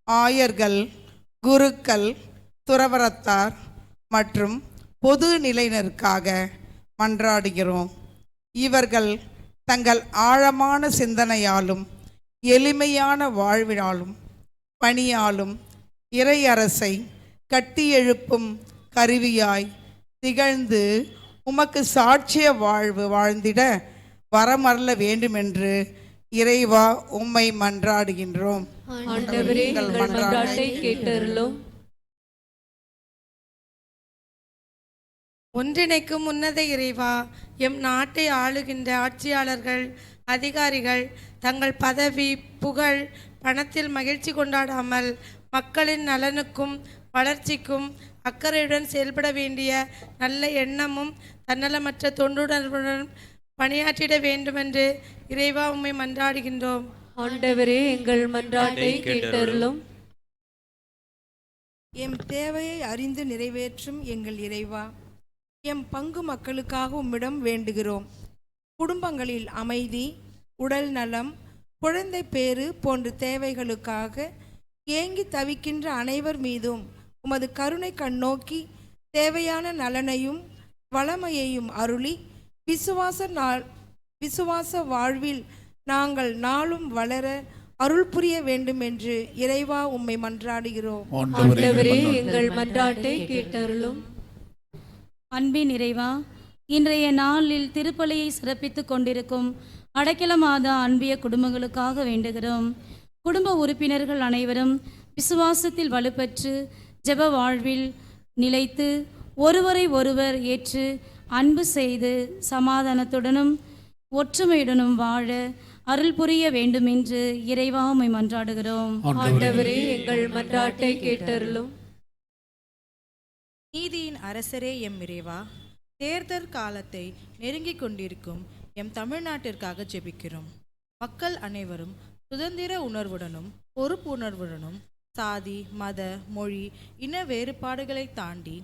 ஆயர்கள், குருக்கள், துறவரத்தார் மற்றும் பொது நிலையினருக்காக மன்றாடுகிறோம். இவர்கள் தங்கள் ஆழமான சிந்தனையாலும் எளிமையான வாழ்வினாலும் பணியாலும் இறையரசை கட்டியெழுப்பும் கருவியாய் திகழ்ந்து உமக்கு சாட்சிய வாழ்வு வாழ்ந்திட வரமருள வேண்டுமென்று இறைவா உம்மை மன்றாடுகின்றோம். ஆண்டவரே, எங்கள் மன்றாட்டை கேட்டருளும். ஒன்றிணைக்கும் உன்னத இறைவா, எம் நாட்டை ஆளுகின்ற ஆட்சியாளர்கள், அதிகாரிகள் தங்கள் பதவி, புகழ், பணத்தில் மகிழ்ச்சி கொண்டாடாமல் மக்களின் நலனுக்கும் வளர்ச்சிக்கும் அக்கறையுடன் செயல்பட வேண்டிய நல்ல எண்ணமும் தன்னலமற்ற தொண்டுணர்வுடன் பணியாற்றிட வேண்டுமென்று இறைவா உம்மை மன்றாடுகின்றோம். ஆண்டவரே, எங்கள் மன்றாட்டை கேட்டருளும். எம் தேவையை அறிந்து நிறைவேற்றும் எங்கள் இறைவா, எம் பங்கு மக்களுக்காக உம்மிடம் வேண்டுகிறோம். குடும்பங்களில் அமைதி, உடல் நலம், குழந்தை பேறு போன்ற தேவைகளுக்காக ஏங்கி தவிக்கின்ற அனைவர் மீதும் உமது கருணை கண்ணோக்கி தேவையான நலனையும் வளமையையும் அருளி விசுவாச வாழ்வில் நாங்கள் நாளும் வளர அருள் புரிய வேண்டும் என்று இறைவா உம்மை மன்றாடுகிறோம். ஆண்டவரே, எங்கள் மன்றாட்டை கேட்டருளும். அன்பின் இறைவா, இன்றைய நாளில் திருப்பலியை சிறப்பித்துக் கொண்டிருக்கும் அடைக்கலமாத அன்பிய குடும்பங்களுக்காக வேண்டுகிறோம். குடும்ப உறுப்பினர்கள் அனைவரும் விசுவாசத்தில் வலுப்பெற்று ஜெப வாழ்வில் நிலைத்து ஒருவரை ஒருவர் ஏற்று அன்பு செய்து சமாதானத்துடனும் ஒற்றுமையுடனும் வாழ அருள் புரிய வேண்டும் என்று இறைவா உம்மை மன்றாடுகிறோம். ஆண்டவரே, எங்கள் மன்றாட்டை கேட்டருளும். நீதியின் அரசரே எம் இறைவா, தேர்தல் காலத்தை நெருங்கிக் கொண்டிருக்கும் எம் தமிழ்நாட்டிற்காக ஜெபிக்கிறோம். மக்கள் அனைவரும் சுதந்திர உணர்வுடனும் பொறுப்புணர்வுடனும் சாதி, மத, மொழி, இன வேறுபாடுகளை தாண்டி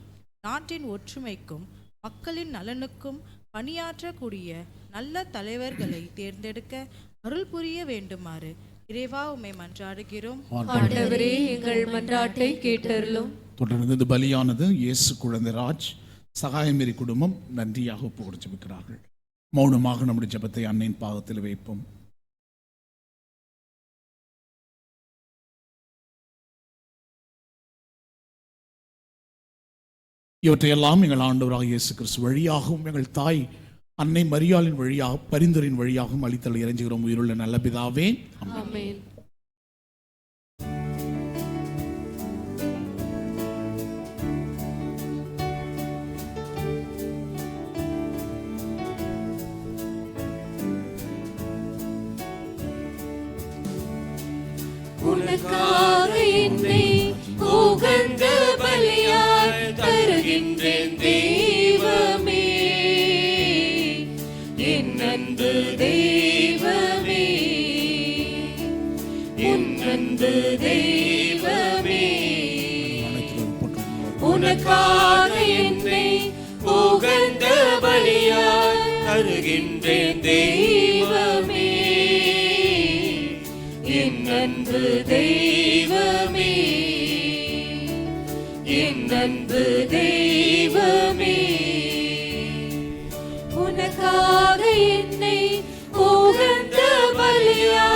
நாட்டின் ஒற்றுமைக்கும் மக்களின் நலனுக்கும் பணியாற்றக்கூடிய நல்ல தலைவர்களை தேர்ந்தெடுக்க அருள் புரிய வேண்டுமாறு இறைவா உம்மை மன்றாடுகிறோம். ஆண்டவரே, எங்கள் மன்றாட்டை கேட்டருளும். தொடர்ந்து இந்த பலியானது இயேசு குழந்தை ராஜ் சகாயமேரி குடும்பம் நன்றியாக ஒப்பு கொடுத்திருக்கிறார்கள். மௌனமாக நம்முடைய ஜெபத்தை அன்னையின் பாதத்தில் வைப்போம். இவற்றையெல்லாம் எங்கள் ஆண்டவராக இயேசு கிறிஸ்து வழியாகவும் எங்கள் தாய் அன்னை மரியாளின் வழியாக பரிந்துரையின் வழியாகவும் அளித்தல் இறைஞ்சுகிறோம். உயிருள்ள நல்ல பிதாவே, ஆமென். உனக்காக என்னை உகந்த பலியாய் தருகின்றேன் தெய்வமே, என் அன்பு தெய்வமே, என் அன்பு தெய்வமே. உனக்காக என்னை உகந்த பலியாய் தருகின்றேன் தெய்வமே, என் அன்பு தெய்வமே, என் அன்பு தெய்வமே. உனக்காக என்னை உகந்த பலியா.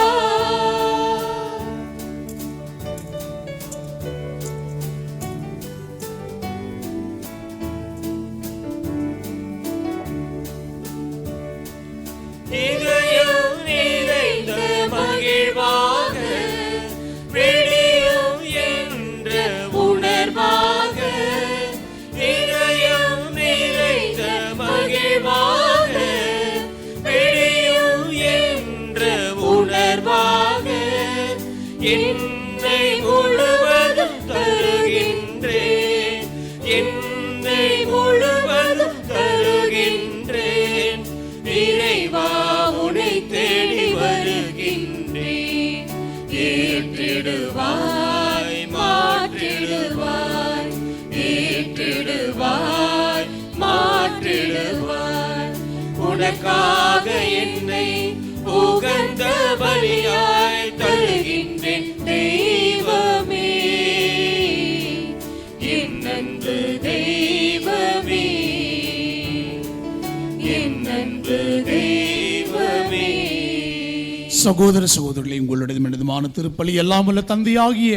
இதயம் நிறைந்த மகிழ்வாக வெளியும் என்ற உணர்வாக, இதயம் நிறைந்த மகிழ்வாக வெளியும் என்ற உணர்வாக, என்னை முழுவதும் தருகின்றேன், என்னை முழுவதும் தருகின்றேன். இறைவா உனை தேடி வருகின்றேன், ஏற்றிடுவாய் மாற்றிடுவாய், ஏற்றிடுவாய் மாற்றிடுவாய். உனக்காக என்னை உகந்த பலியாய் தருகின்றேன் தெய்வமே, என் அன்பு தெய்வமே, என் அன்பு தெய்வமே. சகோதர சகோதரிகளை, உங்களுடைய மனிதமான திருப்பலி எல்லாம் உள்ள தந்தையாகிய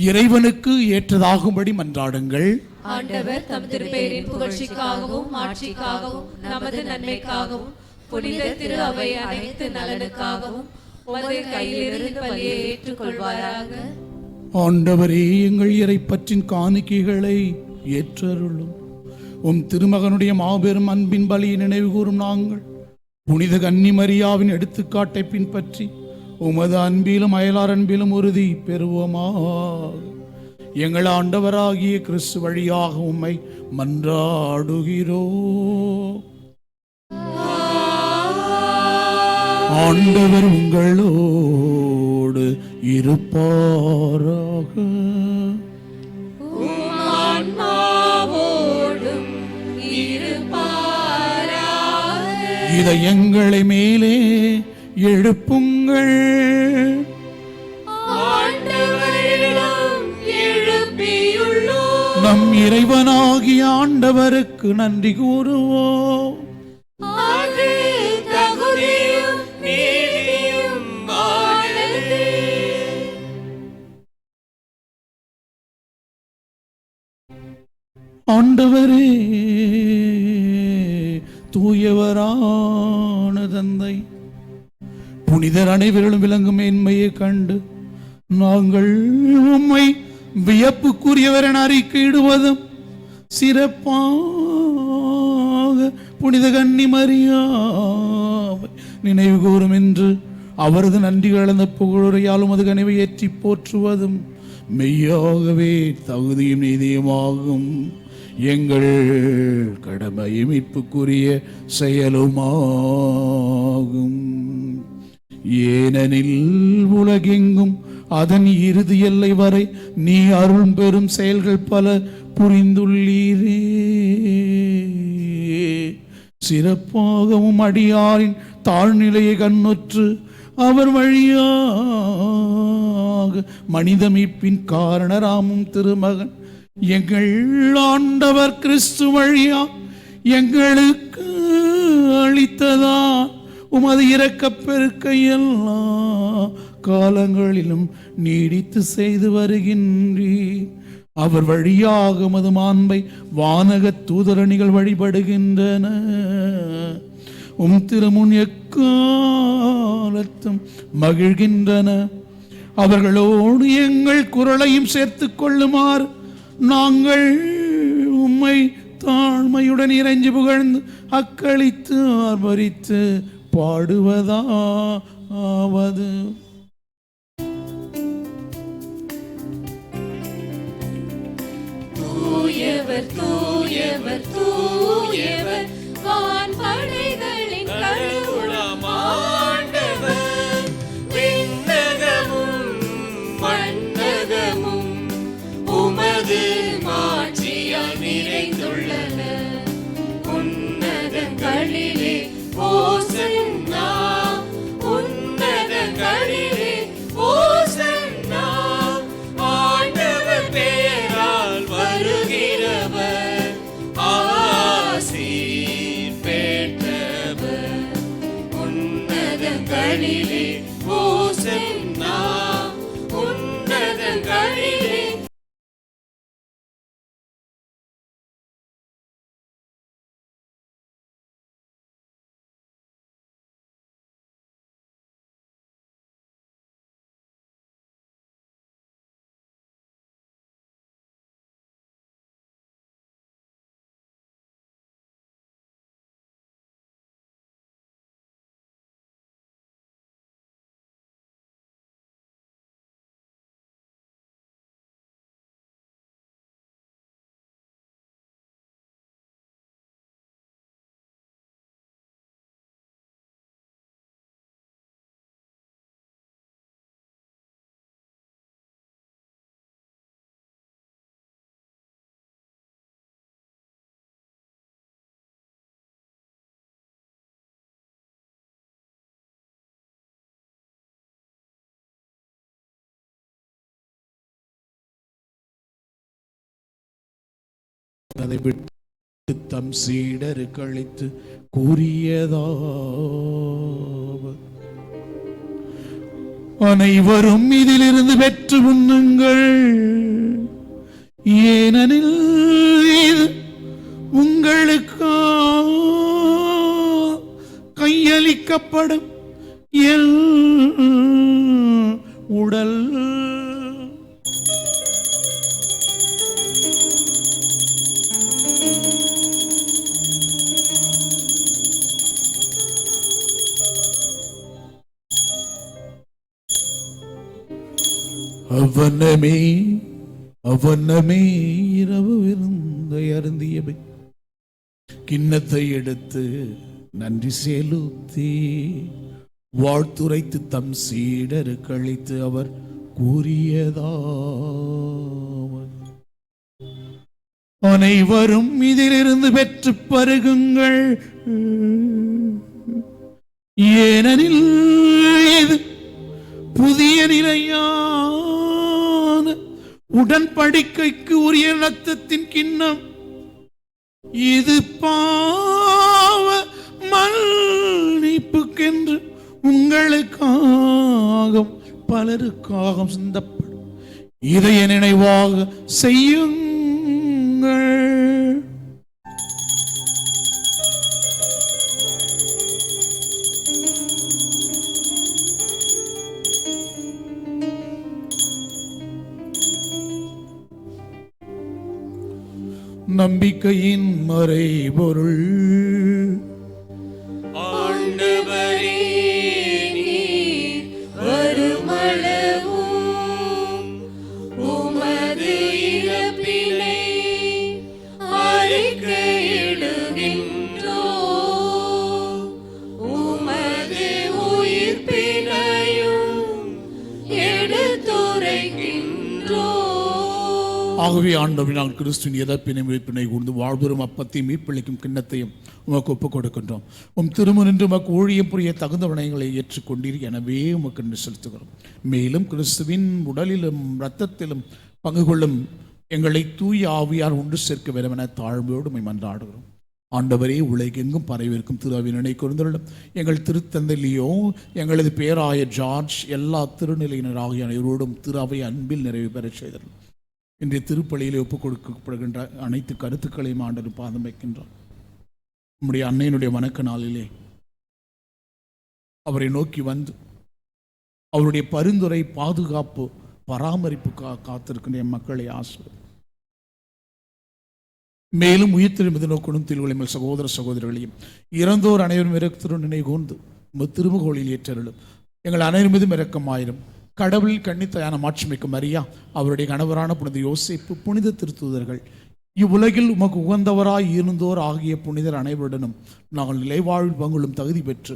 இறைவனுக்கு ஏற்றதாகும்படி மன்றாடுங்கள். ஆண்டவர் தம் திருப்பெயரின் புகழ்ச்சிக்காகவும் ஆட்சிக்காகவும் நமது நன்மைக்காகவும் புனித திரு அவை அனைத்து நலனுக்காகவும் உமது கையிலிருந்து பலியை ஏற்றுக்கொள்வாராக. ஆண்டவரே, எங்கள் இறைப்பற்றின் காணிக்கைகளை ஏற்றருளும். உம் திருமகனுடைய மாபெரும் அன்பின் பலியை நினைவு கூறும் நாங்கள் புனித கன்னி மரியாவின் எடுத்துக்காட்டை பின்பற்றி உமது அன்பிலும் அயலார் அன்பிலும் உறுதி பெறுவோமாக. எங்கள் ஆண்டவராகிய கிறிஸ்து வழியாக உம்மை மன்றாடுகிறோம். ஆண்டவர் உங்களோடு இருப்பாராக. இதை எங்களை மேலே எழுப்புங்கள். நம் இறைவனாகிய ஆண்டவருக்கு நன்றி கூறுவோம். ஆண்டவரே, தூயவரான தந்தை, புனிதர் அனைவரிலும் விளங்கும் மேன்மையை கண்டு நாங்கள் உம்மை வியப்புக்குரியவர் என அறிக்கையிடுவதும், சிறப்பாக புனித கன்னி மரியாவை நினைவு கூறும் என்று அவரது நன்றி கலந்த புகழுரையாலும் அது கனிவை ஏற்றி போற்றுவதும் மெய்யாகவே தகுதியும் நீதியுமாகும். எங்கள் கடமையும் மீட்புக்குரிய செயலுமாகும். ஏனெனில் உலகெங்கும் அதன் இறுதி எல்லை வரை நீ அருள் பெறும் செயல்கள் பல புரிந்துள்ளீரே. சிறப்பாகவும் அடியாரின் தாழ்நிலையை கண்ணுற்று அவர் வழியாக மனித மீட்பின் காரணராமும் திருமகன் எங்கள் ஆண்டவர் கிறிஸ்து வழியா எங்களுக்கு அளித்ததான் உமது இரக்கப் பெருக்கை எல்லா காலங்களிலும் நீடித்து செய்து வருகின்றீர். அவர் வழியாக உமது மாண்பை வானக தூதரணிகள் வழிபடுகின்றன. திருமுன் எக்காலத்தும் மகிழ்கின்றன. அவர்களோடு எங்கள் குரலையும் சேர்த்துக் கொள்ளுமாறு நாங்கள் உம்மை தாழ்மையுடன் இறைஞ்சி புகழ்ந்து அக்களித்து ஆர்ப்பரித்து பாடுவதாவது. தூயவர் தூயவர் தூயவர் வான் படைகளின் கடவுளாம் ஆண்டவர். விண்ணகமும் மண்ணகமும் உமது மாட்சியால் நிறைந்துள்ளன. உன்னதங்களிலே ஓசன்னா, உன்னதங்களிலே ஓசன்னா. ஆண்டவர் பெயரால் வருகிறவர் ஆசீர் பெற்றவர். உன்னதங்களிலே ஓசன்னா, உன்னதங்களிலே. அதை விட்டு தம் சீடருக்கு அளித்து கூறியதாவது, அனைவரும் இதிலிருந்து பெற்று உண்ணுங்கள். ஏனெனில் இது உங்களுக்கு கையளிக்கப்படும் என் உடல். அவனமே அவ்வண்ணமே இரவு விருந்தை அருந்தியவை கிண்ணத்தை எடுத்து நன்றி செலுத்தி வாழ்த்துரைத்து தம் சீடருக்கு அளித்து அவர் கூறியதாவது, அனைவரும் இதிலிருந்து பெற்று பருகுங்கள், ஏனெனில் இது புதிய நிலையான உடன்படிக்கைக்கு உரிய இரத்தத்தின் கிண்ணம். இது பாவ மன்னிப்புக்கென்று உங்களுக்காக பலருக்காக சிந்தப்படும். இதை நினைவாக செய்யுங்கள். நம்பிக்கையின் மறைபொருள். ஆண்டவரே, நீர் வருமளவும் உமது இறப்பினை அறிக்கையிடுகின்றோம், உமது உயிர்ப்பினையும் எடுத்துரைக்கின்றோம். ஆகவே ஆண்டவரினால் கிறிஸ்துவின் இறப்பினை மீட்பினை கூர்ந்து வாழ்வரும் அப்பத்தையும் மீட்பிழைக்கும் கிண்ணத்தையும் உமக்கு ஒப்புக் கொடுக்கின்றோம். உம் திருமுனின்று உமக்கு ஊழியம் புரிய தகுந்த வினயங்களை ஏற்றுக்கொண்டீர், எனவே உமக்கு நன்றி செலுத்துகிறோம். மேலும் கிறிஸ்துவின் உடலிலும் இரத்தத்திலும் பங்கு கொள்ளும் எங்களை தூய ஆவியார் ஒன்று சேர்க்க வேண்டுமென தாழ்மையோடு உம்மை மன்றாடுகிறோம். ஆண்டவரே, உலகெங்கும் பரவியிருக்கும் திருவின் நினை கொண்டுள்ளும் எங்கள் திருத்தந்தை லியோ, எங்களது பேராய ஜார்ஜ், எல்லா திருநிலையினர் ஆகிய அனைவரோடும் திருவை அன்பில் நிறைவு பெறச் செய்தல். இன்றைய திருப்பலியிலே ஒப்புக் கொடுக்கப்படுகின்ற அனைத்து கருத்துக்களையும் ஆண்டவர் பாதம் வைக்கின்றார். நம்முடைய அன்னையினுடைய வணக்க நாளிலே அவரை நோக்கி வந்து அவருடைய பரிந்துரை, பாதுகாப்பு, பராமரிப்புக்காக காத்திருக்கின்ற மக்களை ஆசிர்வதி. மேலும் உயிர்த்தெழும்பது நோக்கணும் திருவிழமை சகோதர சகோதரிகளையும் இறந்தோர் அனைவரும் இறக்கு நினைவு கூர்ந்து திருமுகோளில் ஏற்றருளும். எங்கள் அனைவரும் மீதும் இரக்கமாயிரும். கடவுள் கன்னித்தாயான மாட்சிமிக்க மரியா, அவருடைய கணவரான புனித யோசேப்பு, புனித திருத்தூதர்கள், இவ்வுலகில் உமக்கு உகந்தவராய் இருந்தோர் ஆகிய புனிதர் அனைவருடனும் நாங்கள் நிலைவாழ்வில் பங்குள்ளும் தகுதி பெற்று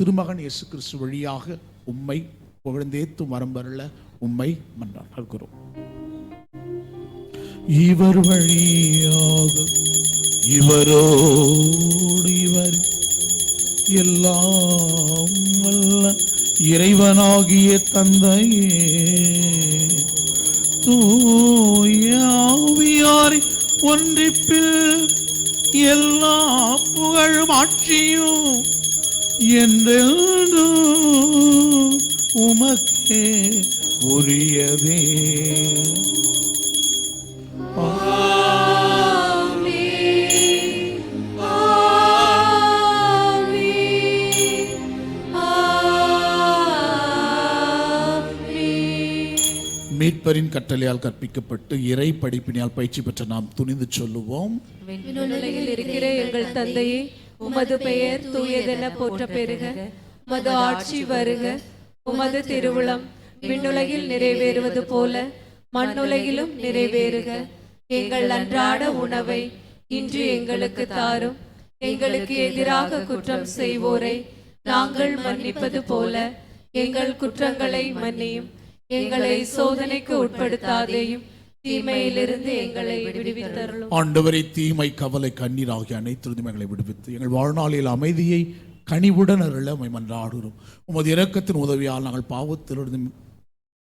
திருமகன் இயேசு கிறிஸ்து வழியாக உம்மை புகழ்ந்தேத்தும் வரம்பருள உம்மை மன்றாடுகிறோம். இவர் வழியாக இவரோடு இவர் எல்லாம் வல்ல இறைவனாகிய தந்தையே, தூய ஆவியாரின் ஒன்றிப்பில் எல்லா புகழும் ஆட்சியும் என்றென்றும் உமக்கே உரியதே. மீட்பரின் கட்டளையால் கற்பிக்கப்பட்டு இறை படிப்பினால் பயிற்சி பெற்ற நாம் துணிந்து சொல்லுவோம். விண்ணுலகில் இருக்கிற எங்கள் தந்தையே, உமது பெயர் தூயதென போற்ற பெறுக, உமது ஆட்சி வருக, உமது திருவுளம் விண்ணுலகில் நிறைவேறுவது போல மண்ணுலகிலும் நிறைவேறுக. எங்கள் அன்றாட உணவை இன்று எங்களுக்கு தாரும். எங்களுக்கு எதிராக குற்றம் செய்வோரை நாங்கள் மன்னிப்பது போல எங்கள் குற்றங்களை மன்னியும். எங்களை சோதனைக்கு உட்படுத்தாதேயும், தீமையிலிருந்து எங்களை விடுவித்தருளும். ஆண்டவரை, தீமை, கவலை, கண்ணீர் ஆகிய அனைத்து எங்களை விடுவித்து எங்கள் வாழ்நாளில் அமைதியை கனிவுடன் அருள உம்மை மன்றாடுகிறோம். உமது இரக்கத்தின் உதவியால் நாங்கள் பாவத்திலிருந்து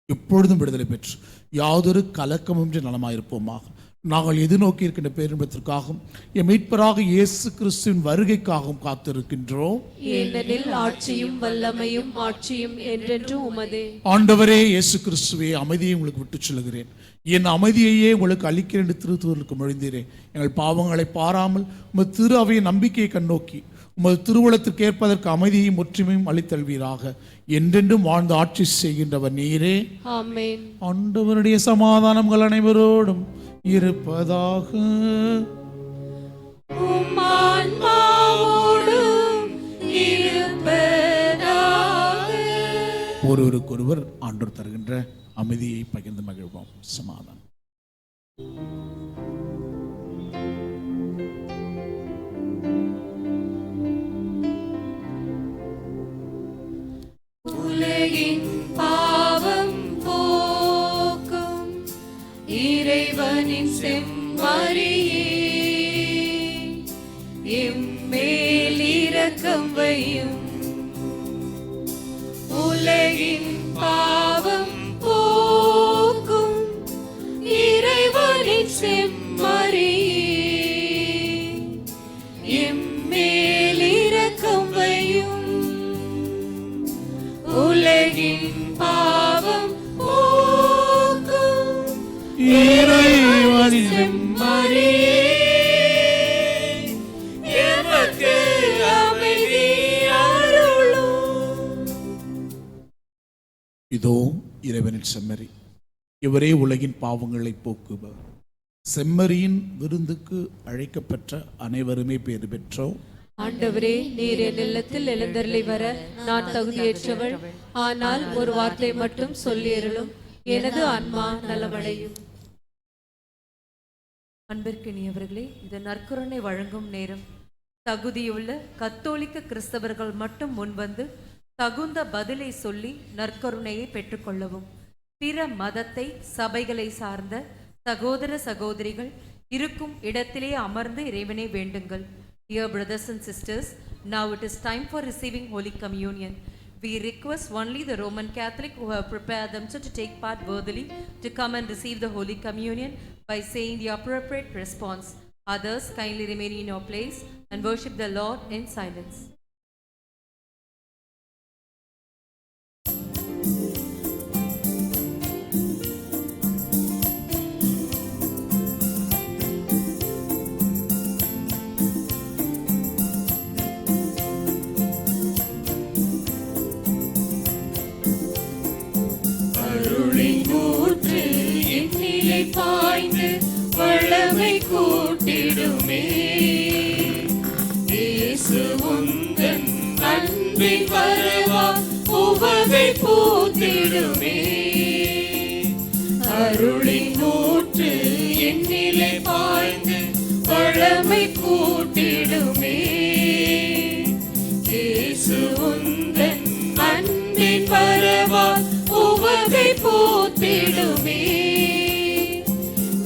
எப்பொழுதும் விடுதலை பெற்று யாதொரு கலக்கமின்றி நலமாயிருப்போமாக. நாங்கள் எதிர்நோக்கி இருக்கின்ற பேரின்பத்திற்காகவும் எம் மீட்பராக இயேசு கிறிஸ்துவின் வருகைக்காகவும் காத்திருக்கின்றோம். ஏனெனில் ஆட்சியும் வல்லமையும் மாட்சியும் என்றென்றும் உமதே. ஆண்டவரே இயேசு கிறிஸ்துவே, அமைதியை உங்களுக்கு விட்டுச் செல்கிறேன், என் அமைதியையே உங்களுக்கு அளிக்கிறேன் என்று திருத்தூதருக்கு மொழிந்தீரேன். எங்கள் பாவங்களை பாராமல் உமது திரு அவையை நம்பிக்கையை கண்ணோக்கி உமது திருவுளத்திற்கு ஏற்பதற்கு அமைதியையும் ஒற்றுமையும் அளித்தல்வீராக. என்றென்றும் வாழ்ந்து ஆட்சி செய்கின்றவர் நீரே. ஆமென். ஆண்டவருடைய சமாதானங்கள் அனைவரோடும் இருப்பதாக. ஒருவருக்கொருவர் ஆண்டவர் தருகின்ற அமைதியை பகிர்ந்து மகிழ்வோம். சமாதானம். உலகின் பாவம் போக்கும் இறைவனின் செம்மறியே, எம்மேல் இரக்கம் வையும். உலகின் பாவம் போக்கும் இறைவனின் செம்மறியே, எம்மேல் இரக்கம் வையும். உலகின் பாவம் போக்கும் இறைவனின் செம்மறியே, எமக்கு அமைதி அருளும். இதோ இறைவனின் செம்மறி, இவரே உலகின் பாவங்களை போக்குபவர். செம்மறியின் விருந்துக்கு அழைக்கப்பெற்ற அனைவருமே பேறு பெற்றோம். ஆண்டவரே, நீர் என் இல்லத்தில் எழுந்தருளி வர நான் தகுதியேற்றவள். ஆனால் ஒரு வார்த்தை மட்டும் சொல்லியருளும், எனது ஆன்மா நலமடையும். அன்பிற்கினியவர்களே, இது நற்கருணை வழங்கும் நேரம். தகுதியுள்ள கத்தோலிக்க கிறிஸ்தவர்கள் மட்டும் முன்வந்து தகுந்த பதிலை சொல்லி நற்கருணையை பெற்றுக்கொள்ளவும். பிற மதத்தை சபைகளை சார்ந்த சகோதர சகோதரிகள் இருக்கும் இடத்திலே அமர்ந்து இறைவனை வேண்டுங்கள். Dear brothers and sisters, now it is time for receiving Holy Communion. We request only the Roman Catholic who have prepared themselves to take part worthily to come and receive the Holy Communion by saying the appropriate response. Others, kindly remain in your place and worship the Lord in silence. பாய்ந்து வளமை கூட்டிடுமே, இயேசு உந்தன் அன்பின் வரவா உவகை பூத்திடுமே. அருளின் ஊற்று என்னிலே பாய்ந்து வளமை கூட்டிடுமே, இயேசு உந்தன் அன்பின் வரவா உவகை பூத்திடுமே.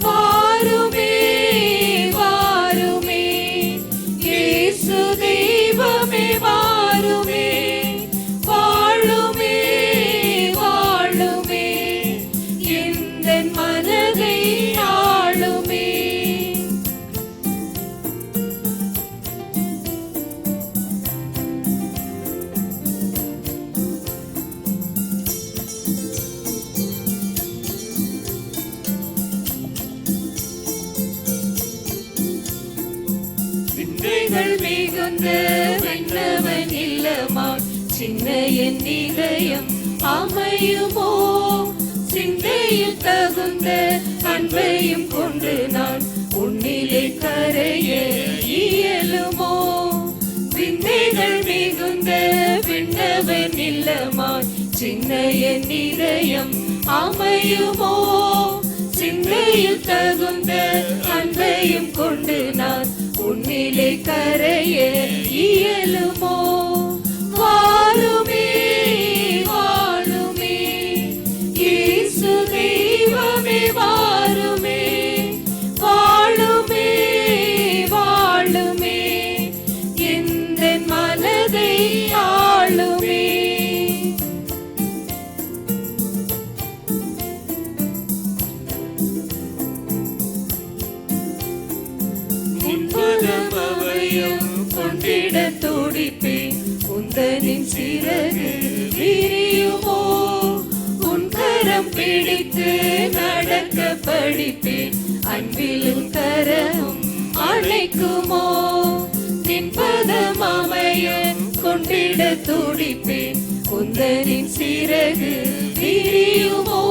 வாருமே வாருமே இயேசு தெய்வமே, வாருமே வாழுமே வாழுமே எந்தன் மனதை ஆளுமே. மிகுந்த விண்ணவன் இல்லமா சின்ன என் இதயம் அமையுமோ, சிந்தையில் தகுந்த அன்பையும் கொண்டு நான் உன்னிலே கரைய இயலுமோ. விந்தைகள் மிகுந்த விண்ணவன் இல்லமா சின்ன என் இதயம் அமையுமோ, சிந்தையில் தகுந்த அன்பையும் கொண்டு நான் உன்னிலே கரைய இயலுமோ. வாழுமே வாழுமே இயேசு தெய்வமே, வாருமே வாழுமே வாழுமே எந்தன் மனதை ஆளுமே. கொண்டிட துடிப்பேன் உந்தனின் சிறகு விரியுமோ, உன் கரம் பிடித்து நடக்க படிப்பேன் அன்பிலும் கரமும் அழைக்குமோ. நின் பதம் அமைய கொண்டிட துடிப்பேன் உந்தனின் சிறகு விரியுமோ,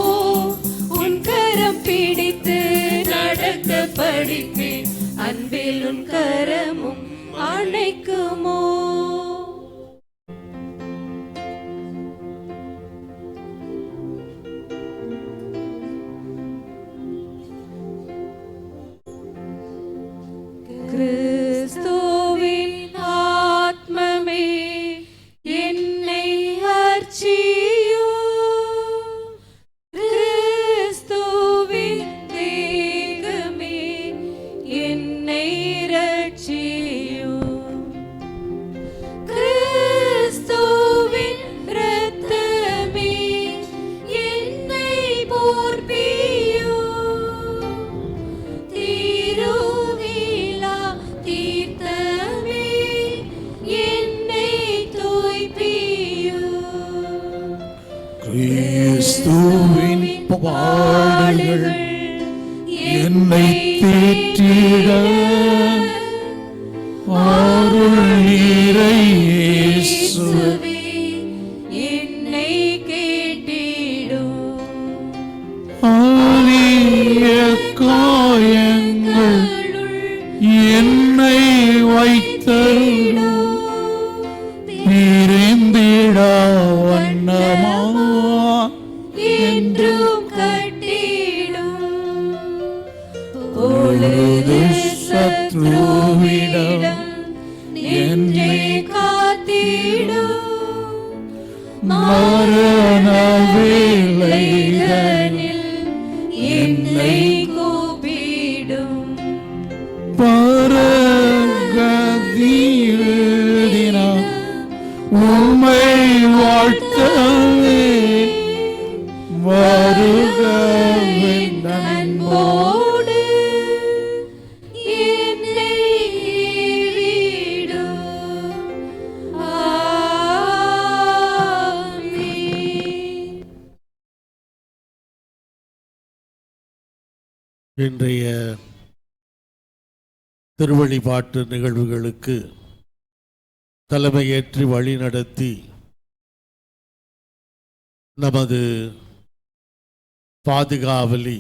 உன் கரம் பிடித்து நடக்க படிப்பேன் அன்பில் உன் கரமும் அணைக்குமோ. பாடுகள் என்னை தேற்றிட அருள் நீரை இயேசுவே என்னை கேட்டிடும் ஆலிய காயங்கள் என்னை வைத்தருளும் பிரிந்திட வண்ணமா என்றும் கட்டிடும் பொழுது சத்ருவிடம் என்னை காத்திடும் மரண வேளைகளில் என்னை கூப்பிடும் பரகதியினா உம்மை வாழ்த்தவே வருகவின் அன்போடு என்னை விடும். ஆமென். இன்றைய திருவழிபாட்டு நிகழ்வுகளுக்கு தலைமையேற்று வழிநடத்தி நமது பாதுகாவலி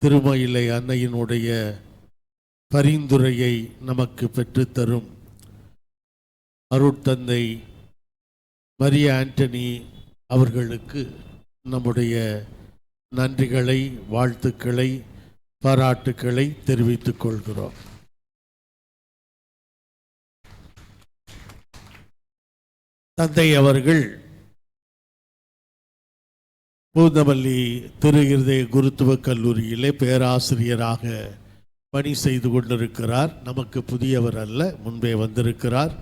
திருமயிலை அன்னையினுடைய பரிந்துரையை நமக்கு பெற்றுத்தரும் அருட்தந்தை மரிய ஆண்டனி அவர்களுக்கு நம்முடைய நன்றிகளை, வாழ்த்துக்களை, பாராட்டுக்களை தெரிவித்துக் கொள்கிறோம். தந்தை அவர்கள் பூந்தமல்லி திரு இருதய குருத்துவ கல்லூரியிலே பேராசிரியராக பணி செய்து கொண்டிருக்கிறார். நமக்கு புதியவர் அல்ல, முன்பே வந்திருக்கிறார்.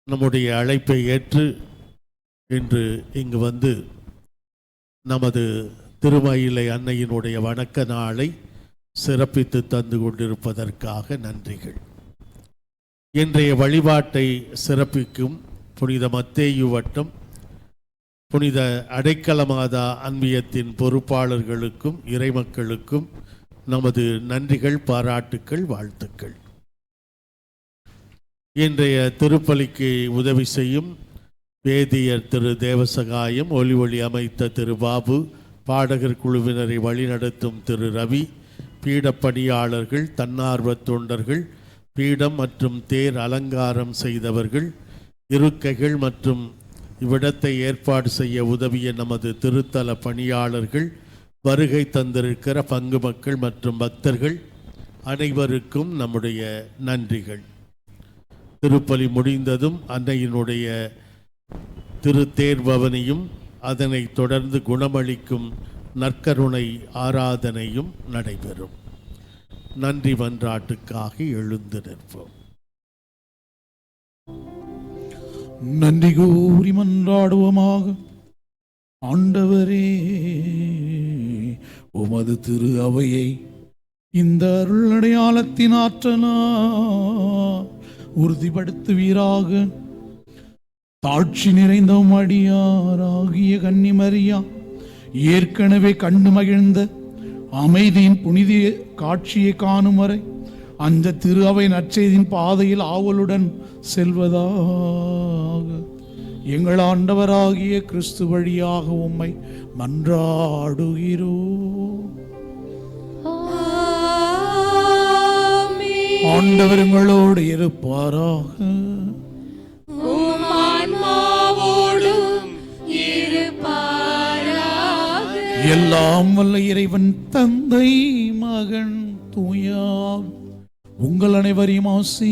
நம்முடைய அழைப்பை ஏற்று இன்று இங்கு வந்து நமது திருமயிலை அன்னையினுடைய வணக்க நாளை சிறப்பித்து தந்து கொண்டிருப்பதற்காக நன்றிகள். இன்றைய வழிபாட்டை சிறப்பிக்கும் புனித மத்தேயு வட்டம் புனித அடைக்கலமாதா அன்பியத்தின் பொறுப்பாளர்களுக்கும் இறைமக்களுக்கும் நமது நன்றிகள், பாராட்டுக்கள், வாழ்த்துக்கள். இன்றைய திருப்பலிக்கு உதவி செய்யும் வேதியர் திரு தேவசகாயம், ஒலி அமைத்த திரு பாபு, பாடகர் குழுவினரை வழிநடத்தும் திரு ரவி, பீடப்பணியாளர்கள், தன்னார்வ தொண்டர்கள், பீடம் மற்றும் தேர் அலங்காரம் செய்தவர்கள், இருக்கைகள் மற்றும் இவ்விடத்தை ஏற்பாடு செய்ய உதவிய நமது திருத்தல பணியாளர்கள், வருகை தந்திருக்கிற பங்கு மக்கள் மற்றும் பக்தர்கள் அனைவருக்கும் நம்முடைய நன்றிகள். திருப்பலி முடிந்ததும் அன்னையினுடைய திருத்தேர்பவனியும் அதனைத் தொடர்ந்து குணமளிக்கும் நற்கருணை ஆராதனையும் நடைபெறும். நன்றி மன்றாட்டுக்காக எழுந்து நிற்போம். நன்றி கூறி மன்றாடுவோமாக. ஆண்டவரே, உமது திரு அவையை இந்த அருள் அடையாளத்தின் ஆற்றலால் உறுதிப்படுத்துவீராக. தாட்சி நிறைந்த அடியாராகிய கன்னிமரியா ஏற்கனவே கண்டு மகிழ்ந்த அமைதியின் புனித காட்சியை காணும் வரை அந்த திரு அவை நற்செய்தியின் பாதையில் ஆவலுடன் செல்வதாக. எங்கள் ஆண்டவராகிய கிறிஸ்து வழியாக உம்மை மன்றாடுகிறோம். ஆண்டவர் உங்களோடு இருப்பாராக. உம் ஆன்மாவோடும் இருப்பாராக. எல்லாம் வல்ல இறைவன் தந்தை, மகன், தூயார் உங்கள் அனைவரையும் ஆசீர்வதிப்பாராக.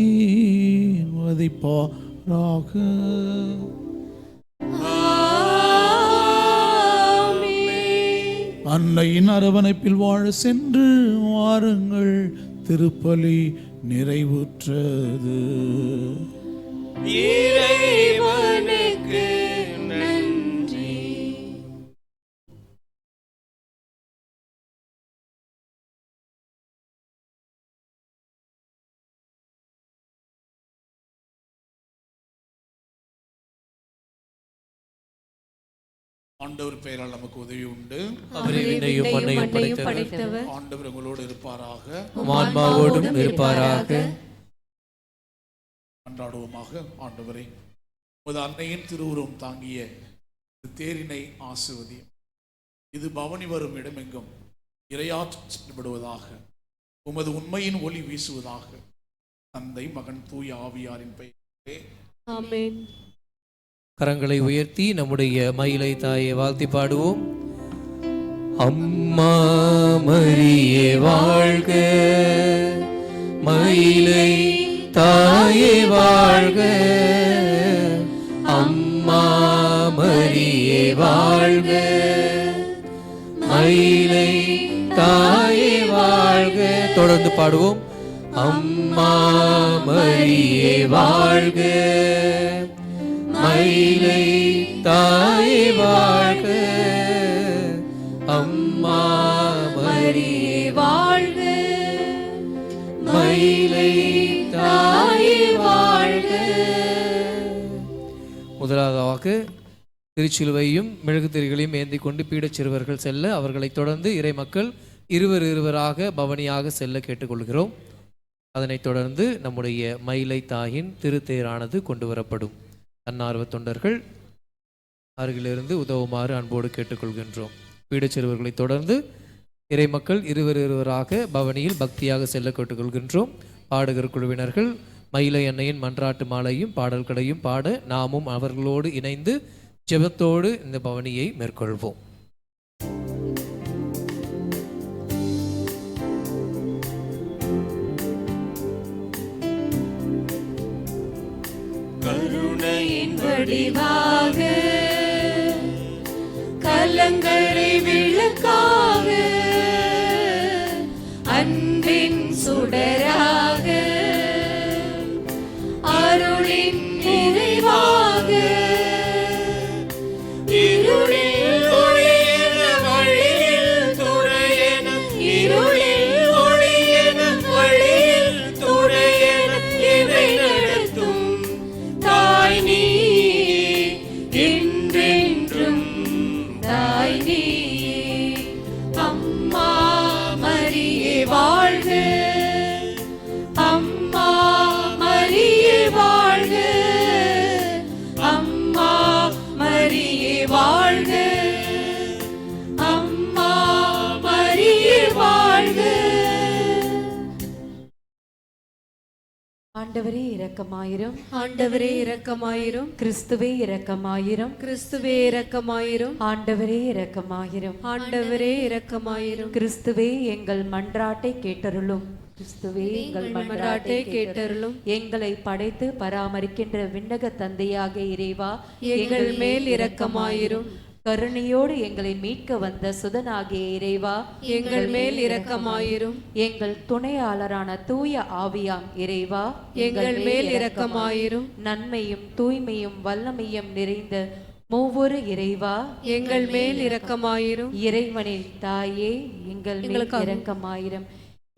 அன்னையின் அரவணைப்பில் வாழ சென்று வாருங்கள். திருப்பலி நிறைவுற்றது. இறைவனுக்கு நன்றி. ஆண்டவர் பெயரால் நமக்கு உதவி உண்டு. அவரே விண்ணையும் மண்ணையும் படைத்தவர். ஆண்டவர் உங்களோடு இருப்பாராக. ஆன்மாவோடும் இருப்பாராக. கொண்டாடுவோமாக. ஆண்டவரே, உமது அன்னையின் திருவுருவம் தாங்கிய தேரினை ஆசிர்வதியும். இது பவனி வரும் இடமெங்கும் இறையாற்றப்படுவதாக. உமது உண்மையின் ஒளி வீசுவதாக. தந்தை, மகன், தூய ஆவியாரின் பெயரே ஆமென். கரங்களை உயர்த்தி நம்முடைய மயிலை தாயை வாழ்த்தி பாடுவோம். அம்மா மரியே வாழ்க, மயிலை தாயே வாழ்க. அம்மா மரியே வாழ்க, மயிலை தாயே வாழ்க. தொடர்ந்து பாடுவோம். அம்மா மரியே வாழ்க, மயிலை தாயே வாழ்க. அம்மா மரியே வாழ்க, மயிலை தாயே வாழ்க. முதலாவதாக திருச்சிலுவையும் மெழுகுதிரிகளையும் ஏந்தி கொண்டு பீடச் சிறுவர்கள் செல்ல, அவர்களைத் தொடர்ந்து இறை மக்கள் இருவராக பவனியாக செல்ல கேட்டுக்கொள்கிறோம். அதனைத் தொடர்ந்து நம்முடைய மயிலை தாயின் திருத்தேரானது கொண்டு வரப்படும். தன்னார்வ தொண்டர்கள் அருகிலிருந்து உதவுமாறு அன்போடு கேட்டுக்கொள்கின்றோம். பீடச் சிறுவர்களை தொடர்ந்து இறை மக்கள் இருவராக பவனியில் பக்தியாக செல்ல கேட்டுக்கொள்கின்றோம். பாடகர் குழுவினர்கள் மயிலை அன்னையின் மன்றாட்டு மாலையும் பாடல்களையும் பாட நாமும் அவர்களோடு இணைந்து ஜெபத்தோடு இந்த பவனியை மேற்கொள்வோம். கருணையின் வடிவாக, கலங்கரை விளக்காக, அன்பின் சுடராக, அருளின் நிறைவாக, இருளில் ஒளியென வழியில் துணையென, இருளில் ஒளியென வழியில் துணையென இவை நடத்தும் தாய் நீ, என்றென்றும் தாய் நீ. அம்மா மரியே வாழ்க, அம்மா மரியே வாழ்க, அம்மா மரியே வாழ்க, அம்மா மரியே வாழ்க. ஆண்டவரே இரக்கமாயிரும். ஆண்டவரே இரக்கமாயிரும். கிறிஸ்துவே இரக்கமாயிரும். கிறிஸ்துவே இரக்கமாயிரும். ஆண்டவரே இரக்கமாயிரும். ஆண்டவரே இரக்கமாயிரும். கிறிஸ்துவே எங்கள் மன்றாட்டை கேட்டருளும். கிறிஸ்துவே எங்கள் மன்றாட்டை கேட்டருளும். எங்களை படைத்து பராமரிக்கின்ற விண்ணக தந்தையாக இறைவா, எங்கள் மேல் இரக்கமாயிரும். கருணையோடு எங்களை மீட்க வந்த சுதனாகிய இறைவா, எங்கள் மேல் இரக்கமாயிரும். எங்கள் துணையாளரான தூய ஆவியாம் இறைவா, எங்கள் மேல் இரக்கமாயிரும். நன்மையும் தூய்மையும் வல்லமையும் நிறைந்த மூவொரு இறைவா, எங்கள் மேல் இரக்கமாயிரும். இறைவனின் தாயே, எங்கள் மேல் இரக்கமாயிரும்.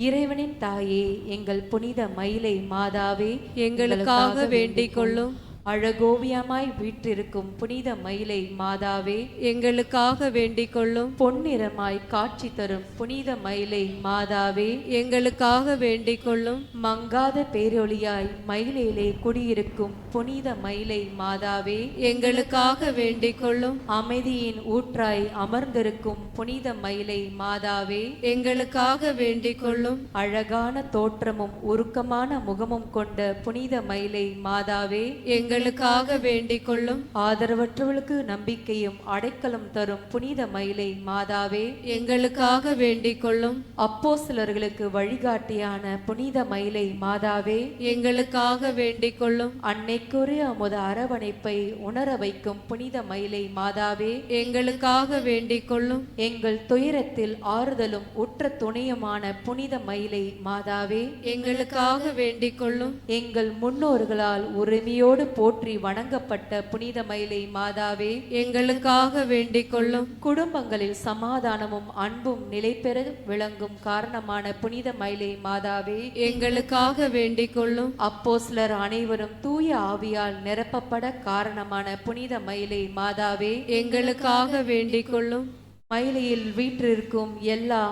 இறைவனின் தாயே, எங்கள் புனித மயிலை மாதாவே, எங்களுக்காக வேண்டிக் கொள்ளும். அழகோவியமாய் வீற்றிருக்கும் புனித மயிலை மாதாவே, எங்களுக்காக வேண்டிக் கொள்ளும். பொன்னிறமாய் காட்சி தரும் புனித மயிலை மாதாவே, எங்களுக்காக வேண்டிக் கொள்ளும். மங்காத பேரொளியாய் மயிலிலே குடியிருக்கும் புனித மயிலை மாதாவே, எங்களுக்காக வேண்டிக் கொள்ளும். அமைதியின் ஊற்றாய் அமர்ந்திருக்கும் புனித மயிலை மாதாவே, எங்களுக்காக வேண்டிக் கொள்ளும். அழகான தோற்றமும் உருக்கமான முகமும் கொண்ட புனித மயிலை மாதாவே, எங்களுக்காக வேண்டிக் கொள்ளும். ஆதரவற்றவர்களுக்கு நம்பிக்கையும் அடைக்கலம் தரும் புனித மயிலை மாதாவே, எங்களுக்காக வேண்டிக் கொள்ளும். அப்போஸ்தலர்களுக்கு வழிகாட்டியான புனித மயிலை மாதாவே, எங்களுக்காக வேண்டிக் கொள்ளும். அன்னைக்குரிய அமுத அரவணைப்பை உணர வைக்கும் புனித மயிலை மாதாவே, எங்களுக்காக வேண்டிக் கொள்ளும். எங்கள் துயரத்தில் ஆறுதலும் உற்ற துணையுமான புனித மயிலை மாதாவே, எங்களுக்காக வேண்டிக் கொள்ளும். எங்கள் முன்னோர்களால் உரிமையோடு போற்றி வணங்கப்பட்ட புனித மயிலை மாதாவே எங்களுக்காக வேண்டிக் கொள்ளும். குடும்பங்களில் சமாதானமும் அன்பும் நிலை பெற விளங்கும் காரணமான புனித மயிலை மாதாவே எங்களுக்காக வேண்டிக் கொள்ளும். அப்போஸ்தலர் அனைவரும் தூய ஆவியால் நிரப்பப்பட காரணமான புனித மயிலை மாதாவே எங்களுக்காக வேண்டிக் கொள்ளும். மயிலையில் வீற்றிருக்கும் எல்லா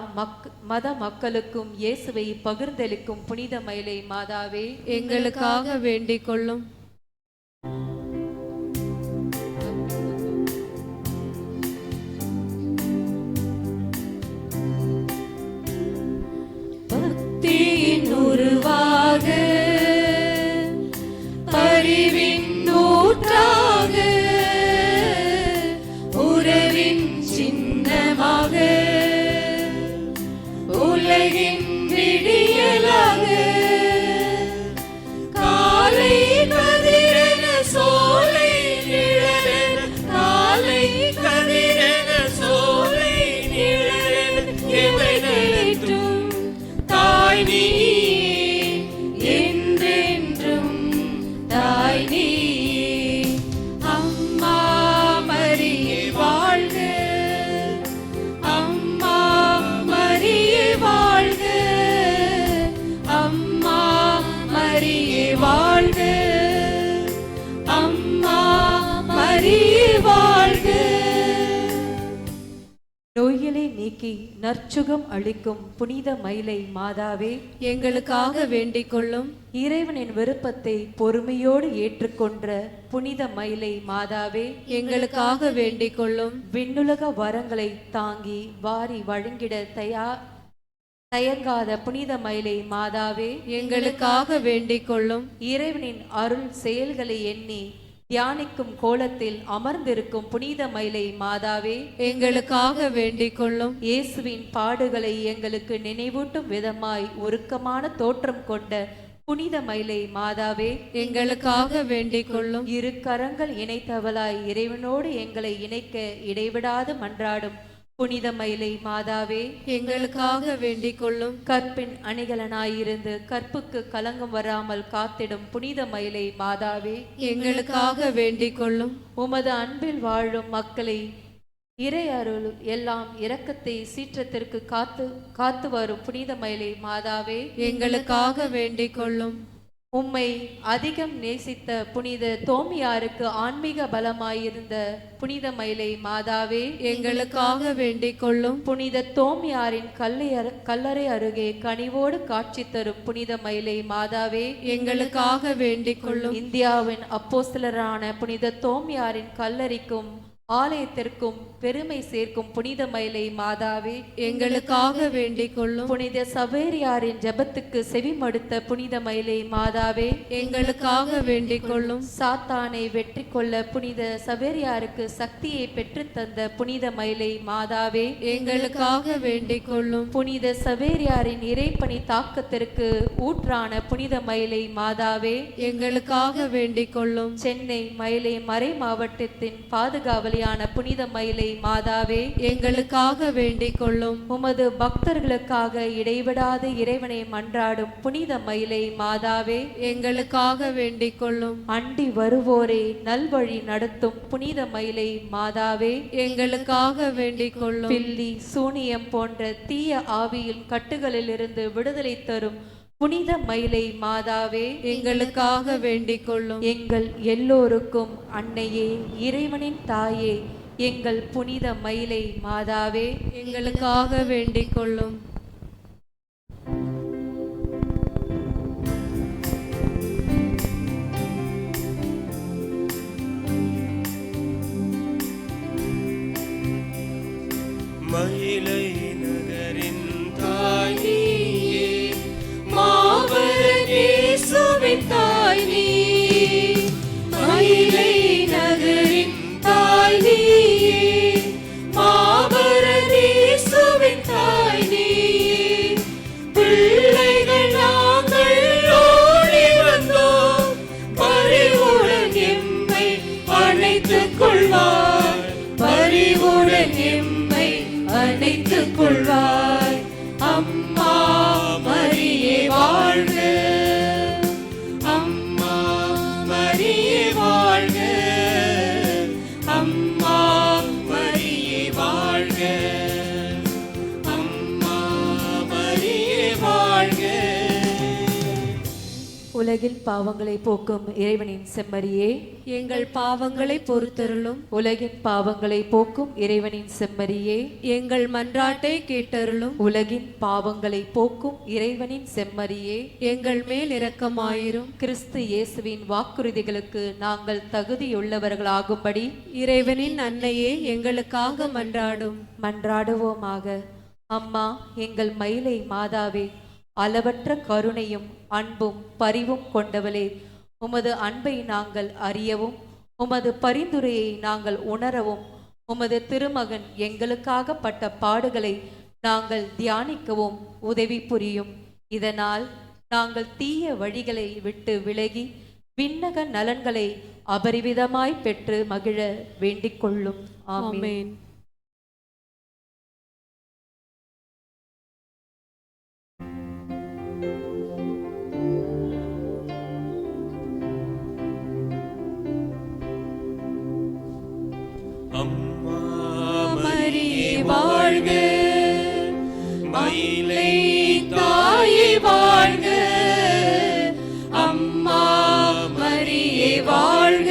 மத மக்களுக்கும் இயேசுவை பகிர்ந்தளிக்கும் புனித மயிலை மாதாவே எங்களுக்காக வேண்டிக் கொள்ளும். பக்தியின் உருவாக அறிவின் ஊற்றாக உறவின் சின்னமாக உலகின் விடியலாக காலை கதிரென சோலை நிழலென காலை கதிரென சோலை நிழலென எவை நடத்தும் தாய் நீ என்றென்றும் தாய் நீ. அம்மா மரியே வாழ்க, அம்மா மரியே வாழ்க, அம்மா மரியே வாழ்க, அம்மா மரியே வாழ்க. நோய்களை நீக்கி நற்சுகம் அளிக்கும் புனித மயிலை மாதாவே எங்களுக்காக வேண்டிக் கொள்ளும். இறைவனின் விருப்பத்தை பொறுமையோடு ஏற்றுக்கொண்ட புனித மயிலை மாதாவே எங்களுக்காக வேண்டிக் கொள்ளும். விண்ணுலக வரங்களை தாங்கி வாரி வழங்கிட தயங்காத புனித மயிலை மாதாவே எங்களுக்காக வேண்டிக் கொள்ளும். இறைவனின் அருள் செயல்களை எண்ணி தியானிக்கும் கோலத்தில் அமர்ந்திருக்கும் புனித மயிலை மாதாவே எங்களுக்காக வேண்டிக் கொள்ளும். இயேசுவின் பாடுகளை எங்களுக்கு நினைவூட்டும் விதமாய் உருக்கமான தோற்றம் கொண்ட புனித மயிலை மாதாவே எங்களுக்காக வேண்டிக் கொள்ளும். இரு கரங்கள் இணைத்தவளாய் இறைவனோடு எங்களை இணைக்க இடைவிடாது மன்றாடும் புனித மயிலை மாதாவே எங்களுக்காக வேண்டிக் கொள்ளும். கற்பின் அணிகலனாயிருந்து கற்புக்கு கலங்கம் வராமல் காத்திடும் புனித மயிலை மாதாவே எங்களுக்காக வேண்டிக் கொள்ளும். உமது அன்பில் வாழும் மக்களை இறை அருள் எல்லாம் இரக்கத்தை சீற்றத்திற்கு காத்து வரும் புனித மயிலை மாதாவே எங்களுக்காக வேண்டிக் கொள்ளும். உம்மை அதிகம் நேசித்த புனித தோமியாருக்கு ஆன்மீக பலமாயிருந்த புனித மயிலை மாதாவே எங்களுக்காக வேண்டிக் கொள்ளும். புனித தோமியாரின் கல்லறை அருகே கனிவோடு காட்சி தரும் புனித மயிலை மாதாவே எங்களுக்காக வேண்டிக் கொள்ளும். இந்தியாவின் அப்போஸ்தலரான புனித தோமியாரின் கல்லறைக்கும் ஆலயத்திற்கும் பெருமை சேர்க்கும் புனித மயிலை மாதாவே எங்களுக்காக வேண்டிக் கொள்ளும். புனித சவேரியாரின் ஜெபத்துக்கு செவிமடுத்த புனித மயிலை மாதாவே எங்களுக்காக வேண்டிக் கொள்ளும். சாத்தானை வெற்றி கொள்ள புனித சவேரியாருக்கு சக்தியை பெற்று தந்த புனித மயிலை மாதாவே எங்களுக்காக வேண்டிக் கொள்ளும். புனித சவேரியாரின் இறைப்பணி தாக்கத்திற்கு ஊற்றான புனித மயிலை மாதாவே எங்களுக்காக வேண்டிக் கொள்ளும். சென்னை மயிலை மறை மாவட்டத்தின் பாதுகாவலியான புனித மயிலை மாதாவே எங்களுக்காக வேண்டிக் கொள்ளும். உமது பக்தர்களுக்காக இடைவிடாது இறைவனை மன்றாடும் புனித மயிலை மாதாவே எங்களுக்காக வேண்டிக் கொள்ளும். அண்டி வருவோரை நல்வழி நடத்தும் புனித மயிலை மாதாவே எங்களுக்காக வேண்டிக் கொள்ளும். பில்லி சூனியம் போன்ற தீய ஆவியின் கட்டுகளிலிருந்து விடுதலை தரும் புனித மயிலை மாதாவே எங்களுக்காக வேண்டிக் கொள்ளும். எங்கள் எல்லோருக்கும் அன்னையே, இறைவனின் தாயே, எங்கள் புனித மயிலை மாதாவே எங்களுக்காக வேண்டிக் கொள்ளும். மயிலை நகரின் தாய் நீயே, மாபெரும் இயேசுவின் தாய் நீ. மயிலை நகரின் தாய் நீயே, மாபெரும் இயேசுவின் தாய் நீ. பிள்ளைகள் நாங்கள் ஓடி வந்தோம், பரிவுடன் எம்மை அணைத்துக் கொள்வார், பரிவுடன் எம்மை அணைத்துக் கொள்வாய். அம்மா மரியே வாழ்க, அம்மா மரியே வாழ்க. உலகின் பாவங்களை போக்கும் இறைவனின் செம்மறியே, எங்கள் பாவங்களை பொறுத்தருளும். உலகின் பாவங்களை போக்கும் இறைவனின் செம்மறியே, எங்கள் மன்றாட்டை கேட்டருளும். உலகின் பாவங்களை போக்கும் இறைவனின் செம்மறியே, எங்கள் மேல் இரக்கமாயிரும். கிறிஸ்து இயேசுவின் வாக்குறுதிகளுக்கு நாங்கள் தகுதியுள்ளவர்களாகும்படி இறைவனின் அன்னையே எங்களுக்காக மன்றாடும். மன்றாடுவோமாக. அம்மா, எங்கள் மயிலை மாதாவே, அளவற்ற கருணையும் அன்பும் பரிவும் கொண்டவளே, உமது அன்பை நாங்கள் அறியவும், உமது பரிந்துரையை நாங்கள் உணரவும், உமது திருமகன் எங்களுக்காக பட்ட பாடுகளை நாங்கள் தியானிக்கவும் உதவி புரியும். இதனால் நாங்கள் தீய வழிகளை விட்டு விலகி விண்ணக நலன்களை அபரிவிதமாய் பெற்று மகிழ வேண்டிக் கொள்ளும். ஆமென். அம்மா மரியே வாழ்க, மயிலை தாயே வாழ்க. அம்மா மரியே வாழ்க,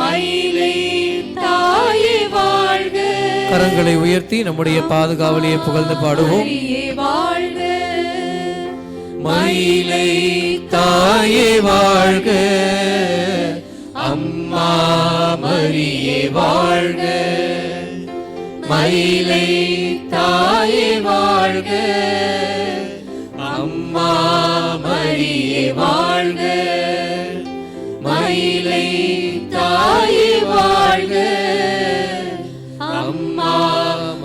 மயிலை தாயே வாழ்க. கரங்களை உயர்த்தி நம்முடைய பாதுகாவலியை புகழ்ந்து பாடுவோம். மரியே வாழ்க, மயிலை தாயே வாழ்க, அம்மா மரியே வாழ்க, மயிலை தாயே வாழ்க, அம்மா மரியே வாழ்க, மயிலை தாயே வாழ்க, அம்மா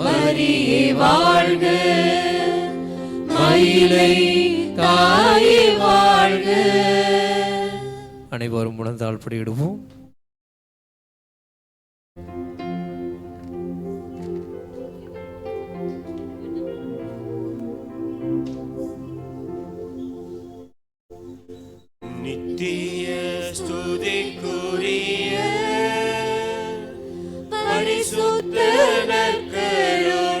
மரியே வாழ்க, மயிலை தாயே வாழ்க. அனைவரும் உணர்ந்தால் படியிடுவோம். நித்திய ஸ்துதிக்குரிய பரிசுத்த நற்கருணைக்கு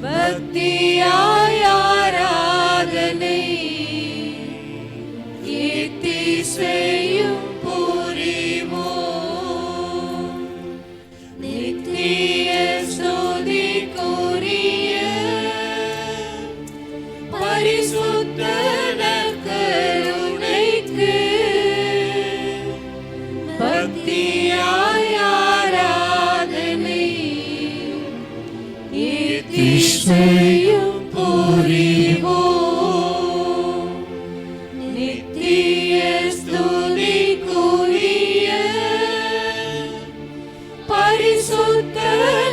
பக்தியாய் ஆராதனை செய்யும் புரிவோம். நித்திய ஸ்துதிக்குரிய பரிசுத்த நற்கருணைக்கு பக்தியாய் ஆராதனை செய்யும் புரிவோம். பரிசுத்த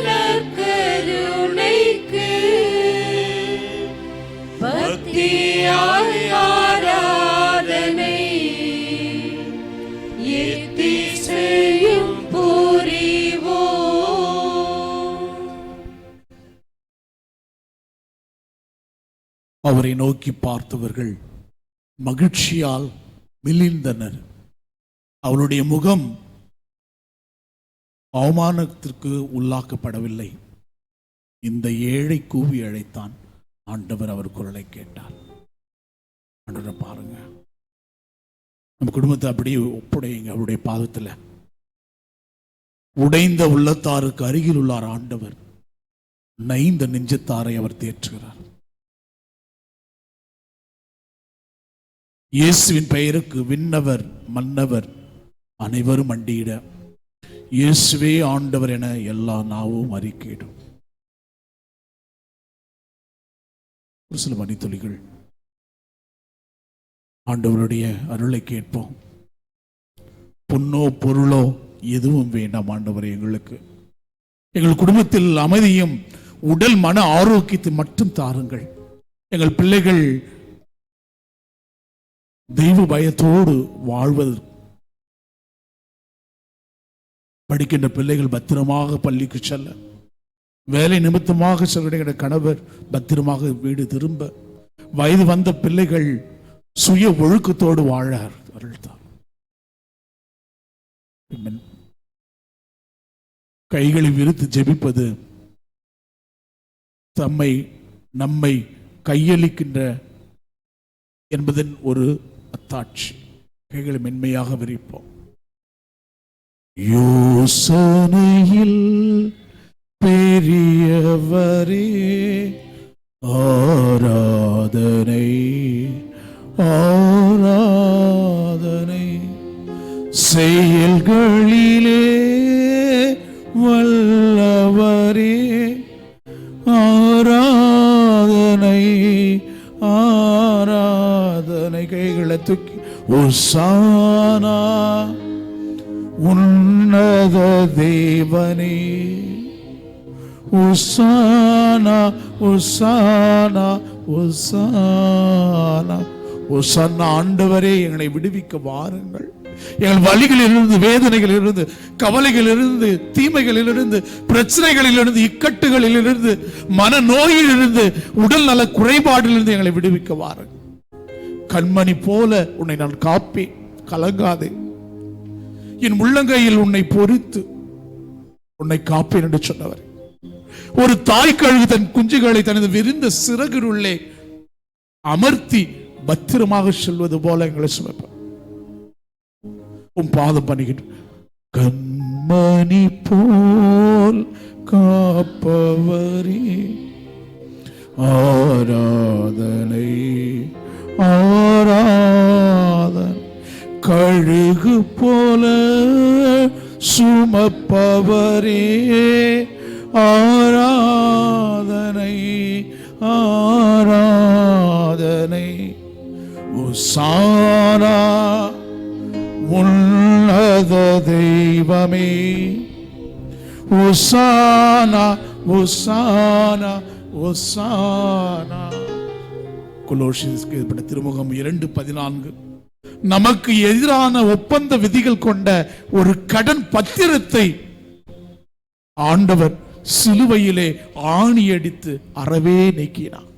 நற்கருணைக்கு பக்தியாய் ஆராதனை செய்யும் புரிவோம். அவரை நோக்கி பார்த்தவர்கள் மகிழ்ச்சியால் மிளிர்ந்தனர். அவருடைய முகம் அவமானத்திற்கு உள்ளாக்கப்படவில்லை. இந்த ஏழை கூவி அழைத்தான். ஆண்டவர் அவர் குரலை கேட்டார். ஆண்டவரை பாருங்க, நம்ம குடும்பத்தை அப்படியே ஒப்படையுங்க அவருடைய பாதத்தில். உடைந்த உள்ளத்தாருக்கு அருகில் உள்ளார் ஆண்டவர். நைந்த நெஞ்சத்தாரை அவர் தேற்றுகிறார். இயேசுவின் பெயருக்கு விண்ணவர் மன்னவர் அனைவரும் மண்டியிட இயேசுவே ஆண்டவர் என எல்லா நாவும் அறிக்கையிடும். ஒரு சில மணித்துளிகள் ஆண்டவருடைய அருளை கேட்போம். பொன்னோ பொருளோ எதுவும் வேண்டாம் ஆண்டவரே. எங்கள் குடும்பத்தில் அமைதியும் உடல் மன ஆரோக்கியத்தை மட்டும் தாருங்கள். எங்கள் பிள்ளைகள் தெய்வ பயத்தோடு வாழ்வதற்கு, படிக்கின்ற பிள்ளைகள் பத்திரமாக பள்ளிக்கு செல்ல, வேலை நிமித்தமாக செல்கிற கணவர் பத்திரமாக வீடு திரும்ப, வயது வந்த பிள்ளைகள் சுய ஒழுக்கத்தோடு வாழ அருள்தார். கைகளை விரித்து ஜெபிப்பது நம்மை கையளிக்கின்ற என்பதன் ஒரு அத்தாட்சி. கைகளை மென்மையாக விரிப்போம். யோசனையில் பெரியவரே ஆராதனை ஆராதனை, செயல்களிலே வல்லவரே ஆராதனை ஆராதனை. கைகளை தூக்கி ஓசானா உன்னத தேவனே, ஓசானா ஓசானா ஓசானா ஓசானா. ஆண்டவரே எங்களை விடுவிக்க வாருங்கள். எங்கள் வலிகளிலிருந்து, வேதனைகளிலிருந்து, கவலைகளிலிருந்து, தீமைகளிலிருந்து, பிரச்சனைகளிலிருந்து, இக்கட்டுகளிலிருந்து, மனநோயிலிருந்து, உடல் நல குறைபாடிலிருந்து எங்களை விடுவிக்க வாருங்கள். கண்மணி போல உன்னை நான் காப்பேன், கலங்காதே. என் உள்ளங்கையில் உன்னை பொறித்து உன்னை காப்பேன் என்று சொன்னவர். ஒரு தாய் கழுகு தன் குஞ்சுகளை தனது விரிந்த சிறகுள்ளே அமர்த்தி பத்திரமாக செல்வது போல எங்களை சுமப்ப உன் பாதம் பண்ணுகின்ற கண்மணி போல் காப்பவரே ஆராதனை ஆராதனை. கழுகு போல சுமப்பவரே ஆராதனை ஆராதனை. ஓசானா உன்னத தெய்வமே, ஓசானா ஓசானா ஓசானா. கொலோசியருக்கு திருமுகம் 2:14 நமக்கு எதிரான ஒப்பந்த விதிகள் கொண்ட ஒரு கடன் பத்திரத்தை ஆண்டவர் சிலுவையிலே ஆணியடித்து அறவே நீக்கினார்.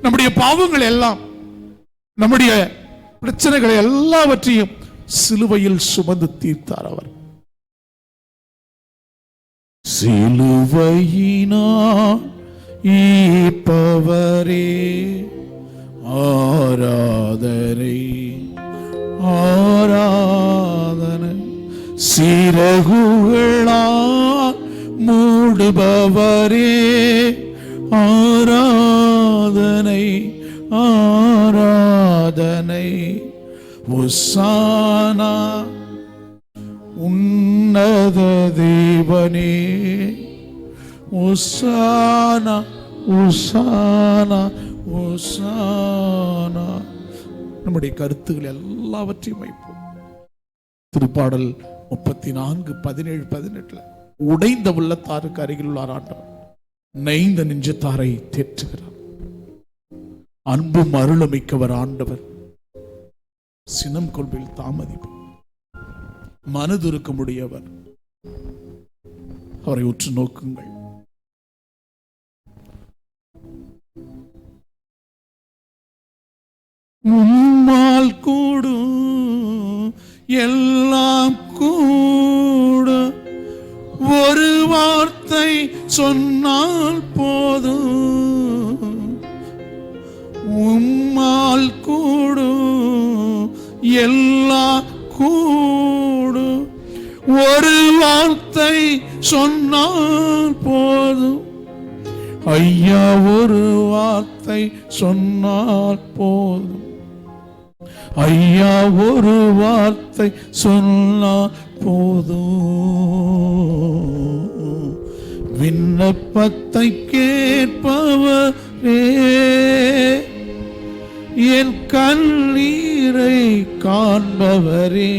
நம்முடைய பாவங்கள் எல்லாம், நம்முடைய பிரச்சனைகளை எல்லாவற்றையும் சிலுவையில் சுமந்து தீர்த்தார் அவர். சிலுவையினால் ஈப்பவரே ஆராதனை ஆராதனை. சிறகுகளால் மூடுபவரே ஆராதனை ஆராதனை. ஓசானா உன்னத தேவனே, ஓசானா ஓசானா ஓசானா. நம்முடைய கருத்துக்கள் எல்லாவற்றையும் வைப்போம். திருப்பாடல் 34:17-18 உடைந்த உள்ளத்தாருக்கு அருகில் உள்ளார் ஆண்டவர், நைந்த நெஞ்சத்தாரை தேற்றுகிறார். அன்பும் அருளமிக்கவர் ஆண்டவர், சினம் கொள்வில் தாமதிப்பார், மனதுருக்க முடியவர். அவரை உற்று நோக்குங்கள். உம்மால் கூடும் எல்லாம் கூட, ஒரு வார்த்தை சொன்னால் போதும். உம்மால் கூடும் எல்லாம் கூடும், ஒரு வார்த்தை சொன்னால் போதும். ஐயா ஒரு வார்த்தை சொன்னால் போதும், ஐயா ஒரு வார்த்தை சொன்னால் போதும். விண்ணப்பத்தை கேட்பவரே, என் கண்ணீரை காண்பவரே,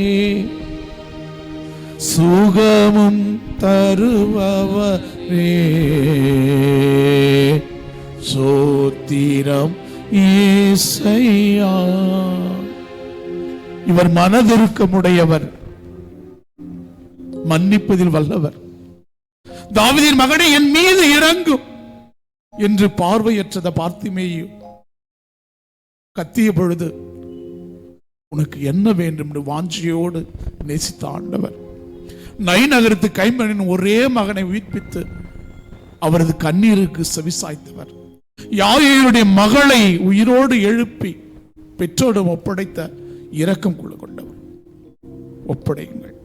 சுகமும் தருபவரே, சோத்திரம் இயேசையா. இவர் மனதிருக்கமுடையவர், மன்னிப்பதில் வல்லவர். தாவீதின் மகனே என் மீது இறங்கும் என்று பார்வையற்றத பார்த்திமேயு கத்திய பொழுது உனக்கு என்ன வேண்டும் என்று வாஞ்சியோடு நேசித்த ஆண்டவர் நைநகரத்து கைம்பெண்ணின் ஒரே மகனை உயிர்ப்பித்து அவரது கண்ணீருக்கு செவிசாய்த்தவர். யாயேலுடைய மகளை உயிரோடு எழுப்பி பெற்றோரிடம் ஒப்படைத்த இரக்கம் கொண்டவர். ஒப்படையுங்கள்.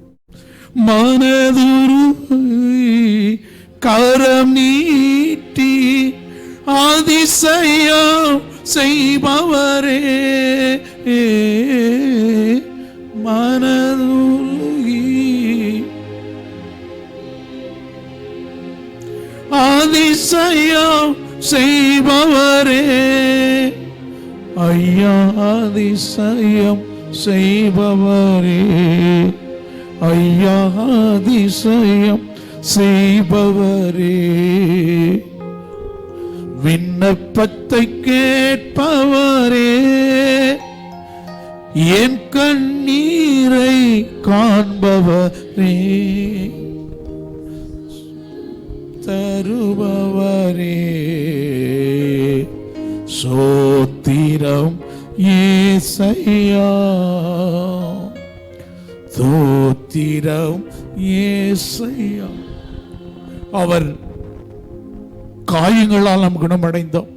மனதுருகி கரம் நீட்டி அதிசயம் செய்பவரே, மனதுருகி அதிசயம் செய்பவரே, ஐயா அதிசயம் செய்பவரே, ஐயா அதிசயம் செய்பவரே, விண்ணப்பத்தை கேட்பவரே, என் கண்ணீரை காண்பவரே, தருபவரே, சோத்திரம் ஏசையா, தோத்திரம் ஏசையா. அவர் காயங்களால் நாம் குணமடைந்தோம்.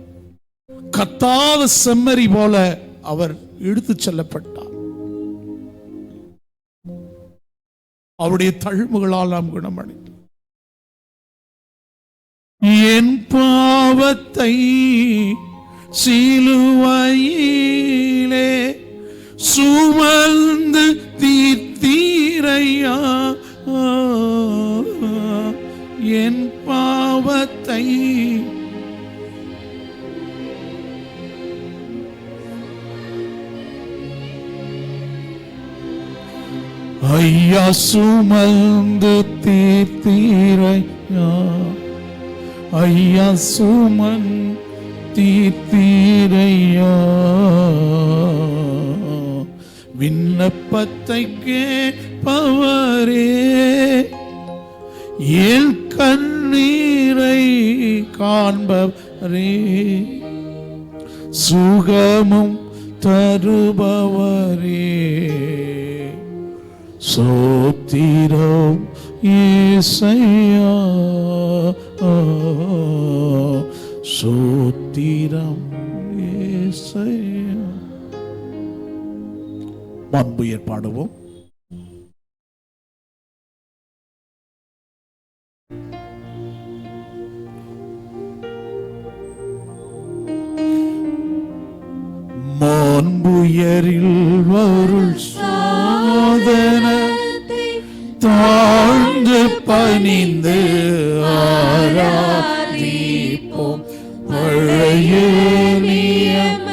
கத்தாத செம்மறி போல அவர் இழுத்துச் செல்லப்பட்டார். அவருடைய தழும்புகளால் நாம் குணமடைந்தோம். என் பாவத்தை சிலுவையிலே சுமந்து தீர்த்தீரையா, என் பாவத்தை ஐயா சுமந்து தீர்த்தீரையா, ஐயா சுமன் தீர்த்தீரையா, விண்ணப்பத்தை கேட்பவரே, என் கண்ணீரை காண்பவரே, சுகமும் தருபவரே, சோத்திரம் ஏசையா, சோத்திரம் ஏசையா. மாண்புயர் பாடுவோம். மாண்புயரில் வருள் சாதனத்தை தாழ்ந்து பணிந்து ஆராதிப்போம். பழைய நியம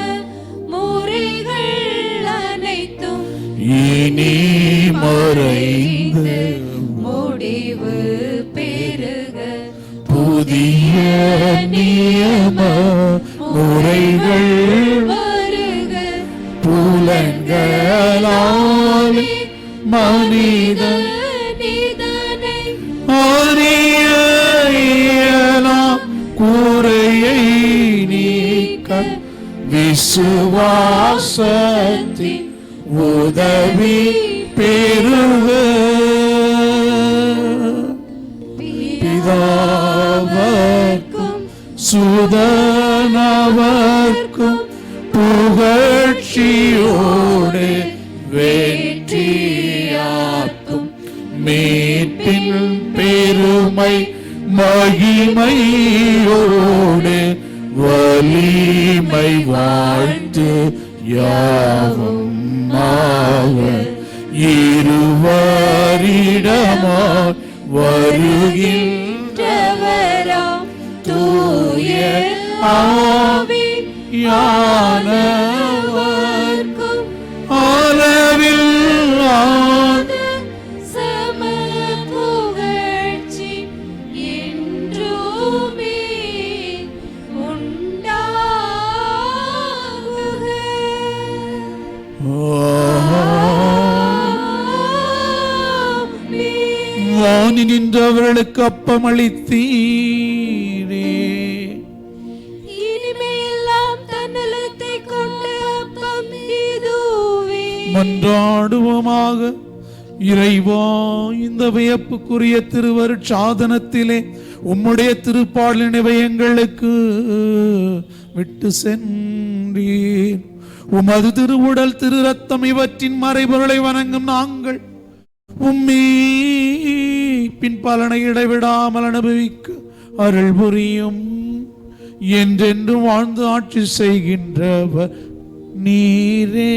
முறைகள் அனைத்தும் இனி மறைந்து முடிவு பெறுக. புதிய நியம முறைகள் வருக. புலன்களால் மனித நிதனை அறிய இயலாம் குறையை நீக்க விசுவாசத்தின் உதவி பெறுக. பிதாவர்க்கும் சுதனவர்க்கும் புகழ்ச்சியோடு வெற்றியாக்கும் மீட்பின் பெருமை மகிமையோடு வலிமை வாழ்த்து யாவும் இருவரிடமாய் வருகின்றவராம் தூய ஆவியானவர்க்கும் அளவில்லாத சம புகழ்ச்சி என்றுமே உண்டாகுக. வானி நின்றவர்களுக்கு அப்பமளித்தீரே, இனிமேலாம் தன்னலத்தை கொண்ட அப்பம் இதுவே. மன்றாடுவோமாக. இறைவா, இந்த வியப்புக்குரிய திருவருட்சாதனத்திலே உம்முடைய திருப்பாடல் நினைவை எங்களுக்கு விட்டு சென்றீர். உமது திருவுடல் திரு ரத்தம் இவற்றின் மறைபொருளை வணங்கும் நாங்கள் உம்மீ பின் பலனை இடைவிடாமல் அனுபவிக்க அருள் புரியும். என்றென்றும் வாழ்ந்து ஆட்சி செய்கின்றவர் நீரே.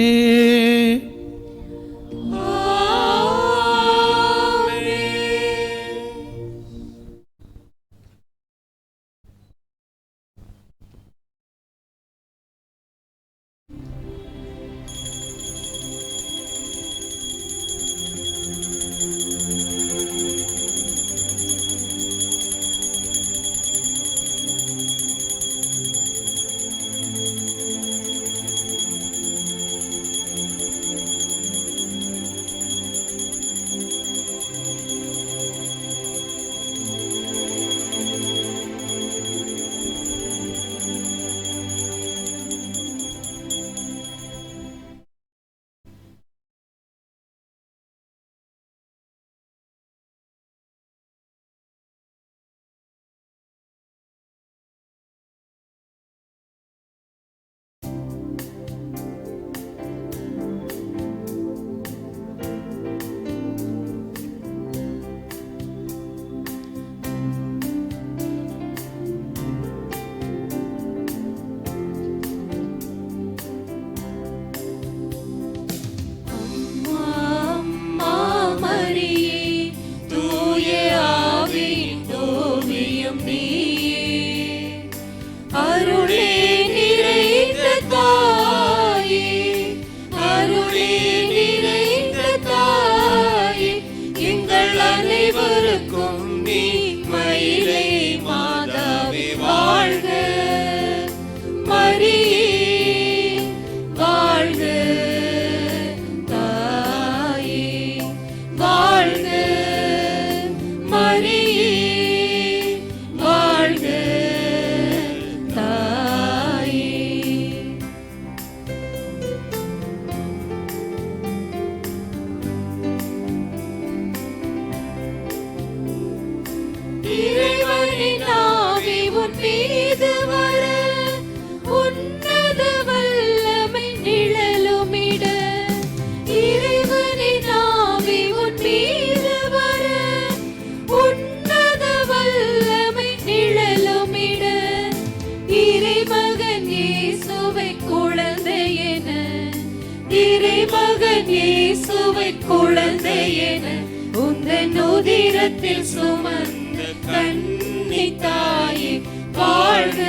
குழந்தையென உந்தன் உதிரத்தில் சுமந்த கன்னி தாயே வாழ்க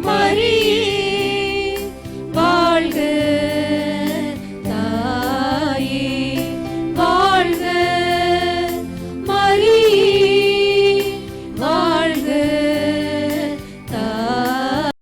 மரியே.